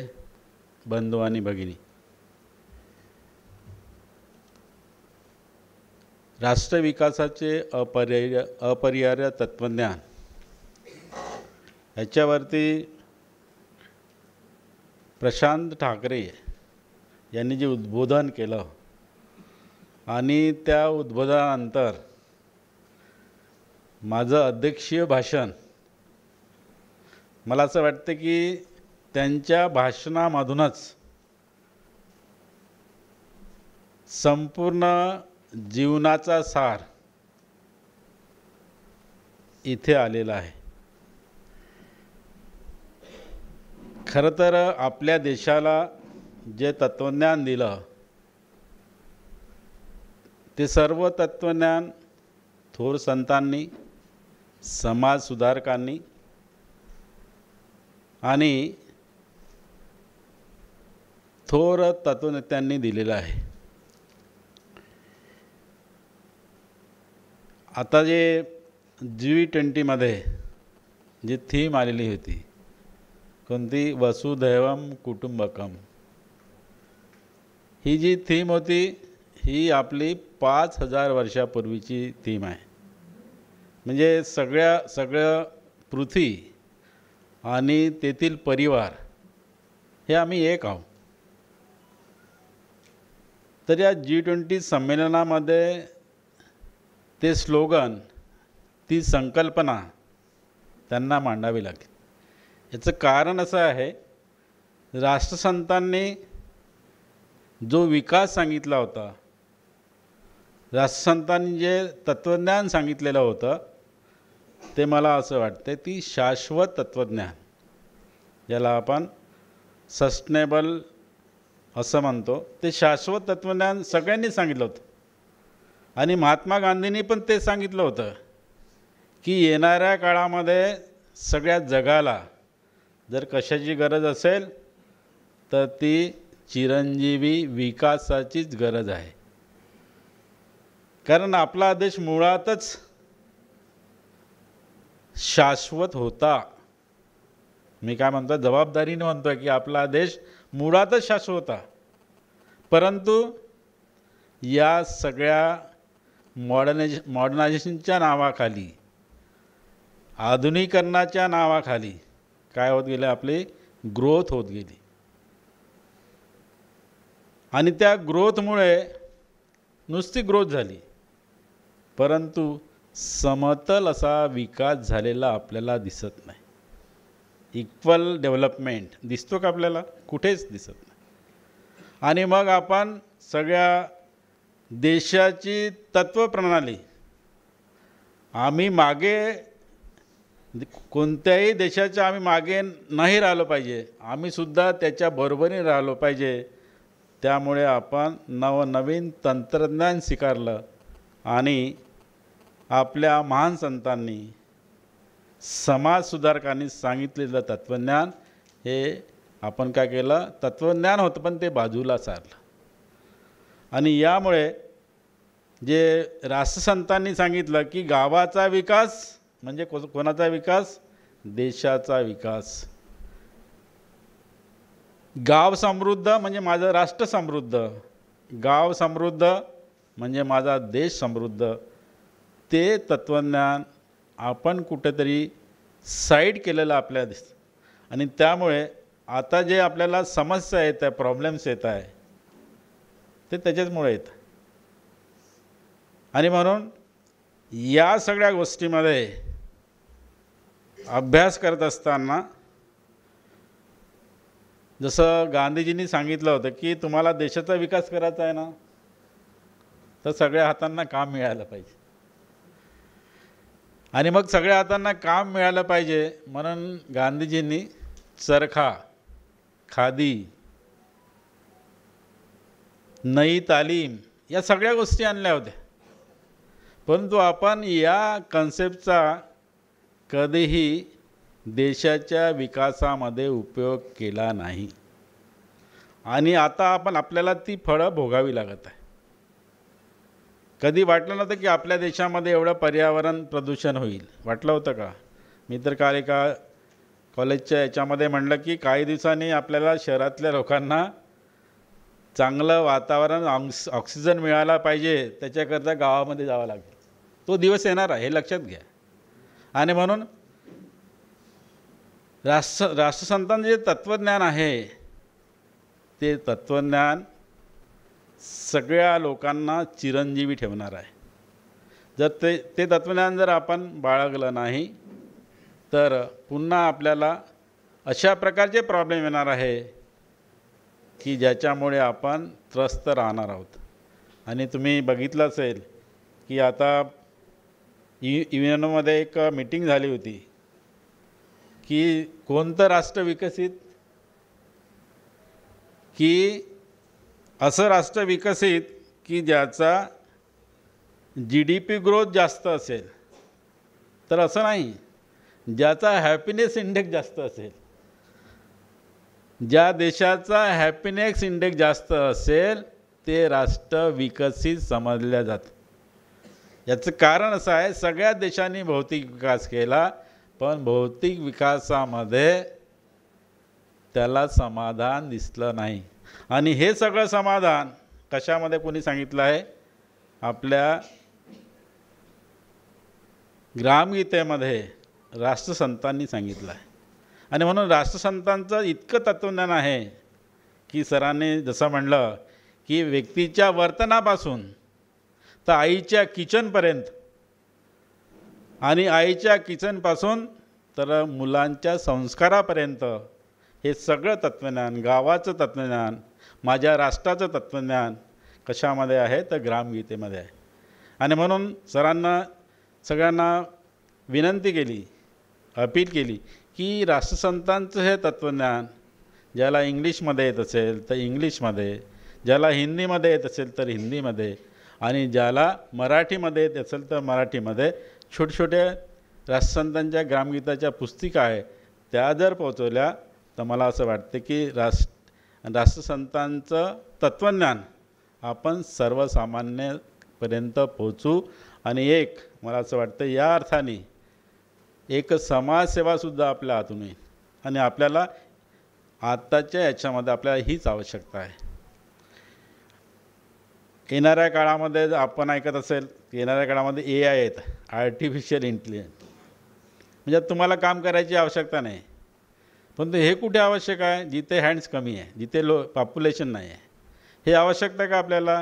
S5: बंधू आणि भगिनी, राष्ट्रविकासाचे अपरिहार्य तत्त्वज्ञान याच्यावरती प्रशांत ठाकरे यांनी जे उद्बोधन केलं आणि त्या उद्बोधनानंतर माझं अध्यक्षीय भाषण, मला असं वाटतं की त्यांच्या भाषणामधूनच संपूर्ण जीवनाचा सार इथे आलेला आहे। खरं तर आपल्या देशाला जे तत्त्वज्ञान दिलं ते सर्व तत्त्वज्ञान थोर संतांनी, समाज सुधारकांनी आणि थोर तत्त्वनेत्यांनी दिलेलं आहे। आता जे G20मध्ये जी थीम आलेली होती, कोणती, वसुधैवम कुटुंबकम, ही जी थीम होती ही आपली 5000 वर्षापूर्वीची थीम आहे। म्हणजे सगळं पृथ्वी आणि तेथील परिवार हे आम्ही एक आहोत। तर या G20 संमेलनामध्ये ते स्लोगन, ती संकल्पना त्यांना मांडावी लागेल। याचं कारण असं आहे, राष्ट्रसंतांनी जो विकास सांगितला होता, राष्ट्रसंतांनी जे तत्त्वज्ञान सांगितलेलं होतं ते मला असं वाटतं ती शाश्वत तत्त्वज्ञान, ज्याला आपण सस्टेनेबल असं म्हणतो, ते शाश्वत तत्त्वज्ञान सगळ्यांनी सांगितलं होतं। आणि महात्मा गांधींनी पण ते सांगितलं होतं की येणाऱ्या काळामध्ये सगळ्या जगाला जर कशाची गरज असेल तर ती चिरंजीवी विकासाचीच गरज आहे। कारण आपला देश मुळातच शाश्वत होता। मी काय म्हणतो, जबाबदारीने म्हणतो की आपला देश मुळातच शाश्वत होता, परंतु या सगळ्या मॉडर्नायझेशनच्या नावाखाली, आधुनिकीकरणाच्या नावाखाली काय होत गेले, आपली ग्रोथ होत गेली. आणि त्या ग्रोथमुळे नुसती ग्रोथ झाली, परंतु समतल असा विकास झालेला आपल्याला दिसत नाही. इक्वल डेव्हलपमेंट दिसतो का आपल्याला? कुठेच दिसत नाही. आणि मग आपण सगळ्या देशाची तत्त्वप्रणाली, आम्ही मागे, कोणत्याही देशाच्या आम्ही मागे नाही राहिलो पाहिजे, आम्हीसुद्धा त्याच्या बरोबरीने राहिलो पाहिजे. त्यामुळे आपण नवनवीन तंत्रज्ञान स्वीकारलं आणि आपल्या महान संतांनी, समाजसुधारकांनी सांगितलेलं तत्त्वज्ञान हे आपण काय केलं, तत्त्वज्ञान होतं पण ते बाजूला सारलं. आणि यामुळे जे राष्ट्रसंतांनी सांगितलं की गावाचा विकास म्हणजे कोणाचा विकास? देशाचा विकास. गाव समृद्ध म्हणजे माझं राष्ट्र समृद्ध, गाव समृद्ध म्हणजे माझा देश समृद्ध. ते तत्त्वज्ञान आपण कुठेतरी साईड केलेलं आपल्या दिसतं. आणि त्यामुळे आता जे आपल्याला समस्या येत आहे, प्रॉब्लेम्स येत आहे, ते त्याच्याचमुळे येतं. आणि म्हणून या सगळ्या गोष्टीमध्ये अभ्यास करत असताना जसं गांधीजींनी सांगितलं होतं की तुम्हाला देशाचा विकास करायचा आहे ना, तर सगळ्या हातांना काम मिळालं पाहिजे. आणि मग सगळ्या हातांना काम मिळालं पाहिजे म्हणून गांधीजींनी चरखा, खादी, नई तालीम या सगळ्या गोष्टी आणल्या होत्या. परंतु आपण या कन्सेप्टचा कधीही देशाच्या विकासामध्ये उपयोग केला नाही. आणि आता आपल्याला ती फळं भोगावी लागत आहे. कधी वाटलं नव्हतं की आपल्या देशामध्ये एवढं पर्यावरण प्रदूषण होईल, वाटलं होतं का? मी तर काल एका कॉलेजच्या याच्यामध्ये म्हणलं की काही दिवसांनी आपल्याला शहरातल्या लोकांना चांगलं वातावरण, ऑक्सिजन मिळाला पाहिजे, त्याच्याकरता गावामध्ये जावं लागेल. तो दिवस येणार आहे, हे लक्षात घ्या. आणि म्हणून राष्ट्रसंतांचे जे तत्त्वज्ञान आहे, ते तत्त्वज्ञान सगळ्या लोकांना चिरंजीवी ठेवणार आहे. जर ते तत्त्वज्ञान जर आपण बाळगलं नाही तर पुन्हा आपल्याला अशा प्रकारचे प्रॉब्लेम येणार आहे की ज्याच्यामुळे आपण त्रस्त राहणार आहोत. आणि तुम्ही बघितलं असेल की आता युएनओमध्ये एक मीटिंग झाली होती की कोणतं राष्ट्र विकसित, की असं राष्ट्र विकसित की ज्याचा GDP ग्रोथ जास्त असेल. तर असं नाही, ज्याचा हॅपीनेस इंडेक्स जास्त असेल. ज्या देशाचा हॅपीनेस इंडेक्स जास्त असेल ते राष्ट्र विकसित समजल्या जातं. याचं कारण असं आहे, सगळ्या देशांनी भौतिक विकास केला, पण भौतिक विकासामध्ये त्याला समाधान दिसलं नाही. आणि हे सगळं समाधान कशामध्ये कोणी सांगितलं आहे? आपल्या ग्रामगीतेमध्ये राष्ट्रसंतांनी सांगितलं आहे. आणि म्हणून राष्ट्रसंतांचं इतकं तत्त्वज्ञान आहे की सरांनी जसं म्हणलं की व्यक्तीच्या वर्तनापासून तर आईच्या किचनपर्यंत, आणि आईच्या किचनपासून तर मुलांच्या संस्कारापर्यंत हे सगळं तत्त्वज्ञान, गावाचं तत्त्वज्ञान, माझ्या राष्ट्राचं तत्त्वज्ञान कशामध्ये आहे? तर ग्रामगीतेमध्ये आहे. आणि म्हणून सगळ्यांना विनंती केली, अपील केली की राष्ट्रसंतांचं हे तत्त्वज्ञान ज्याला इंग्लिशमध्ये येत असेल तर इंग्लिशमध्ये, ज्याला हिंदीमध्ये येत असेल तर हिंदीमध्ये, आणि ज्याला मराठीमध्ये येत असेल तर मराठीमध्ये छोट्या राष्ट्रसंतांच्या ग्रामगीताच्या पुस्तिका आहे त्या जर पोहोचवल्या तर मला असं वाटतं की राष्ट्रसंतांचं तत्त्वज्ञान आपण सर्वसामान्यपर्यंत पोहोचू. आणि मला असं वाटतं या अर्थाने एक समाजसेवासुद्धा आपल्या हातून येईल. आणि आपल्याला आत्ताच्या याच्यामध्ये आपल्याला हीच आवश्यकता आहे. येणाऱ्या काळामध्ये जर आपण ऐकत असेल, येणाऱ्या काळामध्ये AI आहेत, आर्टिफिशियल इंटेलिजन्स. म्हणजे तुम्हाला काम करायची आवश्यकता नाही. पण हे कुठे आवश्यक आहे? जिथे हँड्स कमी आहे, जिथे पॉप्युलेशन नाही आहे. हे आवश्यकता का आपल्याला?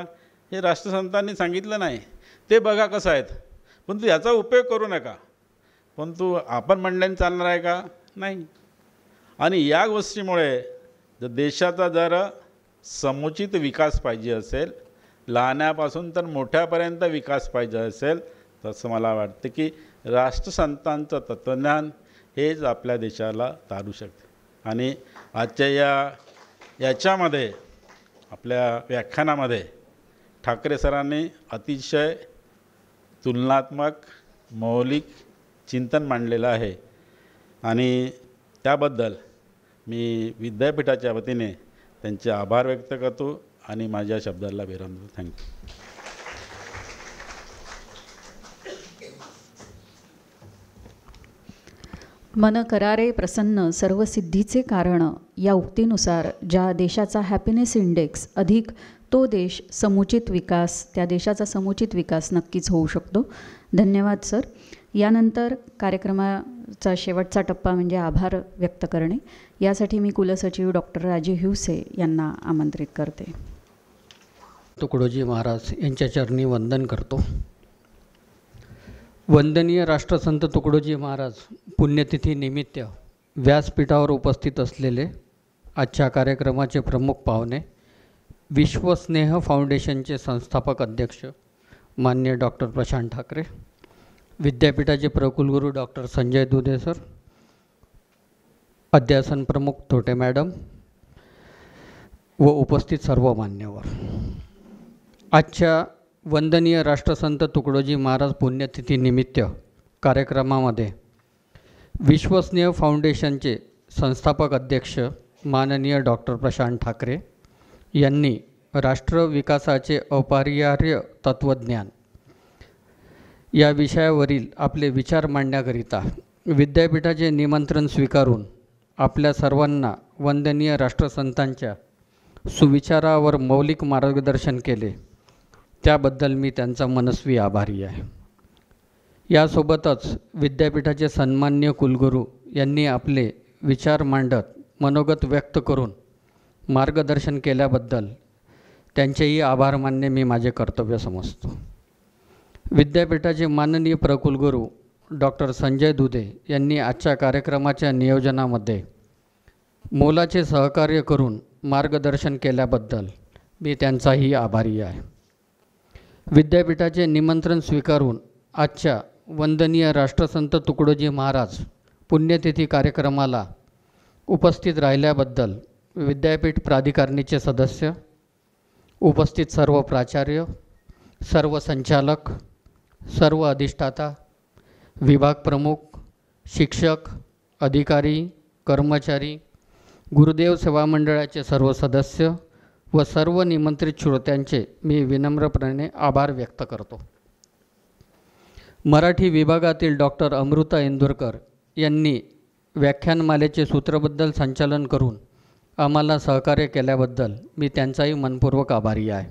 S5: हे राष्ट्रसंतांनी सांगितलं नाही. ते बघा कसं आहेत, पण तू याचा उपयोग करू नका. पण तू आपण म्हणल्याने चालणार आहे का? नाही. आणि या गोष्टीमुळे जर देशाचा जर समुचित विकास पाहिजे असेल, लहानापासून तर मोठ्यापर्यंत विकास पाहिजे असेल, तसं मला वाटतं की राष्ट्रसंतांचं तत्त्वज्ञान हेच आपल्या देशाला तारू शकते. आणि आजच्या याच्यामध्ये आपल्या व्याख्यानामध्ये ठाकरे सरांनी अतिशय तुलनात्मक मौलिक चिंतन मांडलेलं आहे आणि त्याबद्दल मी विद्यापीठाच्या वतीने त्यांचे आभार व्यक्त करतो आणि माझ्या शब्दाला विराम देतो. थँक्यू.
S1: मन करारे प्रसन्न सर्व सिद्धीचे कारण या उक्तीनुसार ज्या देशाचा हॅपीनेस इंडेक्स अधिक तो देश समुचित विकास, त्या देशाचा समुचित विकास नक्कीच होऊ शकतो. धन्यवाद सर. यानंतर कार्यक्रमाचा शेवटचा टप्पा म्हणजे आभार व्यक्त करणे. यासाठी मी कुलसचिव डॉक्टर राजीव हिवसे यांना आमंत्रित करते.
S6: तुकडोजी महाराज यांच्या चरणी वंदन करतो. वंदनीय राष्ट्रसंत तुकडोजी महाराज पुण्यतिथी निमित्त व्यासपीठावर उपस्थित असलेले आजच्या कार्यक्रमाचे प्रमुख पाहुणे, विश्वस्नेह फाउंडेशनचे संस्थापक अध्यक्ष माननीय डॉक्टर प्रशांत ठाकरे, विद्यापीठाचे प्रकुलगुरू डॉक्टर संजय दुधे सर, अध्यासन प्रमुख थोटे मॅडम व उपस्थित सर्व मान्यवर. आजच्या वंदनीय राष्ट्रसंत तुकडोजी महाराज पुण्यतिथी निमित्त कार्यक्रमामध्ये विश्वस्नेह फाउंडेशनचे संस्थापक अध्यक्ष माननीय डॉक्टर प्रशांत ठाकरे यांनी राष्ट्र विकासाचे अपरिहार्य तत्त्वज्ञान या विषयावरील आपले विचार मांडण्याकरिता विद्यापीठाचे निमंत्रण स्वीकारून आपल्या सर्वांना वंदनीय राष्ट्रसंतांच्या सुविचारावर मौलिक मार्गदर्शन केले, त्याबद्दल मी त्यांचा मनस्वी आभारी आहे. यासोबतच विद्यापीठाचे सन्माननीय कुलगुरू यांनी आपले विचार मांडत मनोगत व्यक्त करून मार्गदर्शन केल्याबद्दल त्यांचेही आभार मानणे मी माझे कर्तव्य समजतो. विद्यापीठाचे माननीय प्रकुलगुरू डॉक्टर संजय दुधे यांनी आजच्या कार्यक्रमाच्या नियोजनामध्ये मोलाचे सहकार्य करून मार्गदर्शन केल्याबद्दल मी त्यांचाही आभारी आहे. विद्यापीठाचे निमंत्रण स्वीकारून आजच्या वंदनीय राष्ट्रसंत तुकडोजी महाराज पुण्यतिथी कार्यक्रमाला उपस्थित राहिल्याबद्दल विद्यापीठ प्राधिकारणीचे सदस्य, उपस्थित सर्व प्राचार्य, सर्व संचालक, सर्व अधिष्ठाता, विभाग प्रमुख, शिक्षक, अधिकारी, कर्मचारी, गुरुदेव सेवा मंडळाचे सर्व सदस्य व सर्व निमंत्रित श्रोत्यांचे मी विनम्रपणे आभार व्यक्त करतो. मराठी विभागातील डॉक्टर अमृता इंदुरकर यांनी व्याख्यानमालेचे सूत्रबद्ध संचालन करून आम्हाला सहकार्य केल्याबद्दल मी त्यांचाही मनपूर्वक आभारी आहे.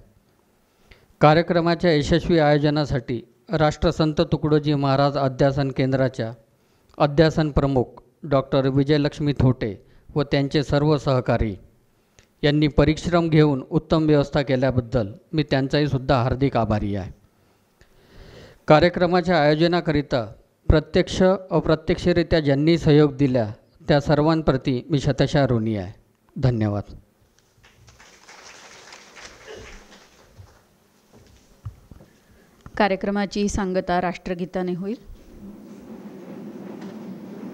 S6: कार्यक्रमाच्या यशस्वी आयोजनासाठी राष्ट्रसंत तुकडोजी महाराज अध्यासन केंद्राच्या अध्यासन प्रमुख डॉक्टर विजयलक्ष्मी थोटे व त्यांचे सर्व सहकारी यांनी परिश्रम घेऊन उत्तम व्यवस्था केल्याबद्दल मी त्यांचाही सुद्धा हार्दिक आभारी आहे. कार्यक्रमाच्या आयोजनाकरिता प्रत्यक्ष अप्रत्यक्षरित्या ज्यांनी सहयोग दिला त्या सर्वांप्रती मी शतशः ऋणी आहे. धन्यवाद.
S1: कार्यक्रमाची सांगता राष्ट्रगीताने होईल.